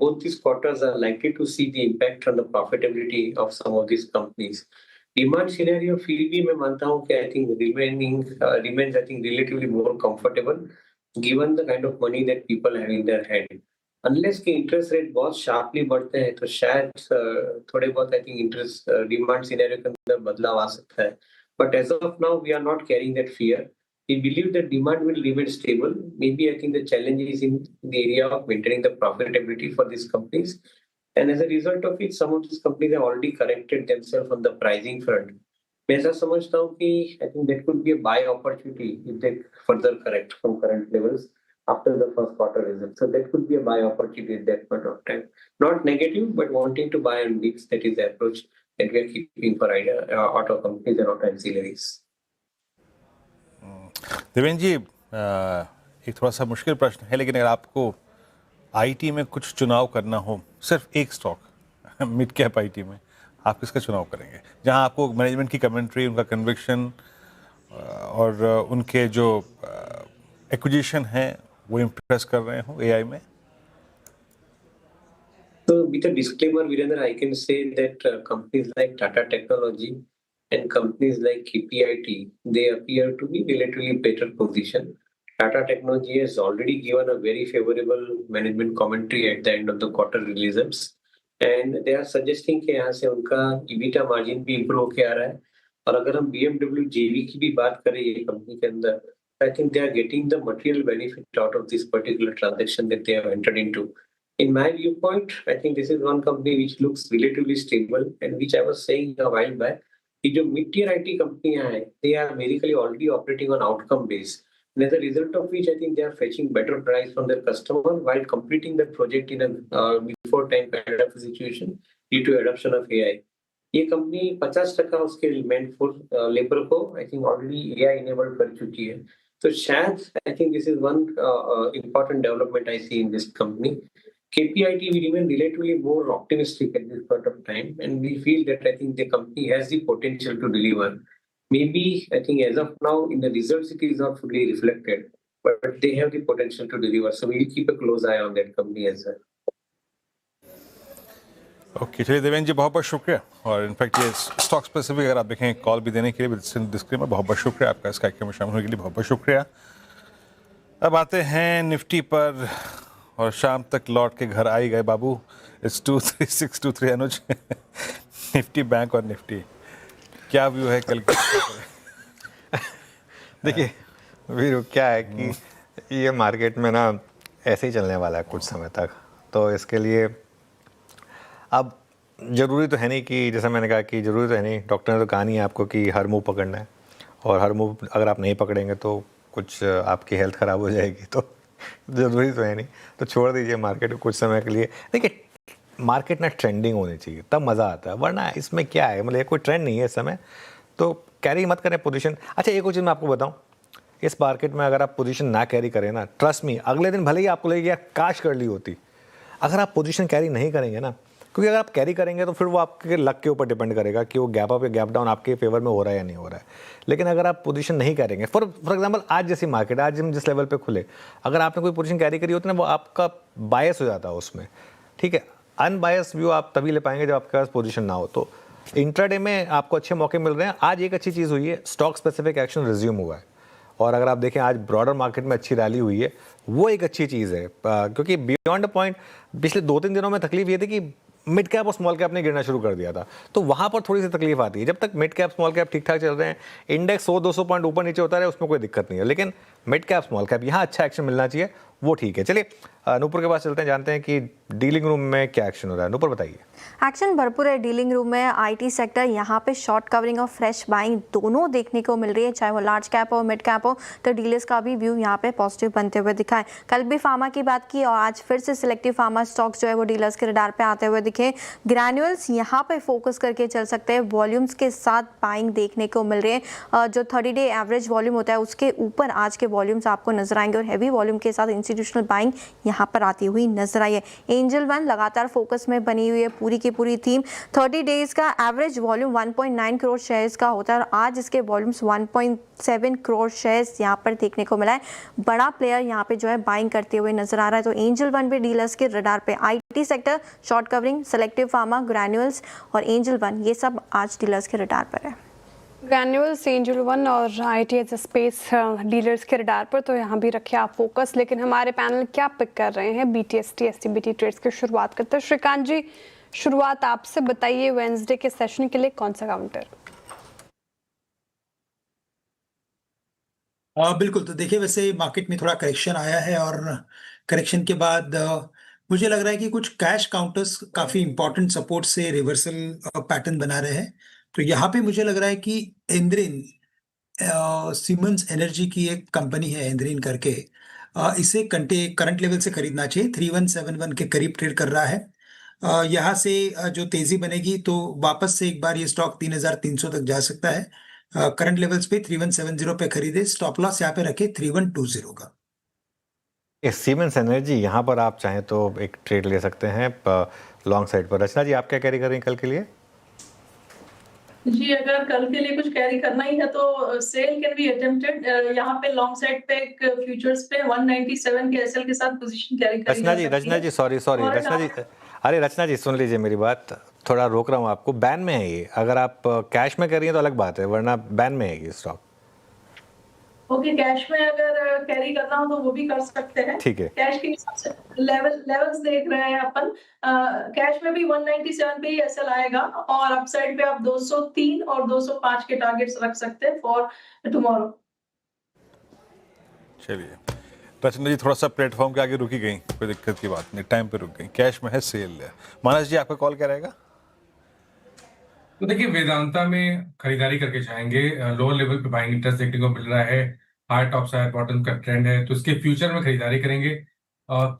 both these quarters are likely to see the impact on the profitability of some of these companies. Demand scenario फिर भी मैं मानता हूँ कि I think remains I think relatively more comfortable given the kind of money that people have in their hand. Unless के interest rate बहुत sharply बढ़ते हैं तो शायद थोड़े बहुत I think interest demand scenario के अंदर बदलाव आ सकता है. But as of now we are not carrying that fear. We believe that demand will remain stable. Maybe I think the challenge is in the area of maintaining the profitability for this companies, and as a result of it some of this companies have already corrected themselves on the pricing front. मैं ऐसा समझता हूँ कि I think that could be a buy opportunity if they further correct from current levels after the first quarter result. So that could be a buy opportunity at that point of time. Not negative, but wanting to buy on dips. That is the approach that we are keeping for auto companies and auto ancillaries. Devendra ji, एक थोड़ा सा मुश्किल प्रश्न है, लेकिन अगर आपको IT में कुछ चुनाव करना हो, सिर्फ एक स्टॉक मिड कैप आईटी में, आप किसका चुनाव करेंगे जहां आपको मैनेजमेंट की कमेंट्री, उनका कन्विक्शन और उनके जो एक्विजिशन है वो इम्प्रेस कर रहे हो एआई में? So with a disclaimer, Virendra, I can say that companies like Tata Technology and companies like KPIT, they appear to be relatively better positioned. Tata Technology has already given a very favorable management commentary at the end of the quarter results, and they are suggesting कि यहाँ से उनका EBITDA margin भी improve होके आ रहा है. और अगर हम BMW JV की भी बात करें ये कंपनी के अंदर, I think they are getting the material benefit out of this particular transaction that they have entered into. In my viewpoint, I think this is one company which looks relatively stable, and which I was saying a while back, कि जो mid-tier IT companies हैं, they are basically already operating on outcome base. And as a result of which, I think they are fetching better price from their customer while completing the project in a before time kind of situation due to adoption of AI. ये company 50% उसके labour को I think already AI enabled कर चुकी है. So शायद I think this is one important development I see in this company. KPIT we remain relatively more optimistic at this point of time, and we feel that I think the company has the potential to deliver. Maybe I think as of now in the results it is not fully reflected, but they have the potential to deliver. So we will keep a close eye on that company as well. Okay, चलिए देवेंद्र जी, बहुत बहुत शुक्रिया. और in fact ये stock specific अगर आप देखें call भी देने के लिए डिस्क्लेमर, बहुत बहुत शुक्रिया आपका इस कार्यक्रम में शामिल होने के लिए, बहुत बहुत शुक्रिया. अब आते हैं निफ्टी पर, और शाम तक लौट के घर आई गए बाबू. इट्स 23623 अनुज. निफ्टी बैंक और निफ्टी क्या व्यू है कल के? देखिए वीरू, क्या है कि ये मार्केट में ना ऐसे ही चलने वाला है कुछ समय तक. तो इसके लिए अब ज़रूरी तो है नहीं कि, जैसा मैंने कहा कि ज़रूरी तो है नहीं, डॉक्टर ने तो कहा नहीं है आपको कि हर मूव पकड़ना है, और हर मूव अगर आप नहीं पकड़ेंगे तो कुछ आपकी हेल्थ ख़राब हो जाएगी. तो ज़रूरी तो है नहीं, तो छोड़ दीजिए मार्केट को कुछ समय के लिए. देखिए मार्केट ना ट्रेंडिंग होनी चाहिए, तब मज़ा आता है, वरना इसमें क्या है, मतलब कोई ट्रेंड नहीं है इस समय, तो कैरी मत करें पोजीशन. अच्छा एक और चीज़ मैं आपको बताऊं, इस मार्केट में अगर आप पोजीशन ना कैरी करें ना, ट्रस्ट मी, अगले दिन भले ही आपको लगेगा काश कर ली होती. अगर आप पोजीशन कैरी नहीं करेंगे ना, क्योंकि अगर आप कैरी करेंगे तो फिर वो आपके लक के ऊपर डिपेंड करेगा कि वो गैप अप या गैप डाउन आपके फेवर में हो रहा है या नहीं हो रहा है. लेकिन अगर आप पोजीशन नहीं करेंगे, फॉर एग्जांपल आज जैसी मार्केट, आज हम जिस लेवल पे खुले, अगर आपने कोई पोजीशन कैरी करी होती है ना, वो आपका बायस हो जाता है उसमें. ठीक है, अनबायस व्यू आप तभी ले पाएंगे जब आपके पास पोजीशन ना हो. तो इंट्राडे में आपको अच्छे मौके मिल रहे हैं. आज एक अच्छी चीज़ हुई है, स्टॉक स्पेसिफिक एक्शन रिज्यूम हुआ है, और अगर आप देखें आज ब्रॉडर मार्केट में अच्छी रैली हुई है, वो एक अच्छी चीज़ है. क्योंकि बियॉन्ड अ पॉइंट पिछले 2-3 दिनों में तकलीफ ये थी कि मिड कैप और स्मॉल कैप ने गिरना शुरू कर दिया था, तो वहाँ पर थोड़ी सी तकलीफ आती है. जब तक मिड कैप स्मॉल कैप ठीक ठाक चल रहे हैं, इंडेक्स 100-200 पॉइंट ऊपर नीचे होता है, उसमें कोई दिक्कत नहीं है. लेकिन मिड कैप स्मॉल कैप यहाँ अच्छा एक्शन मिलना चाहिए, वो ठीक है. चलिए नूपुर के पास चलते हैं, जानते हैं कि डीलिंग रूम में क्या एक्शन हो रहा है. नूपुर बताइए. एक्शन भरपूर है डीलिंग रूम में. आईटी सेक्टर यहाँ पे शॉर्ट कवरिंग और फ्रेश बाइंग दोनों देखने को मिल रही है, चाहे वो लार्ज कैप हो मिड कैप हो. तो डीलर्स का भी व्यू यहाँ पे पॉजिटिव बनते हुए दिखा है. कल भी फार्मा की बात की, और आज फिर से सिलेक्टिव फार्मा स्टॉक्स जो है वो डीलर्स के रडार पे आते हुए दिखे. ग्रैन्युअल्स यहाँ पे फोकस करके चल सकते हैं. वॉल्यूम्स के साथ बाइंग देखने को मिल रही है. जो 30 डे एवरेज वॉल्यूम होता है उसके ऊपर आज के वॉल्यूम्स आपको नजर आएंगे, और हैवी वॉल्यूम के साथ इंस्टीट्यूशनल बाइंग यहाँ पर आती हुई नजर आई है। एंजल वन लगातार फोकस में बनी हुई है, पूरी की पूरी थीम 30 डेज का एवरेज वॉल्यूम 1.9 करोड़ शेयर्स का होता है और आज इसके वॉल्यूम्स 1.7 करोड़ शेयर्स यहाँ पर देखने को मिला है। बड़ा प्लेयर यहाँ पे जो है बाइंग करते हुए नजर आ रहा है। तो एंजल वन भी डीलर्स के रडार पे, IT sector, short covering, selective pharma, Granules और एंजल वन, ये सब आज डीलर्स के रडार पर है। ग्रैन्युअल्स, एंजल वन और आईटी एज स्पेस डीलर्स के रडार पर, तो यहाँ भी रखे आप फोकस। लेकिन हमारे पैनल क्या पिक कर रहे हैं बीटीएसटी एसटीबीटी ट्रेड्स की शुरुआत करते हैं। श्रीकांत जी, शुरुआत आपसे बताइए, वेडनेसडे के सेशन के लिए कौन सा काउंटर? बिल्कुल, तो देखिए वैसे मार्केट में थोड़ा करेक्शन आया है और करेक्शन के बाद मुझे लग रहा है कि कुछ कैश काउंटर्स काफ़ी इंपॉर्टेंट सपोर्ट से रिवर्सल पैटर्न बना रहे हैं। तो यहाँ पे मुझे लग रहा है कि एंद्रीन, सीमेंस एनर्जी की एक कंपनी है एंद्रीन करके, इसे करंट लेवल से खरीदना चाहिए। 3171 के करीब ट्रेड कर रहा है। यहाँ से जो तेजी बनेगी तो वापस से एक बार ये स्टॉक 3300 तक जा सकता है। करंट लेवल्स पे 3170 पे खरीदे, स्टॉप लॉस यहाँ पे रखे 3120 का। सीमेंस एनर्जी यहाँ पर आप चाहें तो एक ट्रेड ले सकते हैं लॉन्ग साइड पर। रचना जी, आप क्या कैरी कर रही हैं कल के लिए? जी, अगर कल के लिए कुछ कैरी करना ही है तो सेल कैन बी अटेम्प्टेड। यहाँ पे लॉन्ग साइड पे एक फ्यूचर्स पे 197 के एसएल के साथ पोजीशन कैरी करी जा सकती है। रचना जी सॉरी रचना जी, अरे रचना जी सुन लीजिए मेरी बात, थोड़ा रोक रहा हूँ आपको। बैन में है ये, अगर आप कैश में कर रही हैं तो अलग बात है, वरना बैन में है ये स्टॉक। ओके, कैश में अगर कैरी करना हो तो वो भी कर सकते हैं। ठीक है, कैश के हिसाब से लेवल्स देख रहे हैं अपन। कैश में भी 197 पे ही एसएल आएगा और अपसाइड पे आप 203 और 205 के टारगेट्स रख सकते हैं फॉर टुमारो। चलिए, रचना जी थोड़ा सा प्लेटफॉर्म के आगे रुकी गई, कोई दिक्कत की बात नहीं, टाइम पे रुक गई। कैश में है, सेल है। मानस जी, आपका कॉल क्या रहेगा? तो देखिए, वेदांता में खरीदारी करके जाएंगे। लोअर लेवल पे बाइंग इंटरेस्ट देखने को मिल रहा है, हाई टॉप हाई बॉटम का ट्रेंड है, तो इसके फ्यूचर में खरीदारी करेंगे।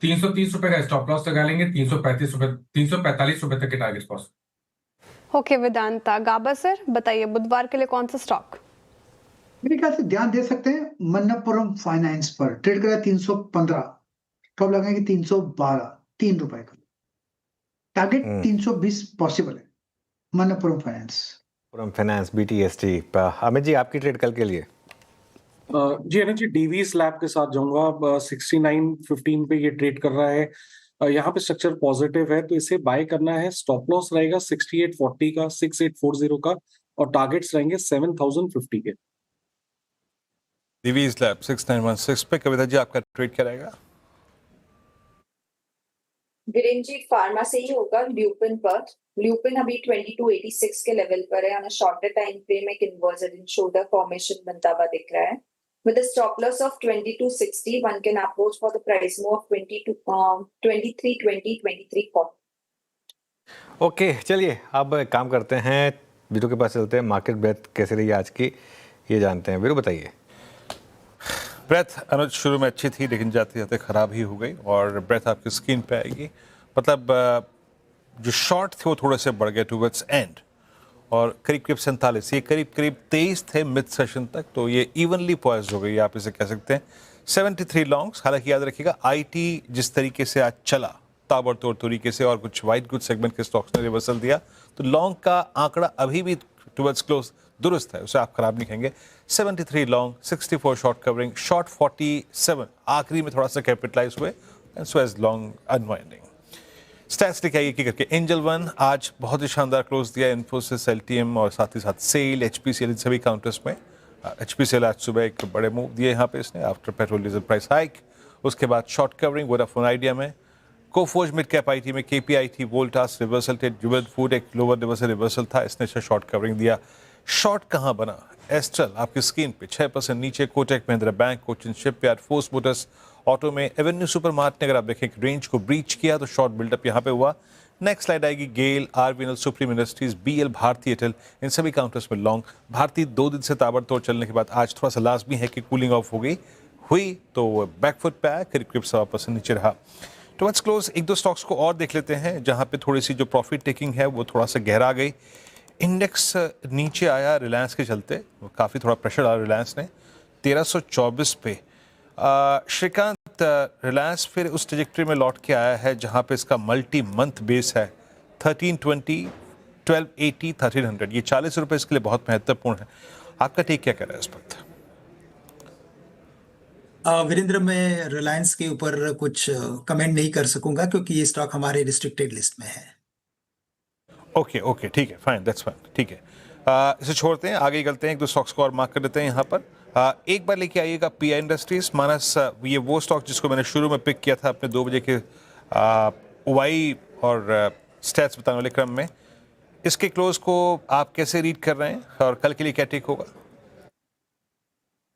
330 रुपए का स्टॉप लॉस लगा लेंगे, 345 रुपए तक के टारगेट पॉसिबल। ओके वेदांता। गाबा सर बताइए, बुधवार के लिए कौन सा स्टॉक? मेरे ख्याल से ध्यान दे सकते हैं मन्नपुरम फाइनेंस पर। ट्रेड करा 315, टॉप लगाएंगे 312, 3 रुपए का टारगेट। 320 पॉसिबल है मन्नपुरम फाइनेंस बीटीएसटी। अमित जी, आपकी ट्रेड कल के लिए? जी अनिल जी, डीवी स्लैब के साथ जाऊंगा। 69.15 पे ये ट्रेड कर रहा है। यहाँ पे स्ट्रक्चर पॉजिटिव है तो इसे बाय करना है। स्टॉप लॉस रहेगा 6840 का, 6840 का और टारगेट्स रहेंगे 7050 के। डीवी स्लैब 6916 पे। कविता जी, आपका ट्रेड क्या रहेगा? वीरेंद्र जी, फार्मा से ही होगा ल्यूपिन पर। ल्यूपिन अभी 2286 के लेवल पर है। On a shorter time frame एक इन्वर्जन इन शोल्डर फॉर्मेशन बनता हुआ दिख रहा है। With a stop loss of 2260, one can approach for the price move of 2320, 2340. Okay, चलिए अब एक काम करते हैं, वीरू के पास चलते हैं। मार्केट ब्रेथ कैसे रही आज की ये जानते हैं। वीरू बताइए। ब्रेथ अनुज शुरू में अच्छी थी लेकिन जाते जाते ख़राब ही हो गई और ब्रेथ आपकी स्क्रीन पे आएगी। मतलब जो शॉर्ट थे वो थोड़े से बढ़ गए टूवर्ड्स एंड और करीब 47, ये करीब 23 थे मिड सेशन तक, तो ये इवनली पॉइज्ड हो गई, आप इसे कह सकते हैं। 73 लॉन्ग्स। हालांकि याद रखिएगा, आईटी जिस तरीके से आज चला ताबड़तोड़ तरीके से और कुछ वाइट गुड सेगमेंट के स्टॉक्स ने रिवर्सल दिया, तो लॉन्ग का आंकड़ा अभी भी टुवर्ड्स क्लोज दुरुस्त है, उसे आप खराब नहीं कहेंगे। 73 लॉन्ग, 64 शॉर्ट कवरिंग, शॉर्ट 47 आखिरी में थोड़ा सा कैपिटलाइज हुए and so as long unwinding. Stats लेके आइए की करके। एंजल वन आज बहुत ही शानदार क्लोज दिया। इन्फोसिस, एलटीएम और साथ ही साथ सेल, एचपीसीएल, सभी काउंटर्स में। एचपीसीएल आज सुबह एक बड़े मूव दिए यहाँ पे इसने after petrol diesel price hike. उसके बाद शॉर्ट कवरिंग वोडाफोन आइडिया में, कोफोर्ज मिड कैप आईटी में, केपीआईटी, वोल्टास रिवर्सल थे, जुबेल फूड एक लोअर लेवल से रिवर्सल था, इसने अच्छा शॉर्ट कवरिंग दिया। शॉर्ट कहाँ बना? एस्ट्रल आपकी स्क्रीन पे 6% नीचे, Kotak Mahindra bank, Cochin shipyard, force Motors auto में, एवेन्यू सुपरमार्ट ने अगर आप देखें रेंज को ब्रीच किया तो शॉर्ट बिल्डअप यहाँ पे हुआ। नेक्स्ट स्लाइड आएगी GAIL, RBNL, Supreme Industries, BL, Bharti Airtel, इन सभी काउंटर्स में लॉन्ग। भारती 2 दिन से ताबड़तोड़ चलने के बाद आज थोड़ा सा लाजमी है कि कूलिंग ऑफ हो गई हुई तो बैकफुट पे आया, करीब 1.25% नीचे रहा। टुवर्ड्स क्लोज एक दो स्टॉक्स को और देख लेते हैं जहाँ पे थोड़ी सी जो प्रॉफिट टेकिंग है वो थोड़ा सा गहरा गई। इंडेक्स नीचे आया रिलायंस के चलते, काफ़ी थोड़ा प्रेशर आया रिलायंस ने 1324 पे। श्रीकांत, रिलायंस फिर उस ट्रेजेक्टरी में लौट के आया है जहां पे इसका मल्टी मंथ बेस है 1320, 1280, 1300। ये 40 रुपए इसके लिए बहुत महत्वपूर्ण है। आपका टेक क्या कह रहा है इस वक्त? वीरेंद्र, मैं रिलायंस के ऊपर कुछ कमेंट नहीं कर सकूंगा क्योंकि ये स्टॉक हमारे रिस्ट्रिक्टेड लिस्ट में है। ओके ठीक है, फाइन, दैट्स फाइन, ठीक है। इसे छोड़ते हैं, आगे चलते हैं, एक दो स्टॉक्स को और मार्क कर देते हैं यहाँ पर। एक बार लेके आइएगा पीआई इंडस्ट्रीज। मानस, ये वो स्टॉक जिसको मैंने शुरू में पिक किया था अपने 2 बजे के ओवाई और स्टैट्स बताने वाले क्रम में। इसके क्लोज को आप कैसे रीड कर रहे हैं और कल के लिए क्या टेक होगा?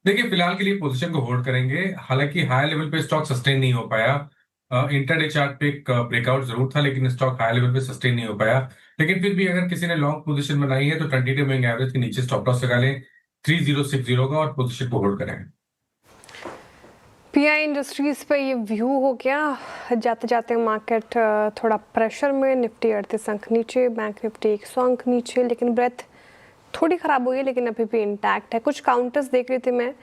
देखिए, फिलहाल के लिए पोजीशन को होल्ड करेंगे। हालांकि हाई लेवल पे स्टॉक सस्टेन नहीं हो पाया। इंटरडे चार्ट पे एक ब्रेकआउट जरूर था, लेकिन स्टॉक हाई लेवल पे सस्टेन नहीं हो पाया। लेकिन फिर भी अगर किसी ने लॉन्ग पोजीशन बनाई है तो 20 डे मूविंग एवरेज के नीचे स्टॉप लॉस लगा लें 3060 का और पोजीशन को होल्ड करें। पीआई इंडस्ट्रीज पे ये व्यू हो गया। जाते जाते मार्केट थोड़ा प्रेशर में, निफ्टी 38 अंक नीचे, बैंक निफ्टी 100 अंक नीचे, लेकिन ब्रेथ थोड़ी ख़राब हुई है लेकिन अभी भी इंटैक्ट है। कुछ काउंटर्स देख रही थी मैं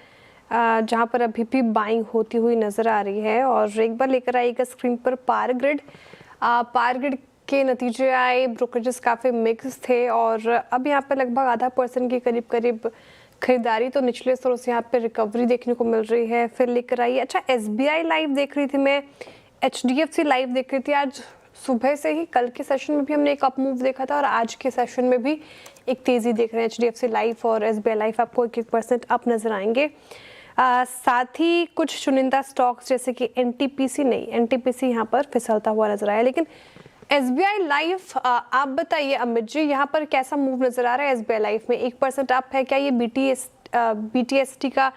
जहाँ पर अभी भी बाइंग होती हुई नज़र आ रही है। और एक बार लेकर आएगा स्क्रीन पर पावर ग्रिड के नतीजे आए, ब्रोकरेजेस काफ़ी मिक्स थे और अब यहाँ पर लगभग आधा % के करीब खरीदारी, तो निचले स्तरों से यहाँ पे रिकवरी देखने को मिल रही है। फिर लेकर आई, अच्छा SBI लाइव देख रही थी मैं, HDFC लाइव देख रही थी। आज सुबह से ही, कल के सेशन में भी हमने एक अप मूव देखा था और आज के सेशन में भी एक तेज़ी देख रहे हैं। HDFC लाइफ और SBI लाइफ आपको 1% अप नज़र आएंगे। साथ ही कुछ चुनिंदा स्टॉक्स जैसे कि NTPC यहाँ पर फिसलता हुआ नजर आया। लेकिन SBI लाइफ, आप बताइए अमित जी, यहाँ पर कैसा मूव नजर आ रहा है SBI लाइफ में? 1% अप है, क्या ये BTST का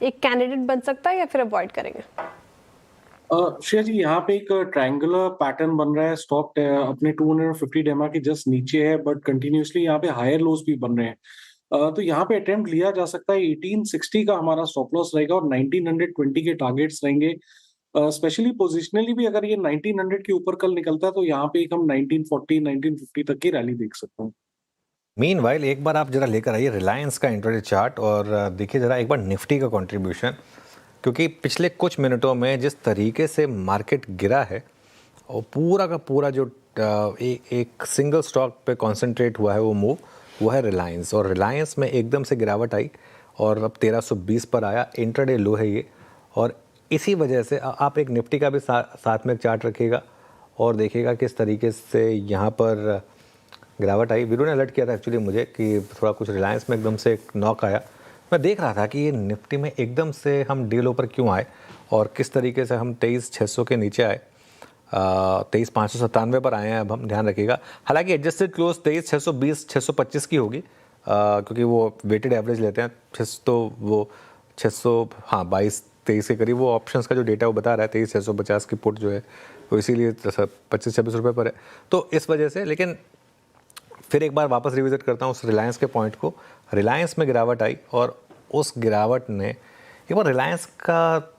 एक कैंडिडेट बन सकता है या फिर अवॉइड करेंगे? श्रेया जी, यहाँ पे एक ट्रायंगुलर पैटर्न बन रहा है। स्टॉक अपने 250 डेमा के जस्ट नीचे है, बट कंटिन्यूसली यहाँ पे हायर लोज भी बन रहे हैं। तो यहाँ पे अटेम्प्ट लिया जा सकता है। 1860 का हमारा स्टॉप लॉस रहेगा और 1920 के टारगेट्स रहेंगे। स्पेशली पोजिशनली भी अगर ये 1900 के ऊपर कल निकलता है तो यहाँ पे हम 1940, 1950 तक की रैली देख सकते हैं। मीनवाइल एक बार आप जरा लेकर आइए रिलायंस का इंट्राडे चार्ट और देखिए जरा एक बार निफ्टी का कंट्रीब्यूशन, क्योंकि पिछले कुछ मिनटों में जिस तरीके से मार्केट गिरा है और पूरा का पूरा जो एक सिंगल स्टॉक पे कंसंट्रेट हुआ है वो है रिलायंस। और रिलायंस में एकदम से गिरावट आई और अब 1320 पर आया, इंट्राडे लो है ये। और इसी वजह से आप एक निफ्टी का भी साथ में चार्ट रखिएगा और देखिएगा किस तरीके से यहाँ पर गिरावट आई। वीरू ने अलर्ट किया था एक्चुअली मुझे कि थोड़ा कुछ रिलायंस में एकदम से एक नॉक आया। मैं देख रहा था कि ये निफ्टी में एकदम से हम डे लो पर क्यों आए और किस तरीके से हम 23,600 के नीचे आए, 23,597 पर आए हैं। अब हम ध्यान रखिएगा, हालांकि एडजस्टेड क्लोज 23,620, 625 की होगी क्योंकि वो वेटेड एवरेज लेते हैं। 22-23 के करीब वो ऑप्शंस का जो डेटा वो बता रहा है। 23,650 की पुट जो है वो इसीलिए 25-26 रुपये पर है, तो इस वजह से। लेकिन फिर एक बार वापस रिविजिट करता हूँ उस रिलायंस के पॉइंट को। रिलायंस में गिरावट आई और उस गिरावट ने, एक बार रिलायंस का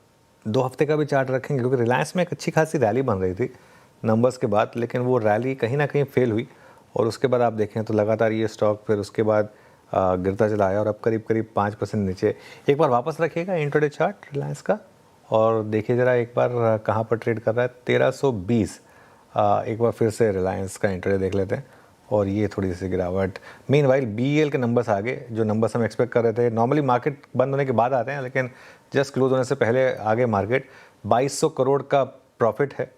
2 हफ्ते का भी चार्ट रखेंगे क्योंकि रिलायंस में एक अच्छी खासी रैली बन रही थी नंबर्स के बाद, लेकिन वो रैली कहीं ना कहीं फेल हुई और उसके बाद आप देखें तो लगातार ये स्टॉक फिर उसके बाद गिरता चला आया और अब करीब 5% नीचे। एक बार वापस रखिएगा इंट्राडे चार्ट रिलायंस का और देखिए ज़रा एक बार कहाँ पर ट्रेड कर रहा है, 1320। एक बार फिर से रिलायंस का इंट्राडे देख लेते हैं और ये थोड़ी सी गिरावट। मीनवाइल BEL के नंबर्स आ गए, जो नंबर्स हम एक्सपेक्ट कर रहे थे। नॉर्मली मार्केट बंद होने के बाद आते हैं, लेकिन जस्ट क्लोज होने से पहले आगे मार्केट। 2200 करोड़ का प्रॉफिट है,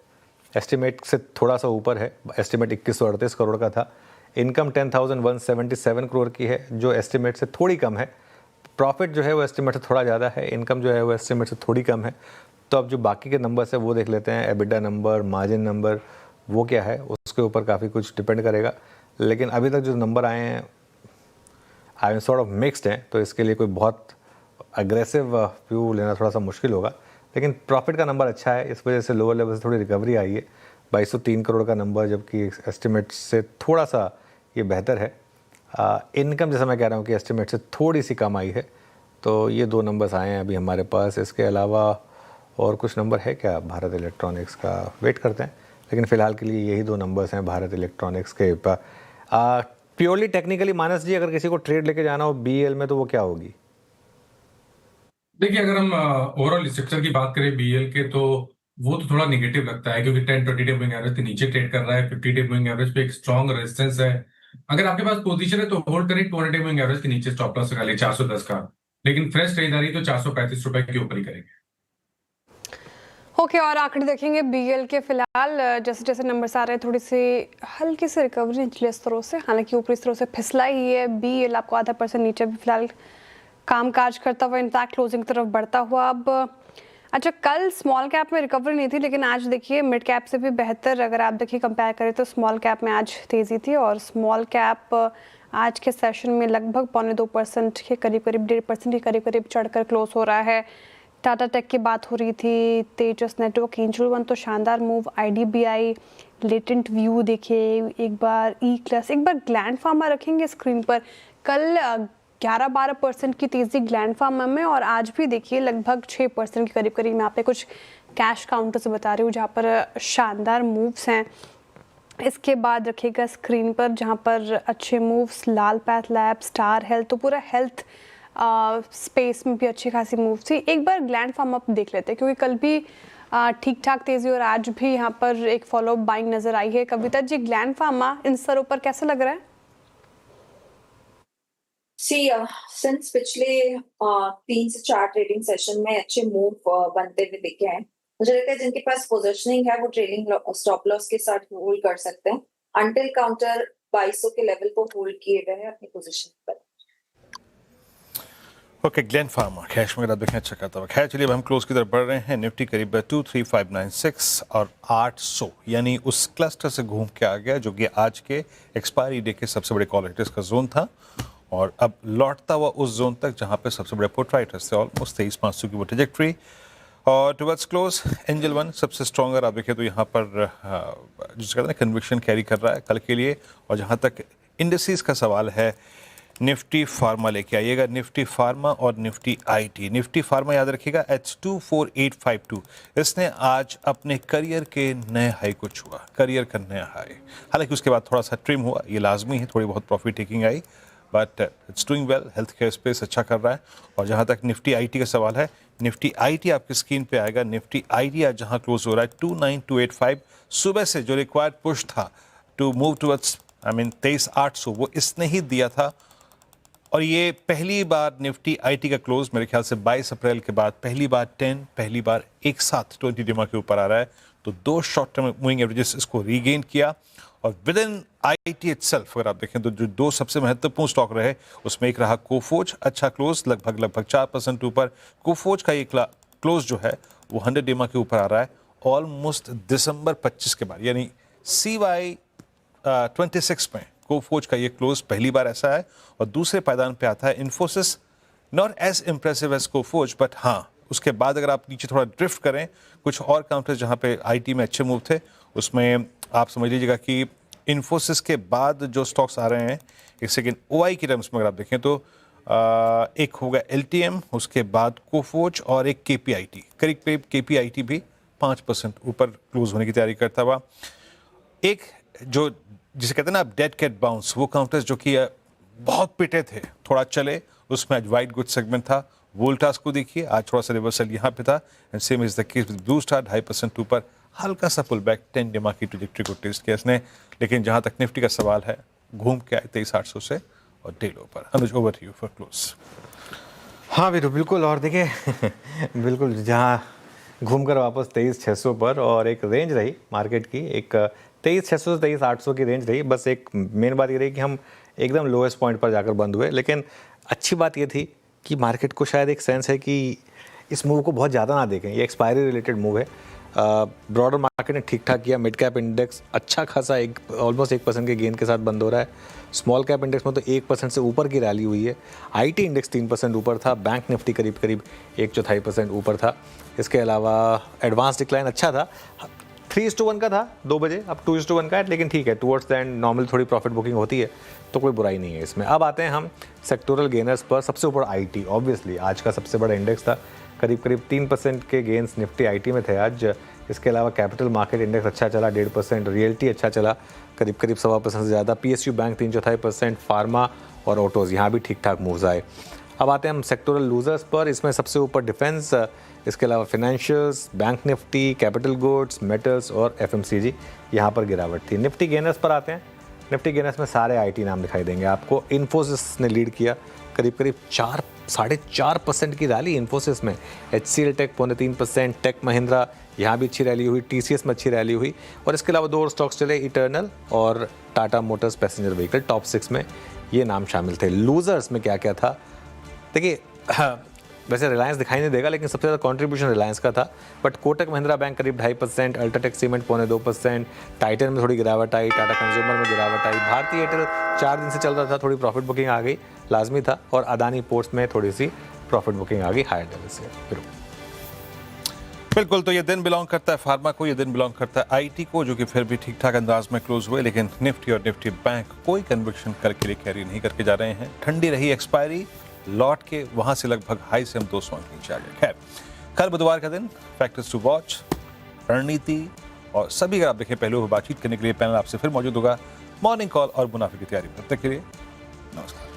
एस्टिमेट से थोड़ा सा ऊपर है। एस्टिमेट 2138 करोड़ का था। इनकम 10,177 करोड़ की है, जो एस्टिमेट से थोड़ी कम है। प्रॉफिट जो है वो एस्टिमेट से थोड़ा ज़्यादा है, इनकम जो है वो एस्टिमेट से थोड़ी कम है। तो अब जो बाकी के नंबर्स है वो देख लेते हैं। एबिडा नंबर, मार्जिन नंबर, वो क्या है उसके ऊपर काफ़ी कुछ डिपेंड करेगा। लेकिन अभी तक जो नंबर आए हैं I am sort of mixed हैं, तो इसके लिए कोई बहुत अग्रेसिव व्यू लेना थोड़ा सा मुश्किल होगा। लेकिन प्रॉफिट का नंबर अच्छा है, इस वजह से लोअर लेवल से थोड़ी रिकवरी आई है। 2203 करोड़ का नंबर, जबकि एस्टिमेट से थोड़ा सा ये बेहतर है। इनकम जैसा मैं कह रहा हूँ कि एस्टिमेट से थोड़ी सी कम आई है। तो ये 2 नंबर्स आए हैं अभी हमारे पास। इसके अलावा और कुछ नंबर है क्या भारत इलेक्ट्रॉनिक्स का? वेट करते हैं, लेकिन फ़िलहाल के लिए यही 2 नंबर्स हैं भारत इलेक्ट्रॉनिक्स के। प्योरली टेक्निकली मानस जी, अगर किसी को ट्रेड लेके जाना हो BEL में तो वो क्या होगी? देखिए, अगर हम ओवरऑल स्ट्रक्चर की बात करें बीएल के, तो वो तो थोड़ा निगेटिव लगता है क्योंकि 10-20 डे मूविंग एवरेज के नीचे ट्रेड कर रहा है। 50 डे मूविंग एवरेज पे एक स्ट्रॉन्ग रेजिस्टेंस है। अगर आपके पास पोजीशन है तो होल्ड करें। 200 डे मूविंग एवरेज के नीचे स्टॉप लॉस लगा ले 410 का, लेकिन फ्रेश खरीदारी तो 435 रुपए के ऊपर ही करेंगे। ओके, और आंकड़े देखेंगे बीएल के फिलहाल जैसे जैसे नंबर्स आ रहे हैं थोड़ी सी हल्की सी रिकवरी निचले स्तरों से, हालांकि ऊपरी स्तरों से फिसला ही है। बीएल आपको आधा % नीचे भी फिलहाल कामकाज करता हुआ, इनफैक्ट क्लोजिंग तरफ बढ़ता हुआ। अब अच्छा, कल स्मॉल कैप में रिकवरी नहीं थी, लेकिन आज देखिए मिड कैप से भी बेहतर अगर आप देखिए कंपेयर करें तो स्मॉल कैप में आज तेज़ी थी, और स्मॉल कैप आज के सेशन में लगभग 1.25% के करीब 1.5% के करीब चढ़कर क्लोज हो रहा है। टाटा टेक की बात हो रही थी, तेजस नेटवर्क, एंजल वन तो शानदार मूव, आईडीबीआई, लेटेंट व्यू देखिए एक बार, ई क्लास, एक बार ग्लैंड फार्मा रखेंगे स्क्रीन पर। कल 11-12% की तेज़ी ग्लैंड फार्मा में, और आज भी देखिए लगभग 6% के करीब यहाँ पे कुछ कैश काउंटर से बता रही हूँ जहाँ पर शानदार मूव्स हैं। इसके बाद रखिएगा स्क्रीन पर जहाँ पर अच्छे मूव्स, लाल पैथ लैब, स्टार हेल्थ, तो पूरा हेल्थ स्पेस में भी अच्छी खासी मूव थी। एक बार ग्लैंड फार्मा अप देख लेते हैं क्योंकि कल भी ठीक ठाक तेज़ी और आज भी यहाँ पर एक फॉलो अप बाइंग नज़र आई है। कविता जी, ग्लैंड फार्मा इन स्तरों पर कैसा लग रहा है? सिंस पिछले 3 से 4 ट्रेडिंग सेशन में अच्छे मूव बनते हुए दिखे हैं। मुझे लगता है जिनके पास पोजीशनिंग है वो ट्रेलिंग स्टॉप लॉस के साथ होल्ड कर सकते हैं अंटिल काउंटर 2200 के लेवल को होल्ड किए गए हैं अपनी पोजीशन पर। ओके, ग्लैंड फार्मा कैश में अगर आप देखें अच्छा करता हुआ। खैर चलिए, अब हम क्लोज की तरफ बढ़ रहे हैं। निफ्टी करीब 23596 और 800 यानी उस क्लस्टर से घूम के आ गया जो कि आज के एक्सपायरी डे के सबसे बड़े कॉल राइटर्स का जोन था, और अब लौटता हुआ उस जोन तक जहां पे सबसे बड़े पुट राइटर्स थे। ऑलमोस्ट 23,500 की वो ट्रैजेक्टरी, और टुवर्ड्स क्लोज एंजल वन सबसे स्ट्रॉन्गर आप देखें तो यहाँ पर जिसका कहते हैं कन्विक्शन कैरी कर रहा है कल के लिए। और जहाँ तक इंडस्ट्रीज का सवाल है, निफ्टी फार्मा लेके आइएगा, निफ्टी फार्मा और निफ्टी आईटी। निफ्टी फार्मा याद रखिएगा H24852, इसने आज अपने करियर के नए हाई को छुआ, करियर का नया हाई। हालांकि उसके बाद थोड़ा सा ट्रिम हुआ, ये लाजमी है, थोड़ी बहुत profit taking I, but it's doing well. Health care space अच्छा कर रहा है। और जहाँ तक निफ्टी आईटी का सवाल है, निफ्टी आईटी आपकी स्क्रीन पे आएगा। निफ्टी आईटी आज जहाँ क्लोज हो रहा है 29285, सुबह से जो रिक्वायर्ड पुश था टू मूव टुवर्ड्स 23,800 वो इसने ही दिया था। और ये पहली बार निफ्टी आईटी का क्लोज मेरे ख्याल से 22 अप्रैल के बाद पहली बार एक साथ 20 डिमा के ऊपर आ रहा है। तो 2 शॉर्ट टर्म मूविंग एवरेजेस इसको रीगेन किया। और विद इन आईटी इटसेल्फ अगर आप देखें तो जो 2 सबसे महत्वपूर्ण स्टॉक रहे उसमें एक रहा कोफोर्ज, अच्छा क्लोज लगभग 4% ऊपर। कोफोर्ज का ये क्लोज जो है वो 100 डिमा के ऊपर आ रहा है ऑलमोस्ट दिसंबर 25 के बाद, यानी CY 26 में कोफोर्ज का ये क्लोज पहली बार ऐसा है। और दूसरे पायदान पे आता है Infosys, not as impressive as Coforge, but हाँ उसके बाद अगर आप नीचे थोड़ा ड्रिफ्ट करें, कुछ और काउंटर्स जहाँ पे आईटी में अच्छे मूव थे उसमें आप समझ लीजिएगा कि इन्फोसिस के बाद जो स्टॉक्स आ रहे हैं, एक सेकेंड, OI की टर्म्स में अगर आप देखें तो एक होगा LTM, उसके बाद कोफोर्ज और एक KPIT, करीब KPIT भी 5% ऊपर क्लोज होने की तैयारी करता हुआ। एक जो जिसे कहते हैं ना डेड कैट बाउंस, वो काउंटर्स जो कि बहुत पिटे थे, थोड़ा चले, उसमें आज वाइट गुड सेगमेंट था। वोल्टास को देखिए, आज थोड़ा सा रिवर्सल यहाँ पे था, and same is the case with blue star, 2.5% ऊपर, हल्का सा पुल बैक 10 डिमा की ट्रैजेक्टरी को टेस्ट किया इसने। लेकिन जहाँ तक निफ्टी का सवाल है, घूम के आए 23,800 से और डे लो पर। Anuj, over to you for close. हाँ वीरू, बिल्कुल। और देखिए बिल्कुल जहाँ घूमकर वापस 23,600 पर, और एक रेंज रही मार्केट की, एक 23,600 से 23,800 की रेंज रही। बस एक मेन बात ये रही कि हम एकदम लोएस्ट पॉइंट पर जाकर बंद हुए। लेकिन अच्छी बात ये थी कि मार्केट को शायद एक सेंस है कि इस मूव को बहुत ज़्यादा ना देखें, ये एक्सपायरी रिलेटेड मूव है। ब्रॉडर मार्केट ने ठीक ठाक किया, मिड कैप इंडेक्स अच्छा खासा ऑलमोस्ट 1% के गेन के साथ बंद हो रहा है। स्मॉल कैप इंडेक्स में तो 1% से ऊपर की रैली हुई है। आईटी इंडेक्स 3% ऊपर था, बैंक निफ्टी करीब 1/4% ऊपर था। इसके अलावा एडवांस डिक्लाइन अच्छा था, 3:1 का था 2 बजे, अब 2:1 का है, लेकिन ठीक है, टुवर्ड्स द एंड नॉर्मल थोड़ी प्रॉफिट बुकिंग होती है तो कोई बुराई नहीं है इसमें। अब आते हैं हम सेक्टोरल गेनर्स पर। सबसे ऊपर आईटी, ऑब्वियसली आज का सबसे बड़ा इंडेक्स था, करीब 3% के गेंस निफ्टी आईटी में थे आज। इसके अलावा कैपिटल मार्केट इंडेक्स अच्छा चला 1.5%, रियल्टी अच्छा चला करीब 1.25% से ज़्यादा, PSU बैंक 3/4%, फार्मा और ऑटोज़ यहाँ भी ठीक ठाक मूव्स आए। अब आते हैं हम सेक्टोरल लूजर्स पर। इसमें सबसे ऊपर डिफेंस, इसके अलावा financials, bank Nifty, capital goods, metals और एफएमसीजी, यहाँ पर गिरावट थी। निफ्टी गेनर्स पर आते हैं। निफ्टी गेनर्स में सारे आईटी नाम दिखाई देंगे आपको। इन्फोसिस ने लीड किया, करीब करीब 4.5% की रैली इन्फोसिस में। HCL टेक 3.5%, टेक महिंद्रा यहाँ भी अच्छी रैली हुई, TCS में अच्छी रैली हुई। और इसके अलावा 2 और स्टॉक्स चले, इटर्नल और Tata Motors passenger vehicle. Top 6 में ये नाम शामिल थे। लूजर्स में क्या क्या था देखिए, वैसे रिलायंस दिखाई नहीं देगा लेकिन सबसे ज़्यादा कंट्रीब्यूशन रिलायंस का था, बट कोटक महिंद्रा बैंक करीब 2.5%, अल्ट्राटेक सीमेंट 2.25%, टाइटन में थोड़ी गिरावट आई, टाटा कंज्यूमर में गिरावट आई, भारतीय एयरटेल 4 दिन से चल रहा था, थोड़ी प्रॉफिट बुकिंग आ गई, लाजमी था, और अदानी पोर्ट्स में थोड़ी सी प्रॉफिट बुकिंग आ गई हायर लेवल से। बिल्कुल, तो ये दिन बिलोंग करता है फार्मा को, ये दिन बिलोंग करता है आईटी को, जो कि फिर भी ठीक ठाक अंदाज में क्लोज हुए, लेकिन निफ्टी और निफ्टी बैंक कोई कन्विक्शन कल के लिए कैरी नहीं करके जा रहे हैं। ठंडी रही एक्सपायरी, लौट के वहां से लगभग हाई से हम 200 अंक नीचे आ गए। खैर, कल बुधवार का दिन, फैक्टर्स टू वॉच, रणनीति और सभी अगर आप देखें पहलुओं पर बातचीत करने के लिए पैनल आपसे फिर मौजूद होगा। मॉर्निंग कॉल और मुनाफे की तैयारी, तब तक के लिए नमस्कार।